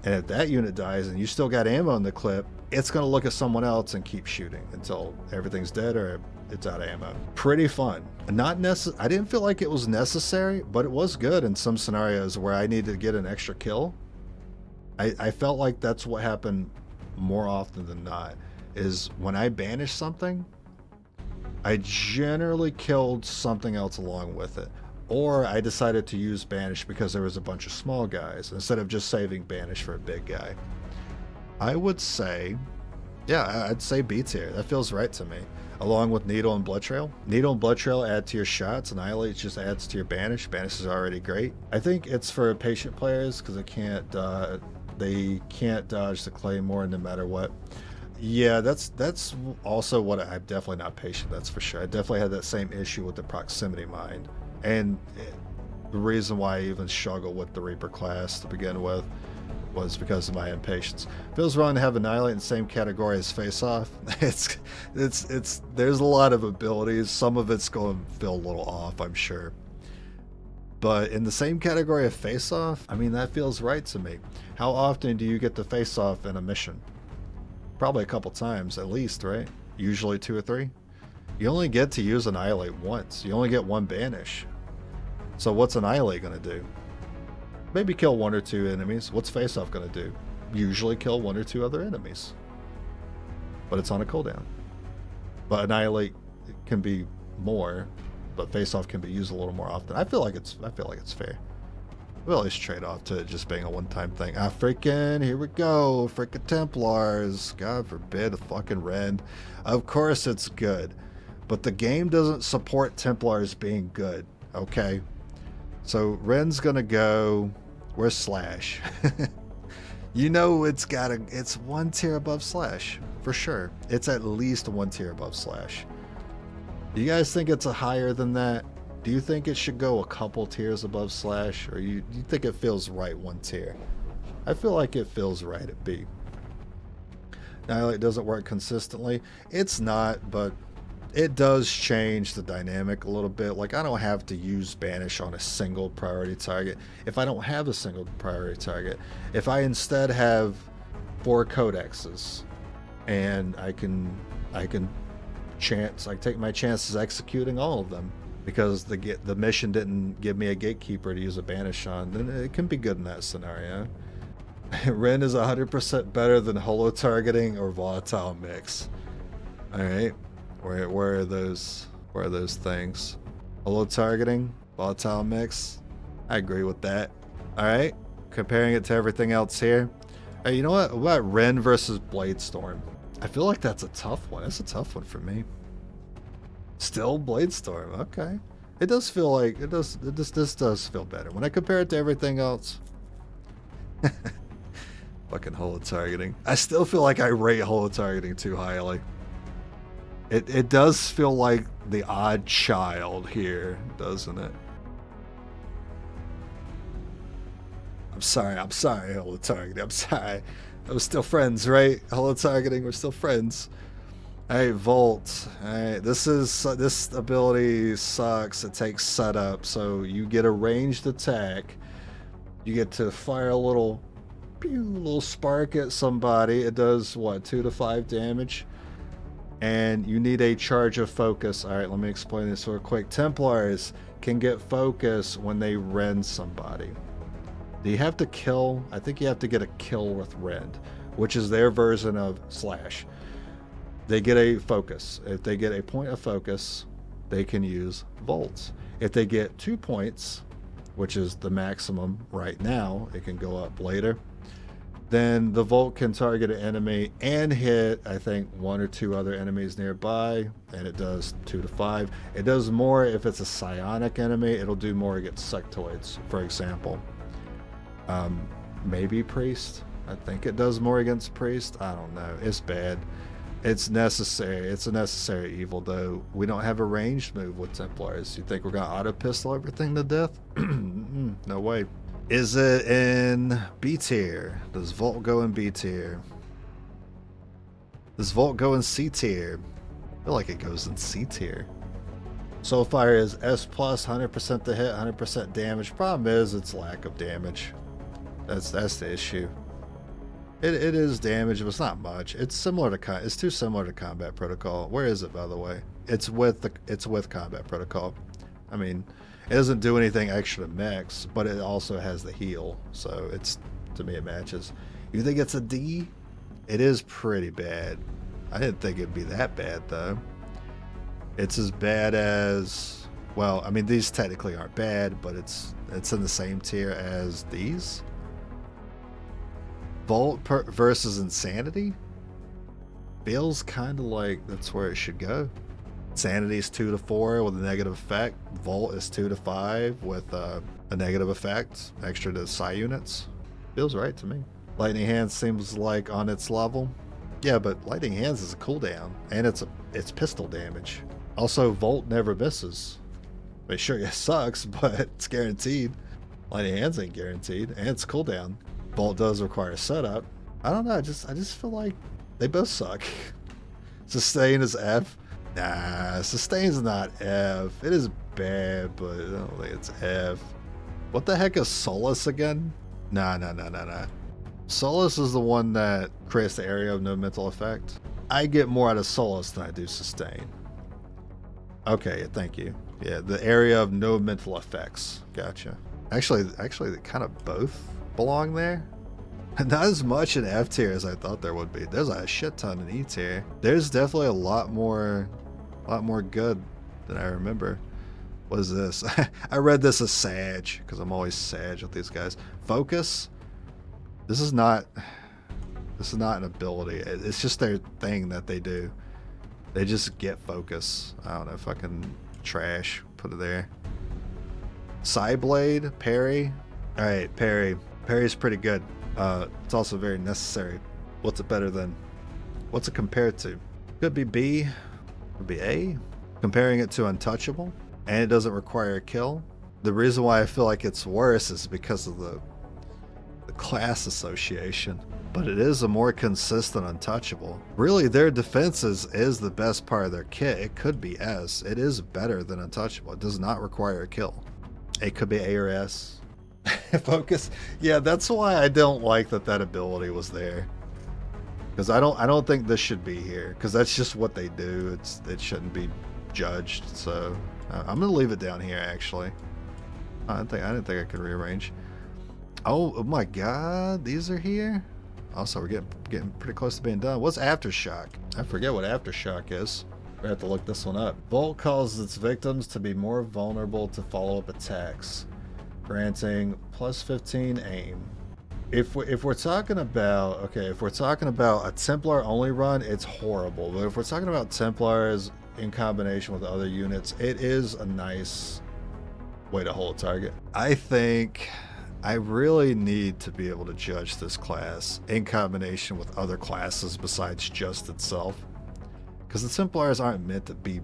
And if that unit dies and you still got ammo in the clip, it's going to look at someone else and keep shooting until everything's dead or it's out of ammo. Pretty fun. I didn't feel like it was necessary, but it was good in some scenarios where I needed to get an extra kill. I felt like that's what happened more often than not, is when I banished something, I generally killed something else along with it. Or I decided to use banish because there was a bunch of small guys instead of just saving banish for a big guy. I would say, yeah, I'd say B tier. That feels right to me. Along with needle and blood trail. Needle and blood trail add to your shots. Annihilate just adds to your banish. Banish is already great. I think it's for patient players because they can't dodge the Claymore no matter what. Yeah, that's also what I'm definitely not patient. That's for sure. I definitely had that same issue with the proximity mine. And the reason why I even struggle with the Reaper class to begin with was because of my impatience. Feels wrong to have Annihilate in the same category as Face Off. It's there's a lot of abilities. Some of it's going to feel a little off, I'm sure. But in the same category of Face Off, I mean, that feels right to me. How often do you get to face off in a mission? Probably a couple times at least, right? Usually 2 or 3. You only get to use Annihilate once. You only get one banish. So what's Annihilate going to do? Maybe kill 1 or 2 enemies. What's Face Off going to do? Usually kill 1 or 2 other enemies. But it's on a cooldown. But Annihilate can be more, but Face Off can be used a little more often. I feel like it's fair. We'll always trade off to it just being a one-time thing. Here we go. Freaking Templars. God forbid, a fucking Rend. Of course it's good. But the game doesn't support Templars being good. Okay? So Ren's gonna go... Where's Slash? You know it's 1 tier above Slash. For sure. It's at least 1 tier above Slash. Do you guys think it's a higher than that? Do you think it should go a couple tiers above Slash? Or you think it feels right 1 tier? I feel like it feels right at B. Annihilate doesn't work consistently. It's not, but it does change the dynamic a little bit. Like, I don't have to use Banish on a single priority target if I don't have a single priority target. If I instead have 4 codexes and I can take my chances executing all of them because the mission didn't give me a gatekeeper to use a banish on, then it can be good in that scenario. Ren is 100% better than holo targeting or volatile mix. All right, where are those things? Holo targeting, volatile mix. I agree with that. All right, comparing it to everything else here. Hey, you know what? What about Ren versus Bladestorm? I feel like that's a tough one. That's a tough one for me. Still Bladestorm, okay. It does feel like this does feel better when I compare it to everything else. Fucking holo targeting. I still feel like I rate holo targeting too highly. It does feel like the odd child here, doesn't it? I'm sorry, holo targeting. I'm sorry. We're still friends, right? Holo targeting, we're still friends. Alright, Volt. Alright, this ability sucks. It takes setup, so you get a ranged attack. You get to fire a little spark at somebody. It does what, 2 to 5 damage? And you need a charge of focus. Alright, let me explain this real quick. Templars can get focus when they rend somebody. Do you have to kill? I think you have to get a kill with rend, which is their version of Slash. They get a focus. If they get a point of focus, they can use Volts. If they get 2 points, which is the maximum right now, it can go up later, then the Volt can target an enemy and hit, I think, 1 or 2 other enemies nearby, and it does 2 to 5. It does more if it's a psionic enemy. It'll do more against sectoids, for example. Maybe Priest. I think it does more against Priest. I don't know. It's bad. It's necessary. It's a necessary evil, though. We don't have a ranged move with Templars. You think we're going to auto-pistol everything to death? No way. Is it in B tier? Does Volt go in B tier? Does Volt go in C tier? I feel like it goes in C tier. Soulfire is S+, 100% to hit, 100% damage. Problem is, it's lack of damage. That's the issue. It is damage, but it's not much. It's similar to it's too similar to Combat Protocol. Where is it, by the way? It's with Combat Protocol. I mean, it doesn't do anything extra to mechs, but it also has the heal. So it's, to me, it matches. You think it's a D? It is pretty bad. I didn't think it'd be that bad though. It's as bad as, well, I mean, these technically aren't bad, but it's in the same tier as these. Volt versus Insanity feels kind of like that's where it should go. Insanity is 2 to 4 with a negative effect. Volt is 2 to 5 with a negative effect, extra to psi units. Feels right to me. Lightning Hands seems like on its level. Yeah, but Lightning Hands is a cooldown, and it's pistol damage. Also, Volt never misses. I mean, sure, it sucks, but it's guaranteed. Lightning Hands ain't guaranteed, and it's cooldown. Volt does require setup. I don't know. I just feel like they both suck. Sustain is F. Nah, Sustain's not F. It is bad, but I don't think it's F. What the heck is Solace again? Nah. Solace is the one that creates the area of no mental effect. I get more out of Solace than I do Sustain. Okay, thank you. Yeah, the area of no mental effects. Gotcha. Actually, they kind of both belong there. Not as much in F tier as I thought there would be. There's a shit ton in E tier. There's definitely a lot more good than I remember. What is this? I read this as Sag because I'm always Sag with these guys. Focus. This is not an ability. It's just their thing that they do. They just get focus. I don't know if I can trash. Put it there. Psyblade, Parry. All right, Parry. Parry's pretty good. It's also very necessary. What's it better than? What's it compared to? Could be B. Could be A. Comparing it to Untouchable, and it doesn't require a kill. The reason why I feel like it's worse is because of the class association. But it is a more consistent Untouchable. Really, their defenses is the best part of their kit. It could be S. It is better than Untouchable. It does not require a kill. It could be A or S. Focus. Yeah, that's why I don't like that ability was there. Because I don't think this should be here. Because that's just what they do. It shouldn't be judged. So I'm gonna leave it down here. Actually, I didn't think I could rearrange. Oh my God, these are here. Also, we're getting pretty close to being done. What's Aftershock? I forget what Aftershock is. We have to look this one up. Volt causes its victims to be more vulnerable to follow-up attacks, granting +15 aim. If we're talking about a Templar only run, it's horrible. But if we're talking about Templars in combination with other units, it is a nice way to hold a target. I think I really need to be able to judge this class in combination with other classes besides just itself, because the Templars aren't meant to be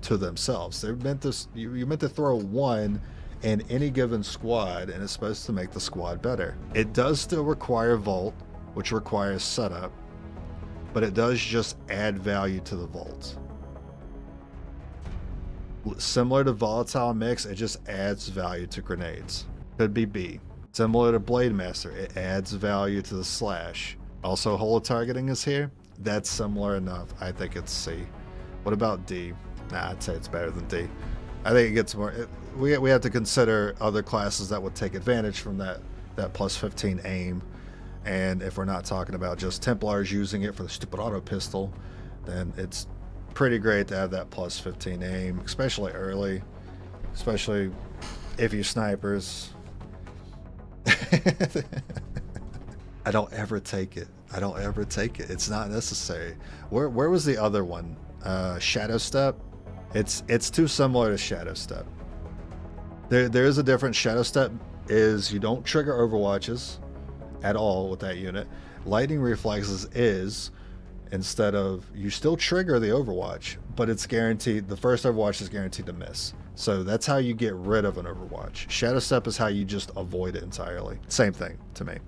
to themselves. They're meant to, you're meant to throw one in any given squad, and it's supposed to make the squad better. It does still require Volt, which requires setup, but it does just add value to the Volt. Similar to Volatile Mix, it just adds value to grenades. Could be B. Similar to Blade Master, it adds value to the slash. Also, holo targeting is here. That's similar enough. I think it's C. What about D? Nah, I'd say it's better than D. I think it gets more. We have to consider other classes that would take advantage from that +15 aim. And if we're not talking about just Templars using it for the stupid auto pistol, then it's pretty great to have that +15 aim, especially early, especially if you snipers. I don't ever take it. I don't ever take it. It's not necessary. Where was the other one? Shadow Step. It's too similar to Shadow Step. There is a difference. Shadow Step is you don't trigger overwatches at all with that unit. Lightning Reflexes is, instead of, you still trigger the overwatch, but it's guaranteed, the first overwatch is guaranteed to miss. So that's how you get rid of an overwatch. Shadow Step is how you just avoid it entirely. Same thing to me.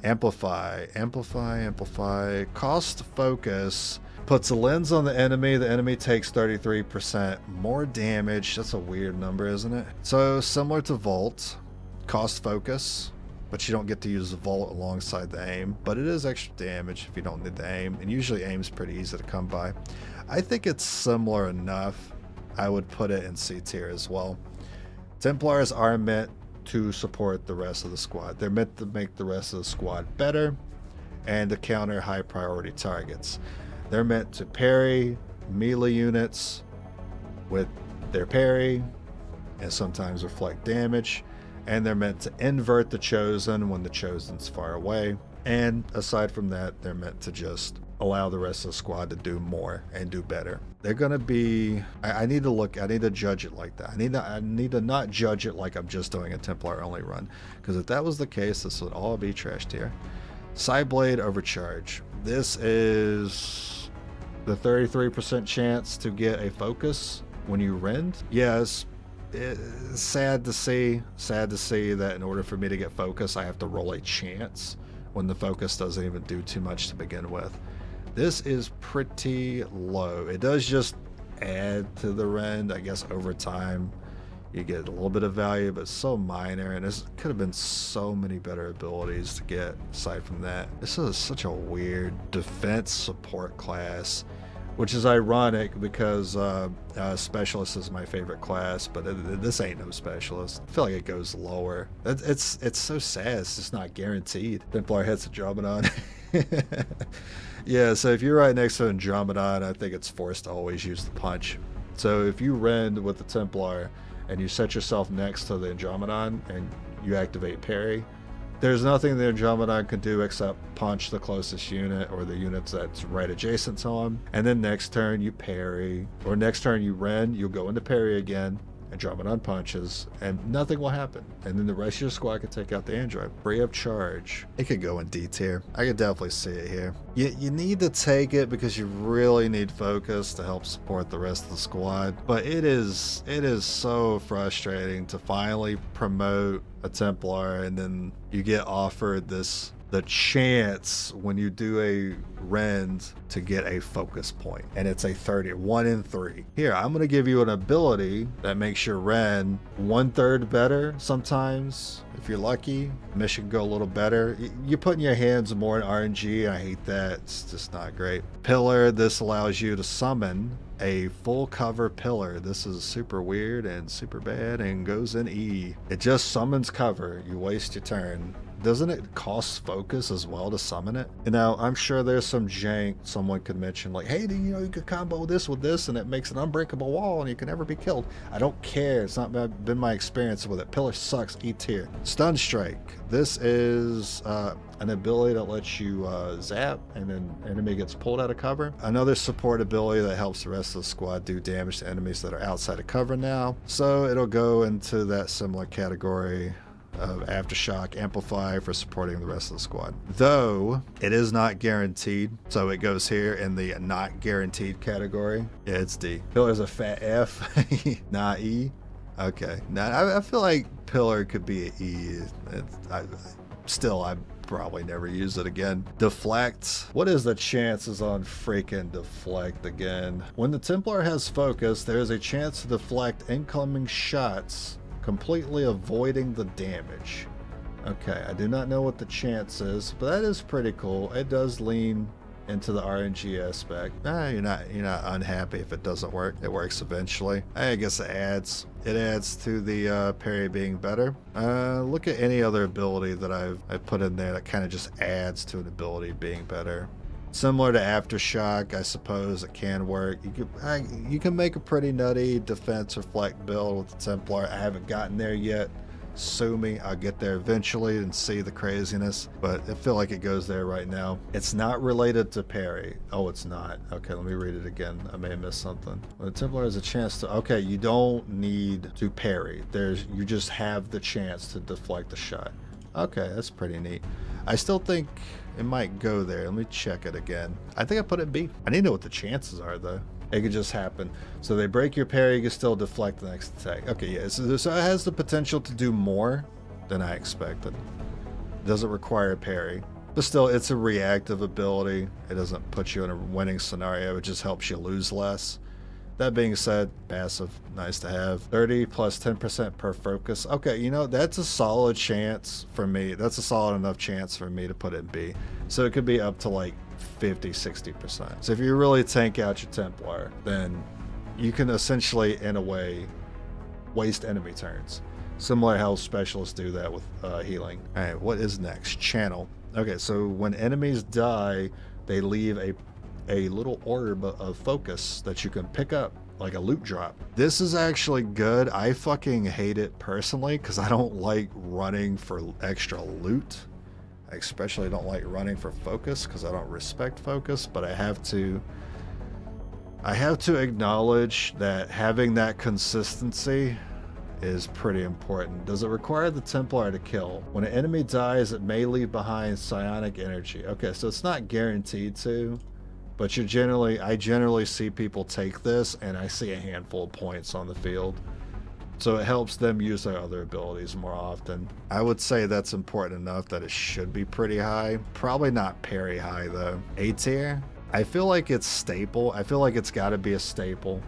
Amplify. Cost Focus puts a lens on the enemy. The enemy takes 33% more damage. That's a weird number, isn't it? So similar to Volt. Cost Focus, but you don't get to use the Volt alongside the aim. But it is extra damage if you don't need the aim. And usually aim's pretty easy to come by. I think it's similar enough. I would put it in C tier as well. Templars are meant to support the rest of the squad. They're meant to make the rest of the squad better and to counter high priority targets. They're meant to parry melee units with their parry and sometimes reflect damage. And they're meant to invert the Chosen when the Chosen's far away. And aside from that, they're meant to just allow the rest of the squad to do more and do better. They're gonna be, I need to judge it like that. I need to not judge it like I'm just doing a Templar only run, because if that was the case, this would all be trash tier. Sideblade Overcharge. This is the 33% chance to get a focus when you rend. Yes, it's sad to see that in order for me to get focus, I have to roll a chance when the focus doesn't even do too much to begin with. This is pretty low. It does just add to the rend. I guess over time you get a little bit of value, but it's so minor, and this could have been so many better abilities to get aside from that. This is such a weird defense support class, which is ironic because Specialist is my favorite class, but this ain't no Specialist. I feel like it goes lower. It's so sad. It's just not guaranteed. Templar hits Andromedon. Yeah, so if you're right next to Andromedon, I think it's forced to always use the punch. So if you rend with the Templar and you set yourself next to the Andromedon and you activate parry, there's nothing the Andromedon can do except punch the closest unit or the units that's right adjacent to him. And then next turn you parry, or next turn you rend, you'll go into parry again, Andromedon punches, and nothing will happen. And then the rest of your squad can take out the android. Free of charge. It could go in D tier. I could definitely see it here. You need to take it because you really need focus to help support the rest of the squad. But it is so frustrating to finally promote a Templar and then you get offered the chance when you do a rend to get a focus point, and it's a 1 in 3. Here, I'm going to give you an ability that makes your rend 1/3 better sometimes. If you're lucky, mission go a little better. You're putting your hands more in RNG, and I hate that. It's just not great. Pillar, this allows you to summon a full cover pillar. This is super weird and super bad and goes in E. It just summons cover. You waste your turn. Doesn't it cost focus as well to summon it? And now I'm sure there's some jank someone could mention, like, hey, you could combo this with this and it makes an unbreakable wall and you can never be killed. I don't care. It's not been my experience with it. Pillar sucks. E tier. Stun Strike. This is an ability that lets you zap and then enemy gets pulled out of cover. Another support ability that helps the rest of the squad do damage to enemies that are outside of cover now. So it'll go into that similar category of Aftershock. Amplify for supporting the rest of the squad, though it is not guaranteed, so it goes here in the not guaranteed category. Yeah, it's D. Pillar's a fat F. Nah, E. Okay. Now I feel like Pillar could be an E. I probably never use it again. Deflect. What is the chances on freaking Deflect again? When the Templar has focus, there is a chance to deflect incoming shots, completely avoiding the damage. Okay, I do not know what the chance is, but that is pretty cool. It does lean into the RNG aspect. You're not unhappy if it doesn't work. It works eventually. I guess it adds to the parry being better. Look at any other ability that I've put in there that kind of just adds to an ability being better. Similar to Aftershock, I suppose it can work. You can make a pretty nutty defense reflect build with the Templar. I haven't gotten there yet, Sue me, I'll get there eventually and see the craziness, but I feel like it goes there right now. It's not related to Parry. Oh, it's not. Okay, let me read it again. I may have missed something. When the Templar has a chance to, okay, you don't need to parry. You just have the chance to deflect the shot. Okay, that's pretty neat. I still think it might go there. Let me check it again. I think I put it B. I need to know what the chances are though. It could just happen. So they break your parry, you can still deflect the next attack. Okay, yeah, so it has the potential to do more than I expected. It doesn't require a parry. But still, it's a reactive ability. It doesn't put you in a winning scenario. It just helps you lose less. That being said, passive, nice to have. 30 plus 10% per focus. Okay, you know, that's a solid chance for me. That's a solid enough chance for me to put it in B. So it could be up to like 50-60%. So if you really tank out your Templar, then you can essentially, in a way, waste enemy turns. Similar to how specialists do that with healing. All right, what is next? Channel. Okay, so when enemies die, they leave a little orb of focus that you can pick up, like a loot drop. This is actually good. I fucking hate it personally because I don't like running for extra loot. I especially don't like running for focus because I don't respect focus, but I have to acknowledge that having that consistency is pretty important. Does it require the Templar to kill? When an enemy dies, it may leave behind psionic energy. Okay, so it's not guaranteed to, but I generally see people take this, and I see a handful of points on the field. So it helps them use their other abilities more often. I would say that's important enough that it should be pretty high. Probably not Parry high though. A tier? I feel like it's staple. I feel like it's gotta be a staple.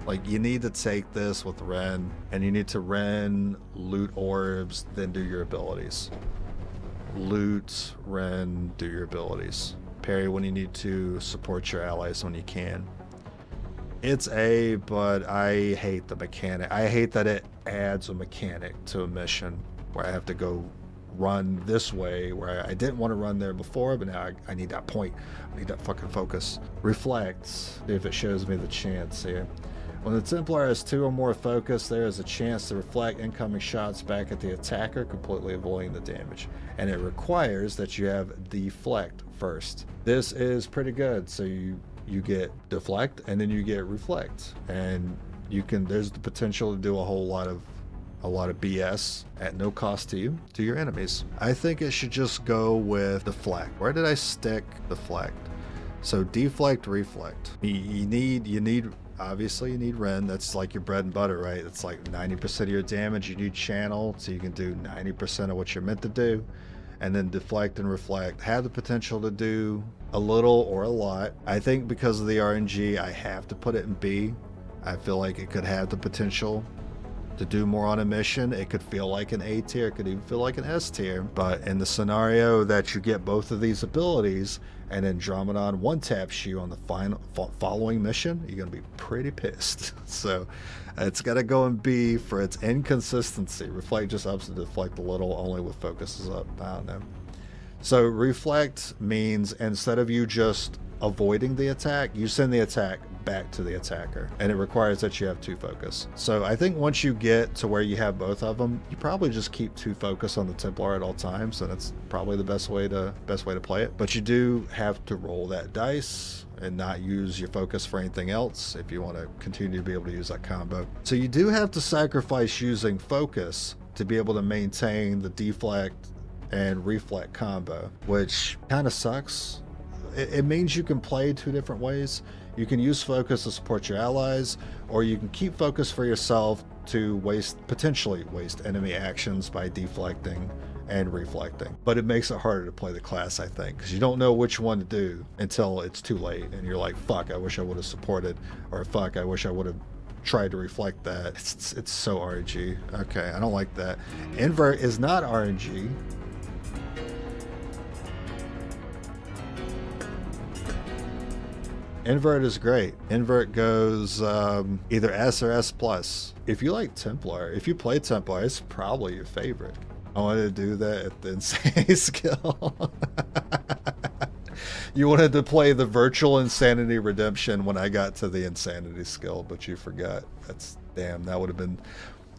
Like, you need to take this with Ren, and you need to Ren, loot orbs, then do your abilities. Loot, Ren, do your abilities. Parry when you need to, support your allies when you can. It's A, but I hate the mechanic. I hate that it adds a mechanic to a mission where I have to go run this way, where I didn't want to run there before, but now I need that point. I need that fucking focus. Reflect, see if it shows me the chance here. When the Templar has 2 or more focus, there is a chance to reflect incoming shots back at the attacker, completely avoiding the damage. And it requires that you have deflect first. This is pretty good. So you get deflect and then you get reflect. And there's the potential to do a lot of BS at no cost to you, to your enemies. I think it should just go with deflect. Where did I stick deflect? So deflect, reflect. You need obviously you need Ren. That's like your bread and butter, right? It's like 90% of your damage. You need channel, so you can do 90% of what you're meant to do. And then deflect and reflect have the potential to do a little or a lot. I think because of the RNG, I have to put it in B. I feel like it could have the potential to do more on a mission. It could feel like an A tier, it could even feel like an S tier. But in the scenario that you get both of these abilities and then Andromedon one taps you on the following mission, you're gonna be pretty pissed. So it's gotta go in B for its inconsistency. Reflect just ups to deflect a little, only with focus is up. I don't know. So reflect means instead of you just avoiding the attack, you send the attack back to the attacker, and it requires that you have 2 focus. So I think once you get to where you have both of them, you probably just keep 2 focus on the Templar at all times, and that's probably the best way to play it. But you do have to roll that dice and not use your focus for anything else if you want to continue to be able to use that combo. So you do have to sacrifice using focus to be able to maintain the deflect and reflect combo, which kind of sucks. It means you can play 2 different ways. You can use focus to support your allies, or you can keep focus for yourself to potentially waste enemy actions by deflecting and reflecting. But it makes it harder to play the class, I think, because you don't know which one to do until it's too late, and you're like, fuck, I wish I would have supported, or fuck, I wish I would have tried to reflect that. It's so RNG. Okay, I don't like that. Invert is not RNG. Invert is great. Invert goes either S or S+. If you like Templar, if you play Templar, it's probably your favorite. I wanted to do that at the Insanity skill. You wanted to play the virtual Insanity Redemption when I got to the Insanity skill, but you forgot. That's damn, that would have been,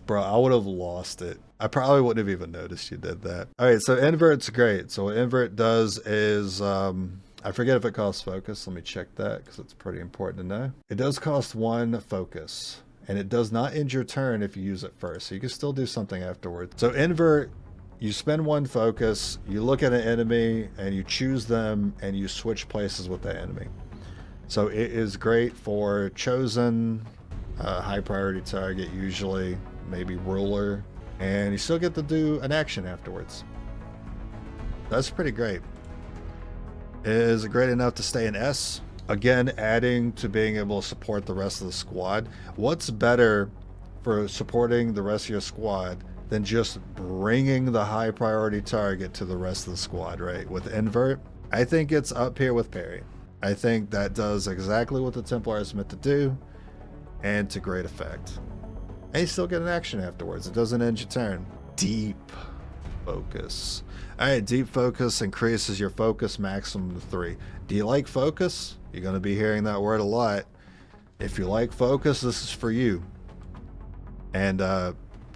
bro, I would have lost it. I probably wouldn't have even noticed you did that. All right, so Invert's great. So what Invert does is, I forget if it costs focus. Let me check that because it's pretty important to know. It does cost 1 focus, and it does not end your turn if you use it first. So you can still do something afterwards. So Invert, you spend 1 focus, you look at an enemy, and you choose them, and you switch places with that enemy. So it is great for chosen, high priority target, usually, maybe ruler, and you still get to do an action afterwards. That's pretty great. Is it great enough to stay in S? Again, adding to being able to support the rest of the squad. What's better for supporting the rest of your squad than just bringing the high priority target to the rest of the squad, right? With Invert, I think it's up here with Parry. I think that does exactly what the Templar is meant to do, and to great effect. And you still get an action afterwards. It doesn't end your turn. Deep focus. All right, deep focus increases your focus maximum to 3. Do you like focus? You're going to be hearing that word a lot. If you like focus, this is for you. And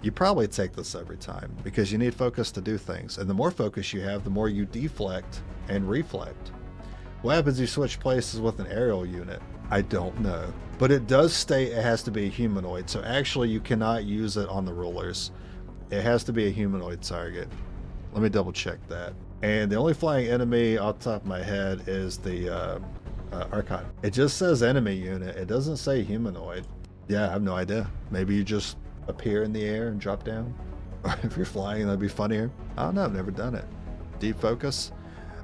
you probably take this every time because you need focus to do things. And the more focus you have, the more you deflect and reflect. What happens if you switch places with an aerial unit? I don't know. But it does state it has to be a humanoid. So actually you cannot use it on the rulers. It has to be a humanoid target. Let me double check that. And the only flying enemy off the top of my head is the Archon. It just says enemy unit. It doesn't say humanoid. Yeah, I have no idea. Maybe you just appear in the air and drop down. Or if you're flying, that'd be funnier. I don't know. I've never done it. Deep focus.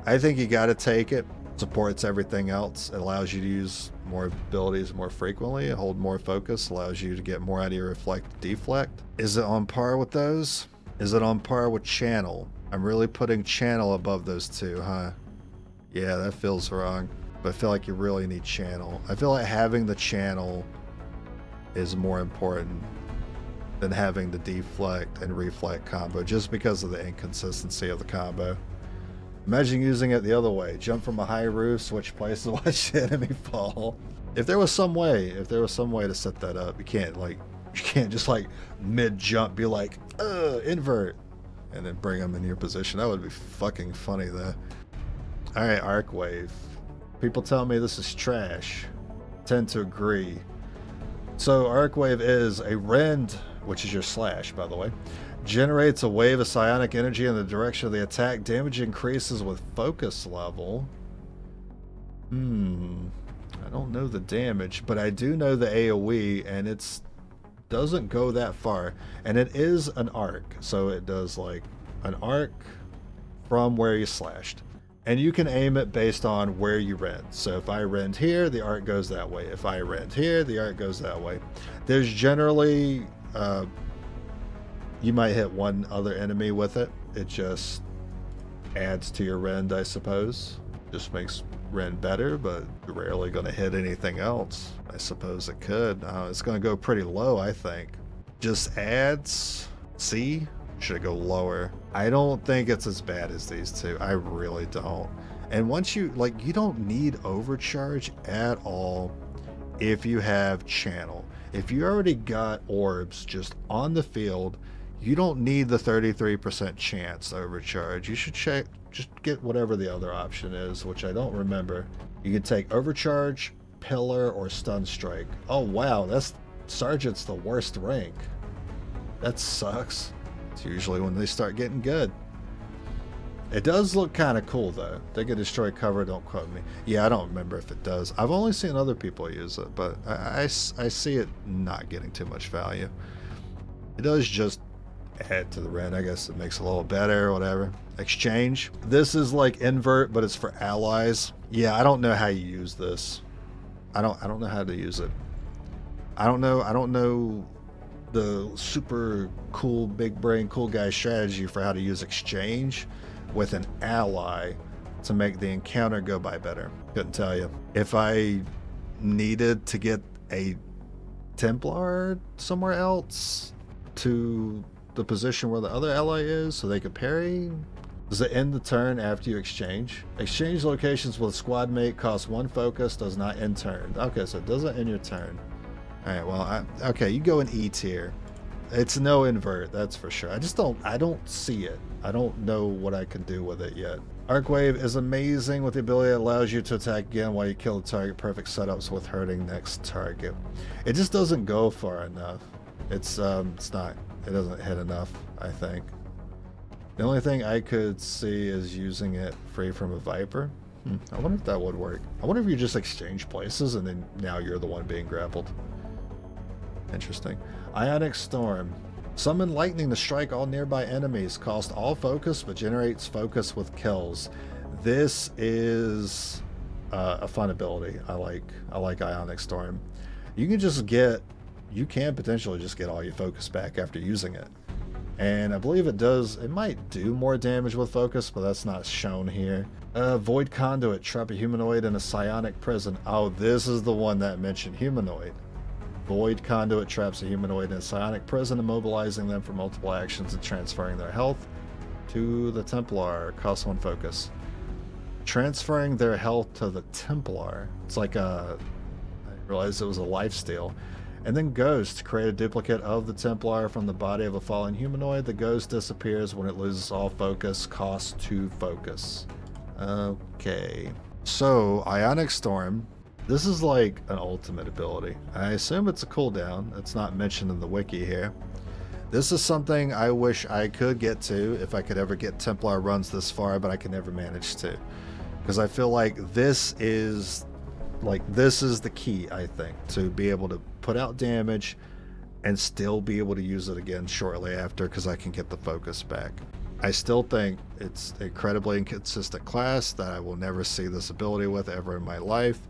I think you got to take it. Supports everything else. It allows you to use more abilities more frequently, hold more focus, allows you to get more out of your reflect deflect. Is it on par with those? Is it on par with channel? I'm really putting channel above those two, huh? Yeah, that feels wrong. But I feel like you really need channel. I feel like having the channel is more important than having the deflect and reflect combo, just because of the inconsistency of the combo. Imagine using it the other way. Jump from a high roof, switch places, watch the enemy fall. If there was some way to set that up, you can't just like mid-jump be like, invert, and then bring them in your position. That would be fucking funny though. Alright, Arc Wave. People tell me this is trash. I tend to agree. So Arc Wave is a rend, which is your slash, by the way. Generates a wave of psionic energy in the direction of the attack. Damage increases with focus level. I don't know the damage, but I do know the AoE, and it doesn't go that far. And it is an arc, so it does like an arc from where you slashed. And you can aim it based on where you rend. So if I rend here, the arc goes that way. If I rend here, the arc goes that way. There's generally... you might hit one other enemy with it. It just adds to your rend, I suppose. Just makes rend better, but you're rarely going to hit anything else. I suppose it could. It's going to go pretty low, I think. Just adds. C? Should it go lower? I don't think it's as bad as these two. I really don't. And once you don't need overcharge at all if you have channel. If you already got orbs just on the field, you don't need the 33% chance to overcharge. You should just get whatever the other option is, which I don't remember. You can take overcharge, pillar, or stun strike. Oh wow, that's sergeant's the worst rank. That sucks. It's usually when they start getting good. It does look kind of cool though. They can destroy cover, don't quote me. Yeah, I don't remember if it does. I've only seen other people use it, but I see it not getting too much value. It does just add to the rend. I guess it makes it a little better or whatever. Exchange. This is like invert, but it's for allies. Yeah, I don't know how you use this. I don't know how to use it. I don't know the super cool big brain cool guy strategy for how to use exchange with an ally to make the encounter go by better. Couldn't tell you. If I needed to get a Templar somewhere else to the position where the other ally is so they could parry, does it end the turn after you exchange? Exchange locations with a squad mate costs 1 focus, does not end turn. Okay, so it doesn't end your turn. Alright, well, okay, you go in E tier. It's no invert, that's for sure. I don't see it. I don't know what I can do with it yet. Arcwave is amazing with the ability that allows you to attack again while you kill the target. Perfect setups with hurting next target. It just doesn't go far enough. It's not. It doesn't hit enough, I think. The only thing I could see is using it free from a Viper. I wonder if that would work. I wonder if you just exchange places and then now you're the one being grappled. Interesting. Ionic Storm. Summon lightning to strike all nearby enemies. Cost all focus, but generates focus with kills. This is a fun ability. I like Ionic Storm. You can potentially just get all your focus back after using it. And I believe it might do more damage with focus, but that's not shown here. Void Conduit. Trap a humanoid in a psionic prison. Oh, this is the one that mentioned humanoid. Void Conduit traps a humanoid in a psionic prison, immobilizing them for multiple actions and transferring their health to the Templar. Cost 1 focus. Transferring their health to the Templar. It's like I realized it was a lifesteal. And then Ghost. Create a duplicate of the Templar from the body of a fallen humanoid. The ghost disappears when it loses all focus. Cost 2 focus. Okay. So, Ionic Storm. This is like an ultimate ability. I assume it's a cooldown. It's not mentioned in the wiki here. This is something I wish I could get to if I could ever get Templar runs this far, but I can never manage to. Because I feel like this is the key, I think, to be able to put out damage and still be able to use it again shortly after, because I can get the focus back. I still think it's an incredibly inconsistent class that I will never see this ability with ever in my life,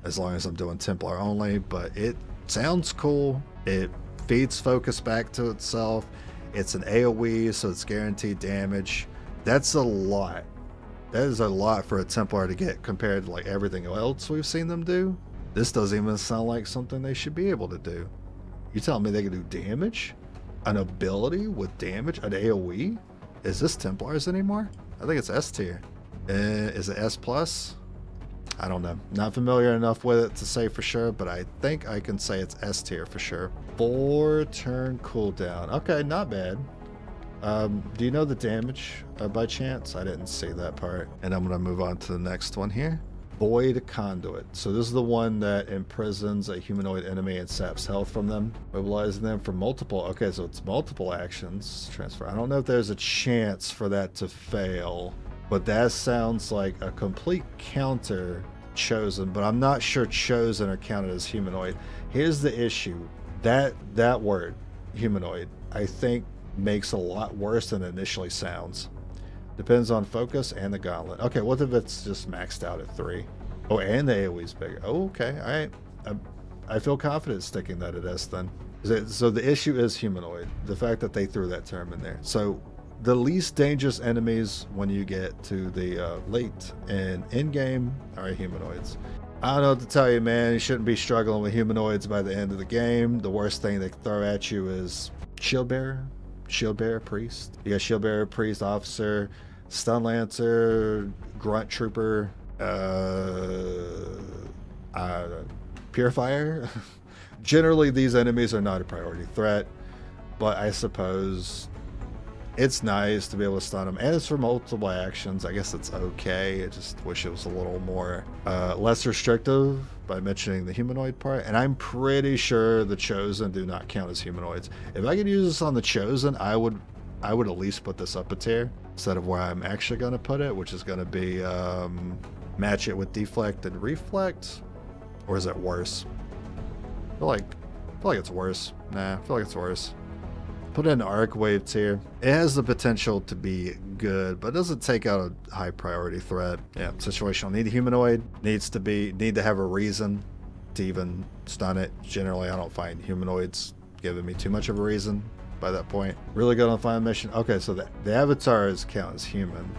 as long as I'm doing Templar only, but it sounds cool. It feeds focus back to itself. It's an AoE, so it's guaranteed damage. That's a lot. That is a lot for a Templar to get compared to like everything else we've seen them do. This doesn't even sound like something they should be able to do. You telling me they can do damage? An ability with damage? An AoE? Is this Templars anymore? I think it's S tier. Is it S plus? I don't know. Not familiar enough with it to say for sure, but I think I can say it's S tier for sure. 4 turn cooldown. Okay, not bad. Do you know the damage by chance? I didn't see that part. And I'm going to move on to the next one here. Void Conduit. So this is the one that imprisons a humanoid enemy and saps health from them, mobilizing them for multiple. Okay, so it's multiple actions. Transfer. I don't know if there's a chance for that to fail, but that sounds like a complete counter Chosen, but I'm not sure Chosen are counted as humanoid. Here's the issue. That word, humanoid, I think makes a lot worse than it initially sounds. Depends on focus and the gauntlet. Okay, what if it's just maxed out at 3? Oh, and the AoE's bigger. Oh, okay, all right. I feel confident sticking that at S then. So the issue is humanoid. The fact that they threw that term in there. So the least dangerous enemies when you get to the late and in-game are humanoids. I don't know what to tell you, man. You shouldn't be struggling with humanoids by the end of the game. The worst thing they throw at you is Shield Bearer, Priest. You got Shield Bearer, Priest, Officer, Stun Lancer, Grunt Trooper, Purifier. Generally, these enemies are not a priority threat, but I suppose it's nice to be able to stun them, and it's for multiple actions. I guess it's okay. I just wish it was a little more less restrictive by mentioning the humanoid part. And I'm pretty sure the Chosen do not count as humanoids. If I could use this on the Chosen, I would at least put this up a tier instead of where I'm actually going to put it, which is going to be match it with Deflect and Reflect, or is it worse? I feel like it's worse. Nah, I feel like it's worse. Put in Arcwave tier. It has the potential to be good, but it doesn't take out a high priority threat. Yeah, situational need. Humanoid need to have a reason to even stun it. Generally, I don't find humanoids giving me too much of a reason by that point. Really good on final mission. Okay, so the avatars count as human.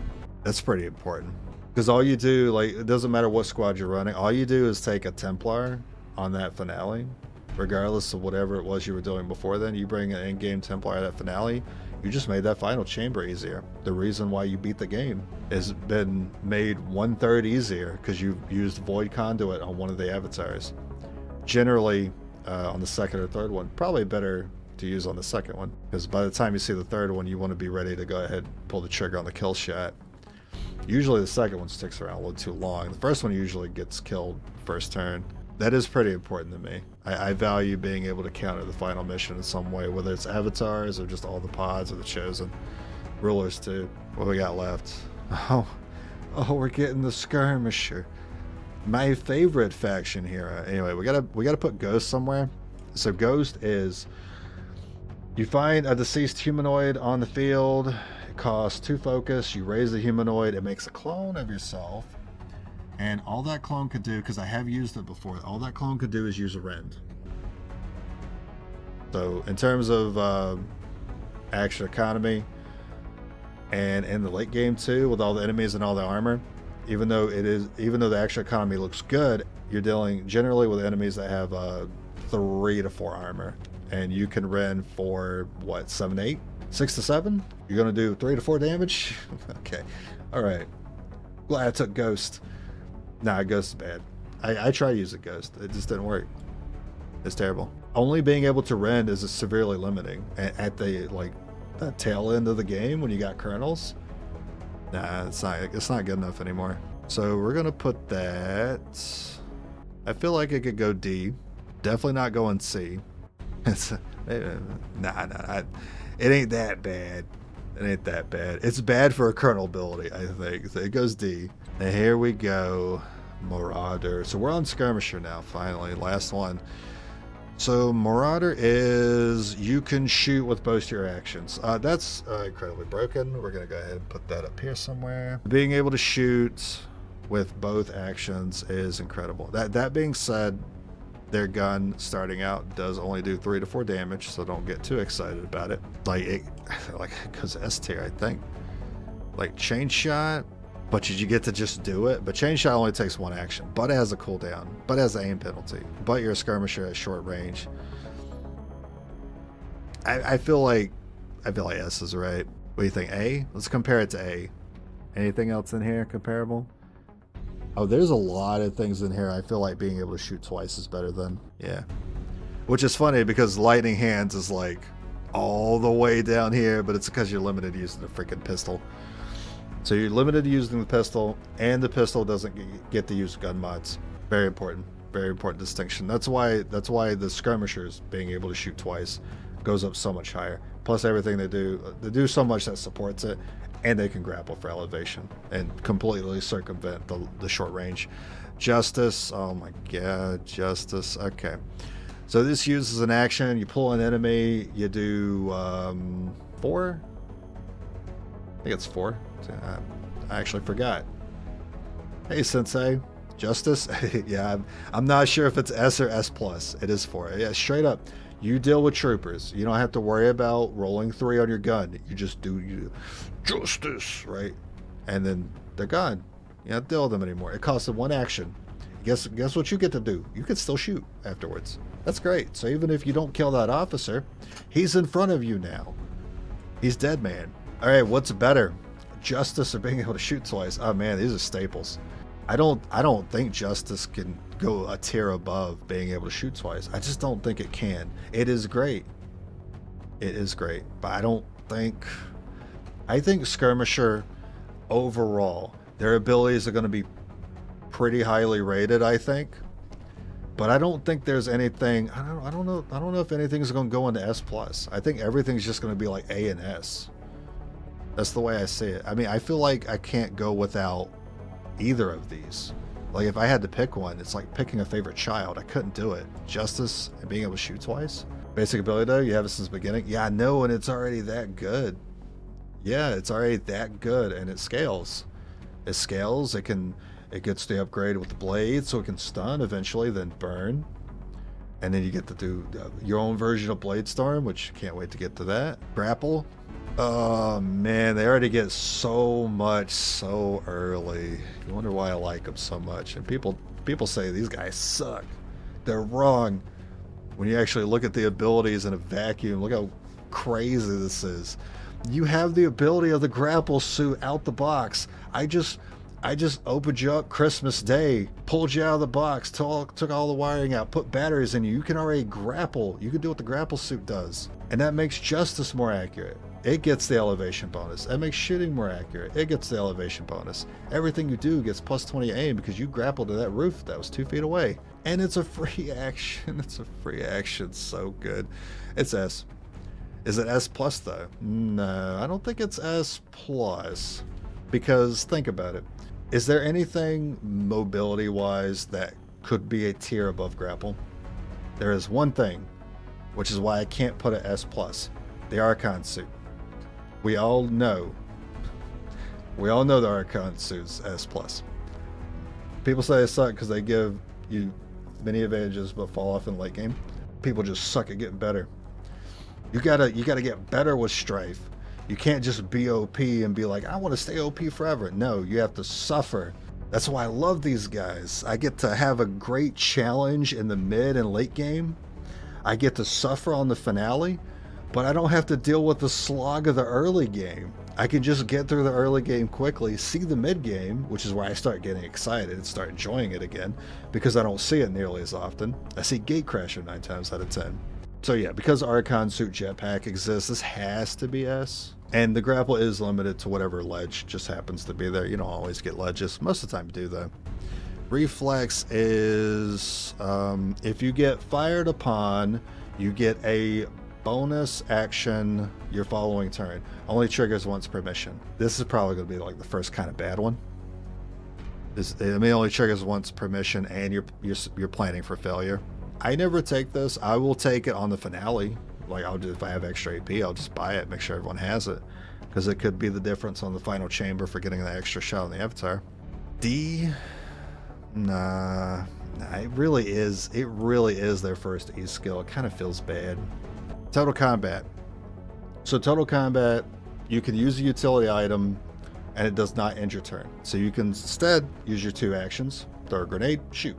That's pretty important, because all you do, like, it doesn't matter what squad you're running. All you do is take a Templar on that finale. Regardless of whatever it was you were doing before then, you bring an in-game Templar at that finale, you just made that final chamber easier. The reason why you beat the game has been made 1/3 easier because you used Void Conduit on one of the avatars. Generally, on the second or third one, probably better to use on the second one. Because by the time you see the third one, you want to be ready to go ahead and pull the trigger on the kill shot. Usually the second one sticks around a little too long. The first one usually gets killed first turn. That is pretty important to me. I value being able to counter the final mission in some way, whether it's avatars or just all the pods or the chosen. Rulers too. What we got left? Oh, we're getting the Skirmisher. My favorite faction here. Anyway, we gotta put Ghost somewhere. So Ghost is, you find a deceased humanoid on the field. It costs 2 focus. You raise the humanoid. It makes a clone of yourself. And all that clone could do, because I have used it before, all that clone could do is use a rend. So in terms of action economy, and in the late game too, with all the enemies and all the armor, even though the action economy looks good, you're dealing generally with enemies that have 3 to 4 armor, and you can rend for what, 7 to 8, 6 to 7. You're gonna do 3 to 4 damage. Okay, all right. Glad I took Ghost. Nah, Ghost is bad. I tried using Ghost. It just didn't work. It's terrible. Only being able to rend is severely limiting at the that tail end of the game when you got kernels. Nah, it's not good enough anymore. So we're gonna put that. I feel like it could go D. Definitely not going C. It's nah. It ain't that bad. It ain't that bad. It's bad for a kernel ability, I think. So it goes D. And here we go, Marauder. So we're on Skirmisher now, finally. Last one. So Marauder is, you can shoot with both your actions. That's incredibly broken. We're going to go ahead and put that up here somewhere. Being able to shoot with both actions is incredible. That being said, their gun starting out does only do 3 to 4 damage, so don't get too excited about it. It goes S tier, I think. Like chain shot, but you get to just do it. But chain shot only takes 1 action, but it has a cooldown, but it has an aim penalty, but you're a skirmisher at short range. I feel like S is right. What do you think? A? Let's compare it to A. Anything else in here comparable? Oh, there's a lot of things in here I feel like being able to shoot twice is better than. Yeah. Which is funny because lightning hands is like all the way down here, but it's because you're limited using the freaking pistol. So you're limited to using the pistol, and the pistol doesn't get to use gun mods. Very important distinction. That's why the skirmishers being able to shoot twice goes up so much higher. Plus everything they do so much that supports it, and they can grapple for elevation and completely circumvent the short range. Justice, oh my god, Justice. Okay, so this uses an action. You pull an enemy. You do 4. I think it's 4. I actually forgot. Hey, Sensei. Justice? Yeah, I'm not sure if it's S or S+. It is 4. Yeah, straight up. You deal with troopers. You don't have to worry about rolling 3 on your gun. You just do Justice, right? And then they're gone. You don't have to deal with them anymore. It costs them 1 action. Guess what you get to do? You can still shoot afterwards. That's great. So even if you don't kill that officer, he's in front of you now. He's dead man. All right, what's better? Justice or being able to shoot twice? Oh man, these are staples. I don't think Justice can go a tier above being able to shoot twice. I just don't think it can. It is great. It is great, but I think Skirmisher overall, their abilities are going to be pretty highly rated, I think. But I don't think there's anything. I don't know if anything's going to go into S+. I think everything's just going to be like A and S. That's the way I see it. I mean, I feel like I can't go without either of these. Like if I had to pick one, it's like picking a favorite child. I couldn't do it. Justice and being able to shoot twice. Basic ability though, you have it since the beginning. Yeah, I know, and it's already that good. Yeah, it's already that good, and it scales. It scales. It gets the upgrade with the blade, so it can stun eventually, then burn. And then you get to do your own version of Bladestorm, which can't wait to get to that. Grapple. Oh man, they already get so much so early. You wonder why I like them so much. And people say these guys suck. They're wrong. When you actually look at the abilities in a vacuum, look how crazy this is. You have the ability of the grapple suit out the box. I just I just opened you up Christmas Day, pulled you out of the box, took all the wiring out, put batteries in you. You can already grapple. You can do what the grapple suit does. And that makes justice more accurate. It gets the elevation bonus. That makes shooting more accurate. It gets the elevation bonus. Everything you do gets plus 20 aim because you grappled to that roof that was 2 feet away. And it's a free action. It's a free action. So good. It's S. Is it S plus though? No, I don't think it's S plus. Because think about it. Is there anything mobility wise that could be a tier above grapple? There is one thing, which is why I can't put an S plus. The Archon suit. We all know the Archon suit's S plus. People say they suck because they give you many advantages but fall off in late game. People just suck at getting better. You gotta get better with Strife. You can't just be OP and be like, I want to stay OP forever. No, you have to suffer. That's why I love these guys. I get to have a great challenge in the mid and late game. I get to suffer on the finale, but I don't have to deal with the slog of the early game. I can just get through the early game quickly, see the mid game, which is where I start getting excited and start enjoying it again, because I don't see it nearly as often. I see Gatecrasher 9 times out of 10. So yeah, because Archon Suit Jetpack exists, this has to be S. And the grapple is limited to whatever ledge just happens to be there. You don't always get ledges. Most of the time you do though. Reflex is, if you get fired upon, you get a bonus action your following turn. Only triggers once per mission. This is probably going to be like the first kind of bad one. It only triggers once per mission, and you're planning for failure. I never take this. I will take it on the finale. Like if I have extra AP, I'll just buy it, make sure everyone has it, because it could be the difference on the final chamber for getting the extra shot on the avatar. D, nah, it really is their first E skill. It kind of feels bad. Total combat. So total combat, you can use a utility item, and it does not end your turn. So you can instead use your 2 actions: throw a grenade, shoot,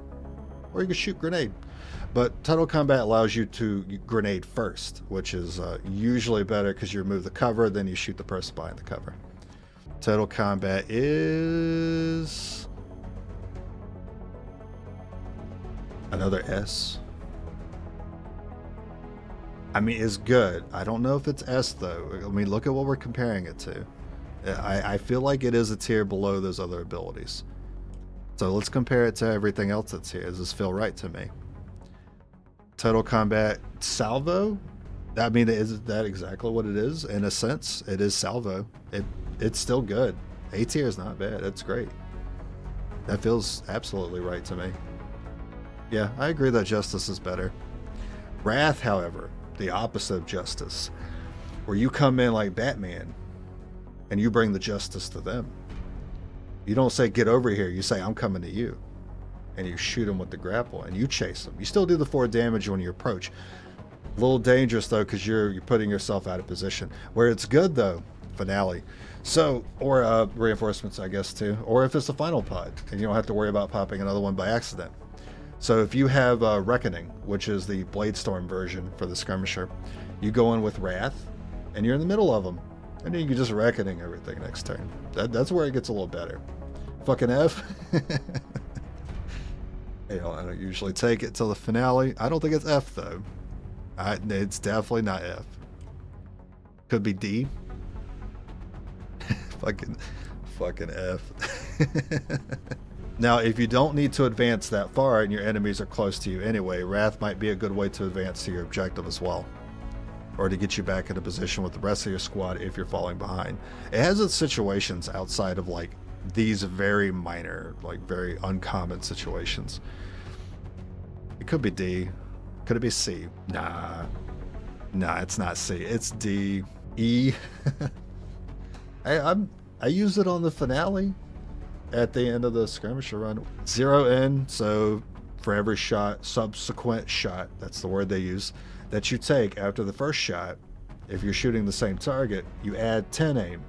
or you can shoot grenade. But total combat allows you to grenade first, which is usually better because you remove the cover, then you shoot the person behind the cover. Total combat is another S. I mean, it's good. I don't know if it's S though. I mean, look at what we're comparing it to. I feel like it is a tier below those other abilities. So let's compare it to everything else that's here. Does this feel right to me? Total combat Salvo. I mean, is that exactly what it is? In a sense, it is Salvo. It's still good. A tier is not bad. It's great. That feels absolutely right to me. Yeah, I agree that Justice is better. Wrath, however, the opposite of Justice, where you come in like Batman and you bring the justice to them. You don't say, get over here. You say, I'm coming to you. And you shoot them with the grapple and you chase them. You still do the 4 damage when you approach. A little dangerous though, because you're putting yourself out of position. Where it's good though, finale. So, or reinforcements, I guess too. Or if it's the final pod and you don't have to worry about popping another one by accident. So if you have Reckoning, which is the Bladestorm version for the Skirmisher, you go in with Wrath and you're in the middle of them. And then you can just Reckoning everything next turn. That's where it gets a little better. Fucking F. I don't usually take it till the finale. I don't think it's F though. It's definitely not F. Could be D. fucking F. Now, if you don't need to advance that far and your enemies are close to you anyway, Wrath might be a good way to advance to your objective as well, or to get you back in a position with the rest of your squad if you're falling behind. It has its situations outside of like these very minor, like very uncommon situations. It could be D. Could it be C? Nah, it's not C. It's D. E. I use it on the finale at the end of the Skirmisher run. 0 in, so for every shot, subsequent shot, that's the word they use, that you take after the first shot, if you're shooting the same target, you add 10 aim.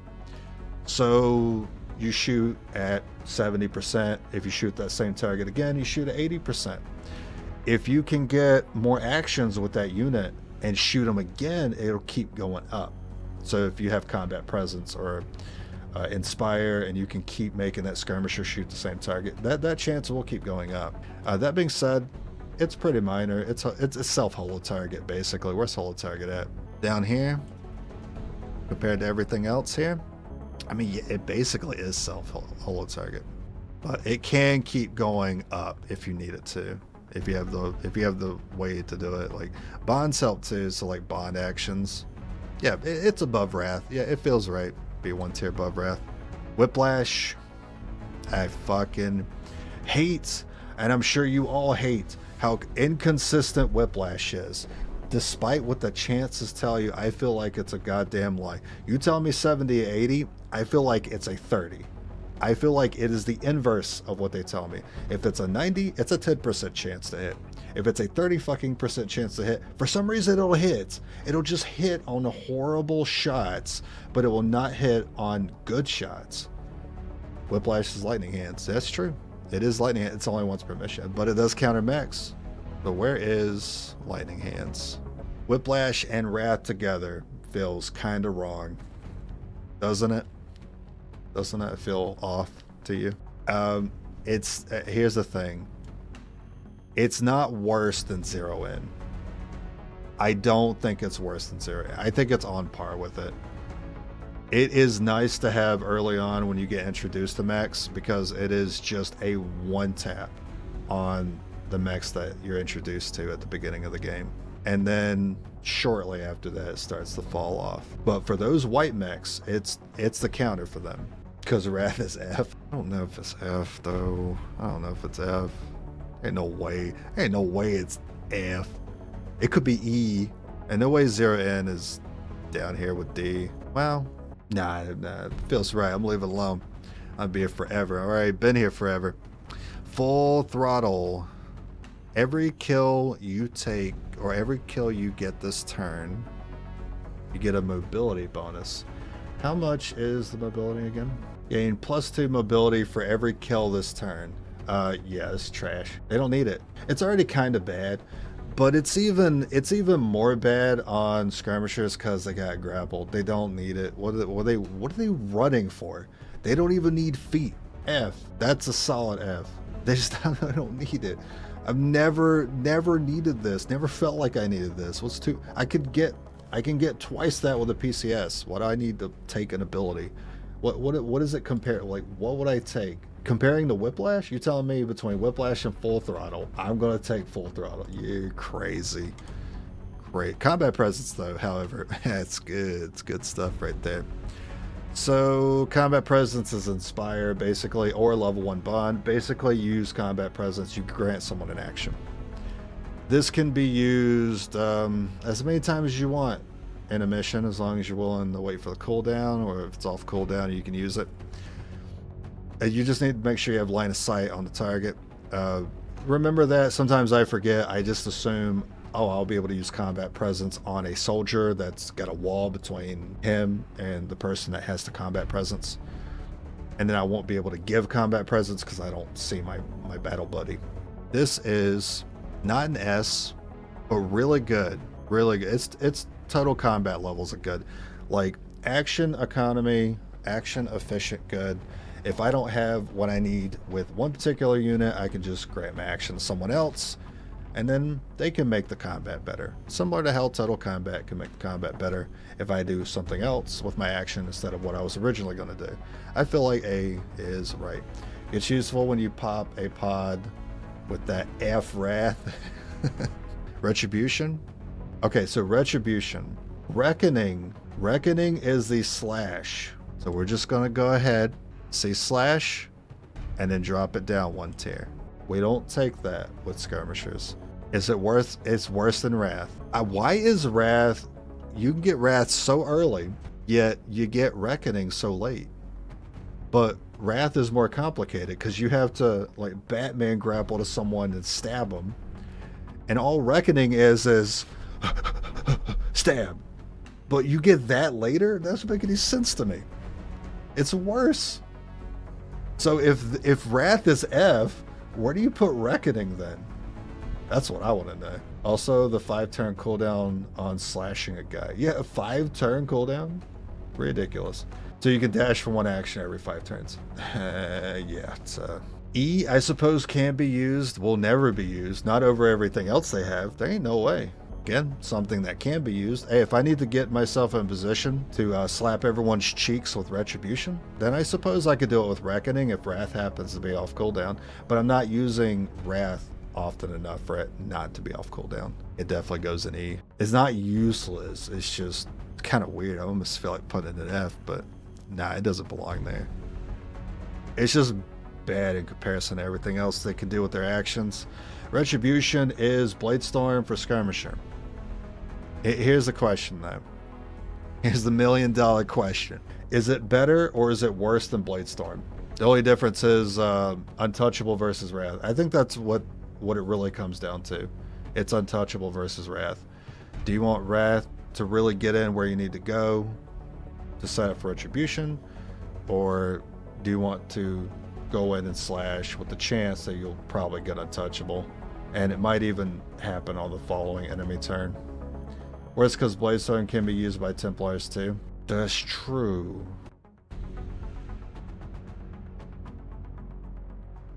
So you shoot at 70%. If you shoot that same target again, you shoot at 80%. If you can get more actions with that unit and shoot them again, it'll keep going up. So if you have combat presence or Inspire, and you can keep making that Skirmisher shoot the same target. That chance will keep going up. That being said, it's pretty minor. It's a self-holo target, basically. Where's holo target at? Down here, compared to everything else here. I mean, it basically is self-holo target, but it can keep going up if you need it to. If you have the way to do it, like bonds help too. So like bond actions, yeah, it's above Wrath. Yeah, it feels right. Be one tier above Wrath. Whiplash, I fucking hate, and I'm sure you all hate how inconsistent Whiplash is. Despite what the chances tell you, I feel like it's a goddamn lie. You tell me 70, 80, I feel like it's a 30. I feel like it is the inverse of what they tell me. If it's a 90, it's a 10% chance to hit. If it's a 30% chance to hit, for some reason it'll hit. It'll just hit on the horrible shots, but it will not hit on good shots. Whiplash is lightning hands. That's true. It is lightning hands. It's only once per mission, but it does counter max. But where is lightning hands? Whiplash and Wrath together feels kind of wrong, doesn't it? Doesn't that feel off to you? Here's the thing. It's not worse than 0 in. I don't think it's worse than 0 in. I think it's on par with it. It is nice to have early on when you get introduced to mechs, because it is just a one tap on the mechs that you're introduced to at the beginning of the game. And then shortly after that, it starts to fall off. But for those white mechs, it's the counter for them. Because Wrath is F. I don't know if it's F though. I don't know if it's F. Ain't no way it's F. It could be E. And no way 0 in is down here with D. Well, nah, it feels right. I'm leaving it alone. I'll be here forever. Alright, been here forever. Full throttle. Every kill you take, or every kill you get this turn, you get a mobility bonus. How much is the mobility again? Gain +2 mobility for every kill this turn. Yeah, it's trash. They don't need it. It's already kind of bad, but it's even more bad on skirmishers because they got grappled. They don't need it. What are they running for? They don't even need feet. F. That's a solid F. They just don't need it. I've never needed this. Never felt like I needed this. What's too? I can get twice that with a PCS. What do I need to take an ability? What does it compare? Like, what would I take? Comparing to Whiplash? You're telling me between Whiplash and full throttle, I'm gonna take full throttle. You're crazy. Great. Combat presence though, however, that's good. It's good stuff right there. So combat presence is Inspire basically, or level 1 bond. Basically use combat presence, you grant someone an action. This can be used as many times as you want in a mission, as long as you're willing to wait for the cooldown, or if it's off cooldown you can use it. You just need to make sure you have line of sight on the target. Remember that. Sometimes I forget. I just assume, oh, I'll be able to use combat presence on a soldier that's got a wall between him and the person that has the combat presence, and then I won't be able to give combat presence because I don't see my battle buddy. This is not an S, but really good. Really good. It's total combat levels are good. Like action economy, action efficient, good. If I don't have what I need with one particular unit, I can just grant my action to someone else, and then they can make the combat better. Similar to how total combat can make the combat better if I do something else with my action instead of what I was originally going to do. I feel like A is right. It's useful when you pop a pod with that F Wrath. Retribution. Okay, so Retribution. Reckoning is the slash. So we're just going to go ahead, say slash, and then drop it down 1 tier. We don't take that with skirmishers. Is it worth? It's worse than Wrath. Why is Wrath? You can get Wrath so early, yet you get Reckoning so late. But Wrath is more complicated because you have to like Batman grapple to someone and stab them, and all Reckoning is stab. But you get that later? That doesn't make any sense to me. It's worse. So if Wrath is F, where do you put Reckoning then? That's what I want to know. Also, the 5-turn cooldown on slashing a guy. Yeah, a 5-turn cooldown? Ridiculous. So you can dash for one action every 5 turns. Yeah, it's E, I suppose, can be used, will never be used, not over everything else they have. There ain't no way. Again, something that can be used. Hey, if I need to get myself in position to slap everyone's cheeks with Retribution, then I suppose I could do it with Reckoning if Wrath happens to be off cooldown. But I'm not using Wrath often enough for it not to be off cooldown. It definitely goes in E. It's not useless. It's just kind of weird. I almost feel like putting it in F, but nah, it doesn't belong there. It's just bad in comparison to everything else they can do with their actions. Retribution is Bladestorm for Skirmisher. Here's the question though. Here's the $1 million question. Is it better or is it worse than Bladestorm? The only difference is untouchable versus Wrath. I think that's what it really comes down to. It's untouchable versus Wrath. Do you want Wrath to really get in where you need to go to set up for Retribution? Or do you want to go in and slash with the chance that you'll probably get untouchable, and it might even happen on the following enemy turn? Whereas because Bladestorm can be used by Templars too. That's true.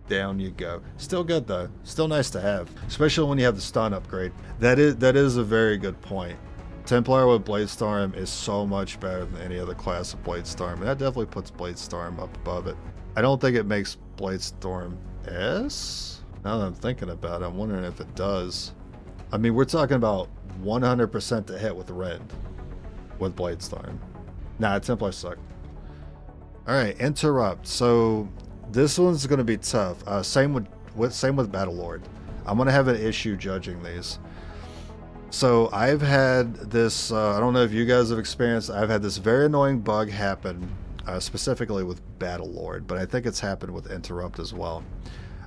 Down you go. Still good though. Still nice to have, especially when you have the stun upgrade. That is a very good point. Templar with Bladestorm is so much better than any other class of Bladestorm, and that definitely puts Bladestorm up above it. I don't think it makes Bladestorm S. Now that I'm thinking about it, I'm wondering if it does. I mean, we're talking about 100% to hit with red with Bladestorm. Nah, Templar suck. Alright, Interrupt. So this one's going to be tough. Same with Battlelord. I'm going to have an issue judging these. So I've had this, I don't know if you guys have experienced, I've had this very annoying bug happen, specifically with Battlelord, but I think it's happened with Interrupt as well.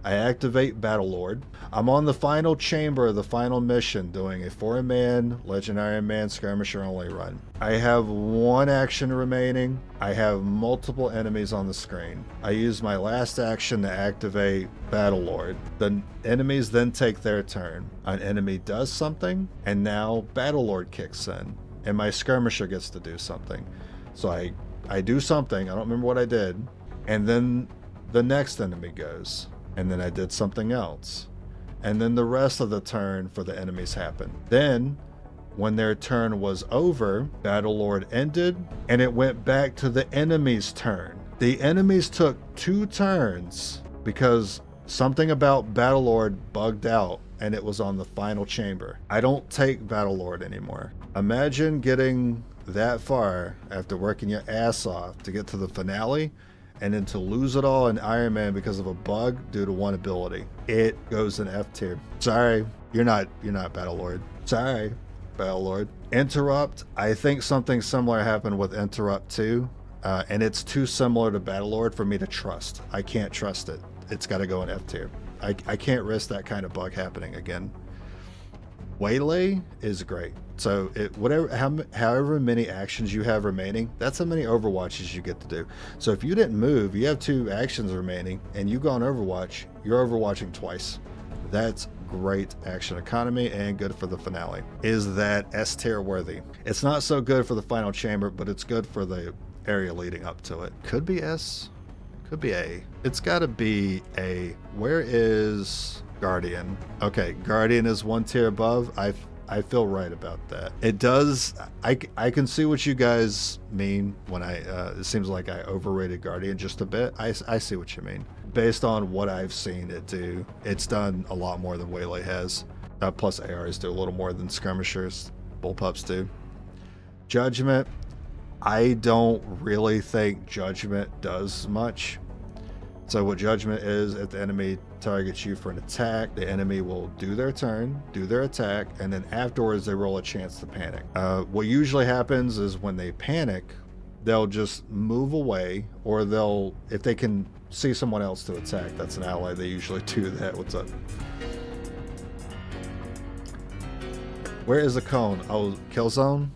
I activate Battlelord. I'm on the final chamber of the final mission doing a 4-man Legendary Man Skirmisher only run. I have 1 action remaining. I have multiple enemies on the screen. I use my last action to activate Battlelord. The enemies then take their turn. An enemy does something, and now Battlelord kicks in, and my Skirmisher gets to do something. So I do something, I don't remember what I did, and then the next enemy goes. And then I did something else. And then the rest of the turn for the enemies happened. Then, when their turn was over, Battlelord ended, and it went back to the enemy's turn. The enemies took 2 turns because something about Battlelord bugged out, and it was on the final chamber. I don't take Battlelord anymore. Imagine getting that far after working your ass off to get to the finale, and then to lose it all in Iron Man because of a bug due to 1 ability. It goes in F tier. Sorry, you're not Battlelord. Sorry, Battlelord. Interrupt, I think something similar happened with Interrupt 2, and it's too similar to Battlelord for me to trust. I can't trust it. It's got to go in F tier. I can't risk that kind of bug happening again. Waylay is great. So however many actions you have remaining, that's how many Overwatches you get to do. So if you didn't move, you have 2 actions remaining, and you go on Overwatch, you're Overwatching twice. That's great action economy and good for the finale. Is that S tier worthy? It's not so good for the final chamber, but it's good for the area leading up to it. Could be S, could be A. It's got to be A. Where is Guardian? Okay, Guardian is 1 tier above. I feel right about that. It does. I can see what you guys mean when it seems like I overrated Guardian just a bit. I see what you mean. Based on what I've seen it do, it's done a lot more than Waylay has. Plus ARs do a little more than Skirmishers, Bullpups do. Judgment, I don't really think Judgment does much. So what Judgment is, if the enemy targets you for an attack, the enemy will do their turn, do their attack, and then afterwards they roll a chance to panic. What usually happens is when they panic, they'll just move away, or if they can see someone else to attack, that's an ally, they usually do that. What's up? Where is the cone? Oh, Killzone?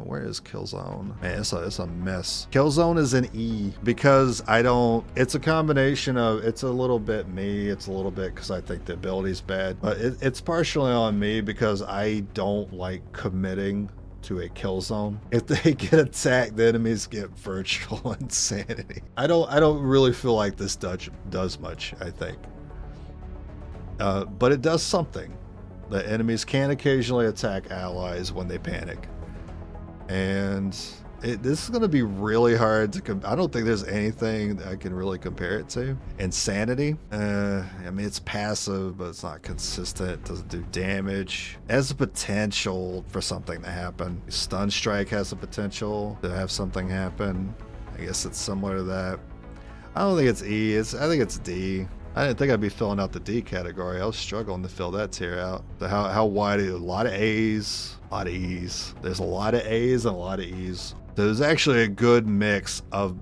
Where is Killzone? Man, it's a mess. Killzone is an E because it's a combination of, it's a little bit me, it's a little bit because I think the ability's bad, but it's partially on me because I don't like committing to a kill zone. If they get attacked, the enemies get virtual insanity. I don't really feel like this does much, I think. But it does something. The enemies can occasionally attack allies when they panic. And this is going to be really hard to I don't think there's anything that I can really compare it to. Insanity, I mean, it's passive, but it's not consistent. It doesn't do damage. It has the potential for something to happen. Stun Strike has the potential to have something happen. I guess it's similar to that. I don't think it's E. I think it's D. I didn't think I'd be filling out the D category. I was struggling to fill that tier out. So how wide is it? A lot of A's, a lot of E's. There's a lot of A's and a lot of E's. So there's actually a good mix of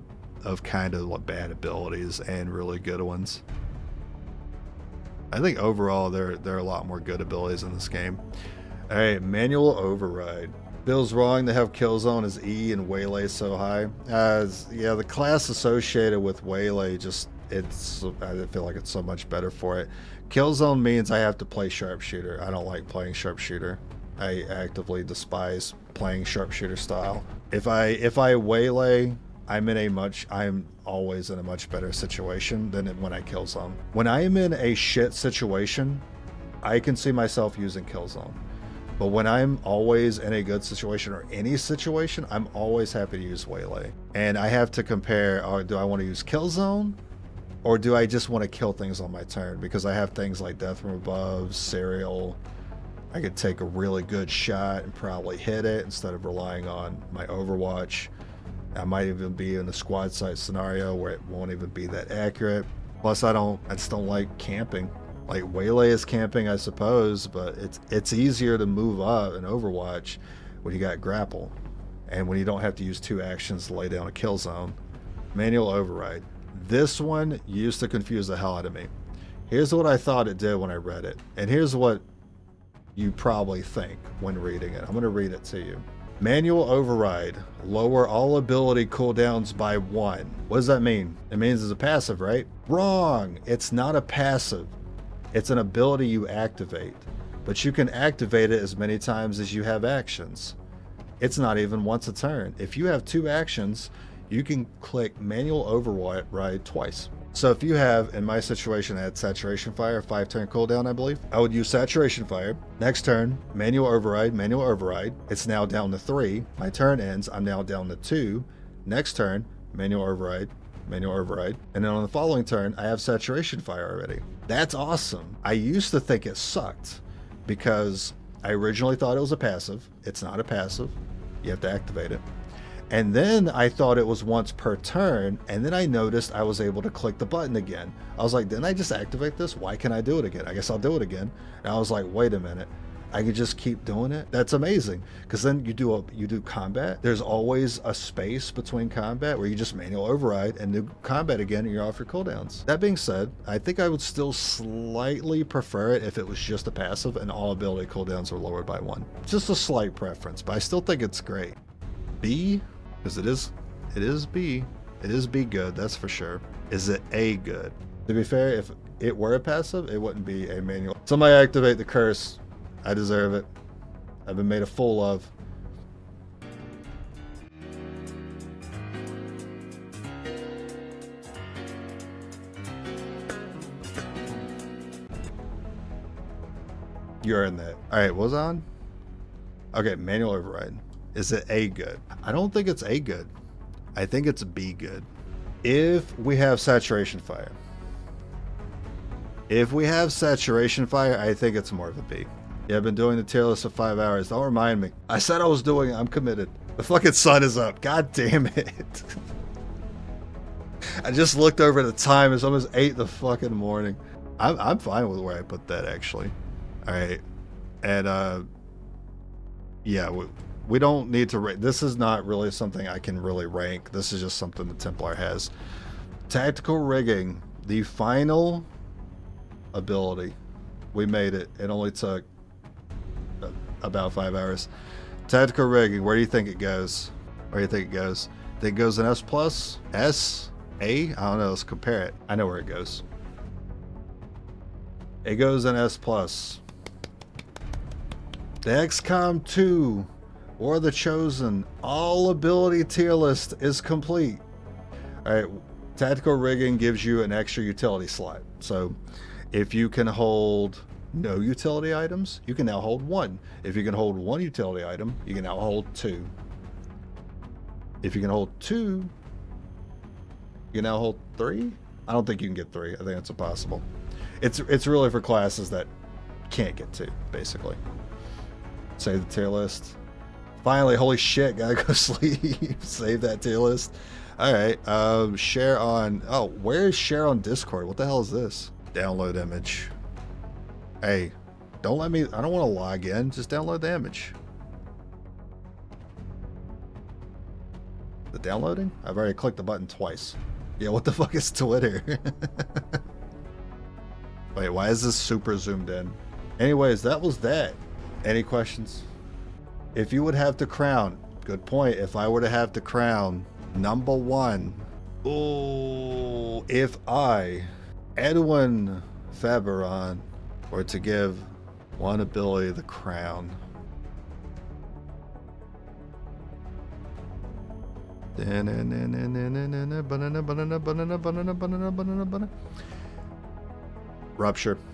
kind of bad abilities and really good ones. I think overall there are a lot more good abilities in this game. All right, Manual Override. Feels wrong to have kill zone as E and Waylay so high. Yeah, the class associated with Waylay I feel like it's so much better for it. Kill zone means I have to play sharpshooter. I don't like playing sharpshooter. I actively despise playing sharpshooter style. If I waylay, I'm always in a much better situation than when I kill zone. When I am in a shit situation, I can see myself using kill zone. But when I'm always in a good situation or any situation, I'm always happy to use waylay. And I have to compare, do I want to use kill zone? Or do I just want to kill things on my turn? Because I have things like Death from Above, Serial. I could take a really good shot and probably hit it instead of relying on my Overwatch. I might even be in a squad site scenario where it won't even be that accurate. Plus, I just don't like camping. Like, Waylay is camping, I suppose, but it's easier to move up in Overwatch when you got Grapple and when you don't have to use 2 actions to lay down a kill zone. Manual Override. This one used to confuse the hell out of me. Here's what I thought it did when I read it, and here's what you probably think when reading it. I'm going to read it to you. Manual Override. Lower all ability cooldowns by 1. What does that mean? It means it's a passive, right? Wrong. It's not a passive. It's an ability you activate, but you can activate it as many times as you have actions. It's not even once a turn. If you have 2 actions, you can click Manual Override twice. So if you have, in my situation, I had Saturation Fire, 5-turn cooldown, I believe. I would use Saturation Fire. Next turn, Manual Override. It's now down to 3. My turn ends, I'm now down to 2. Next turn, Manual Override. And then on the following turn, I have Saturation Fire already. That's awesome. I used to think it sucked because I originally thought it was a passive. It's not a passive. You have to activate it. And then I thought it was once per turn, and then I noticed I was able to click the button again. I was like, didn't I just activate this? Why can't I do it again? I guess I'll do it again. And I was like, wait a minute. I could just keep doing it? That's amazing. Because then you do combat. There's always a space between combat where you just manual override and do combat again and you're off your cooldowns. That being said, I think I would still slightly prefer it if it was just a passive and all ability cooldowns were lowered by 1. Just a slight preference, but I still think it's great. B? Because it is B. It is B good, that's for sure. Is it A good? To be fair, if it were a passive, it wouldn't be a manual. Somebody activate the curse. I deserve it. I've been made a fool of. You're in that. All right, what was on? Okay, manual override. Is it A good? I don't think it's A good. I think it's B good. If we have Saturation Fire. If we have Saturation Fire, I think it's more of a B. Yeah, I've been doing the tier list for 5 hours. Don't remind me. I said I was doing it. I'm committed. The fucking sun is up. God damn it. I just looked over the time. It's almost 8 in the fucking morning. I'm fine with where I put that, actually. All right. And, yeah, we don't need to rank. This is not really something I can really rank. This is just something the Templar has. Tactical Rigging. The final ability. We made it. It only took about 5 hours. Tactical Rigging. Where do you think it goes? Where do you think it goes? Think it goes in S+? S? A? I don't know. Let's compare it. I know where it goes. It goes in S+. The XCOM 2 or the chosen. All ability tier list is complete. All right, tactical rigging gives you an extra utility slot. So if you can hold no utility items, you can now hold one. If you can hold one utility item, you can now hold two. If you can hold two, you can now hold three. I don't think you can get three. I think it's impossible. It's really for classes that can't get two, basically. Save the tier list. Finally, holy shit, gotta go sleep. Save that tier list. All right, share on. Oh, where is share on Discord? What the hell is this? Download image. Hey, don't let me. I don't want to log in. Just download the image. The downloading? I've already clicked the button twice. Yeah, what the fuck is Twitter? Wait, why is this super zoomed in? Anyways, that was that. Any questions? If you would have to crown, good point. If I were to have to crown number one, oh, if I, Edwin Faberon, were to give one ability the crown, Rupture.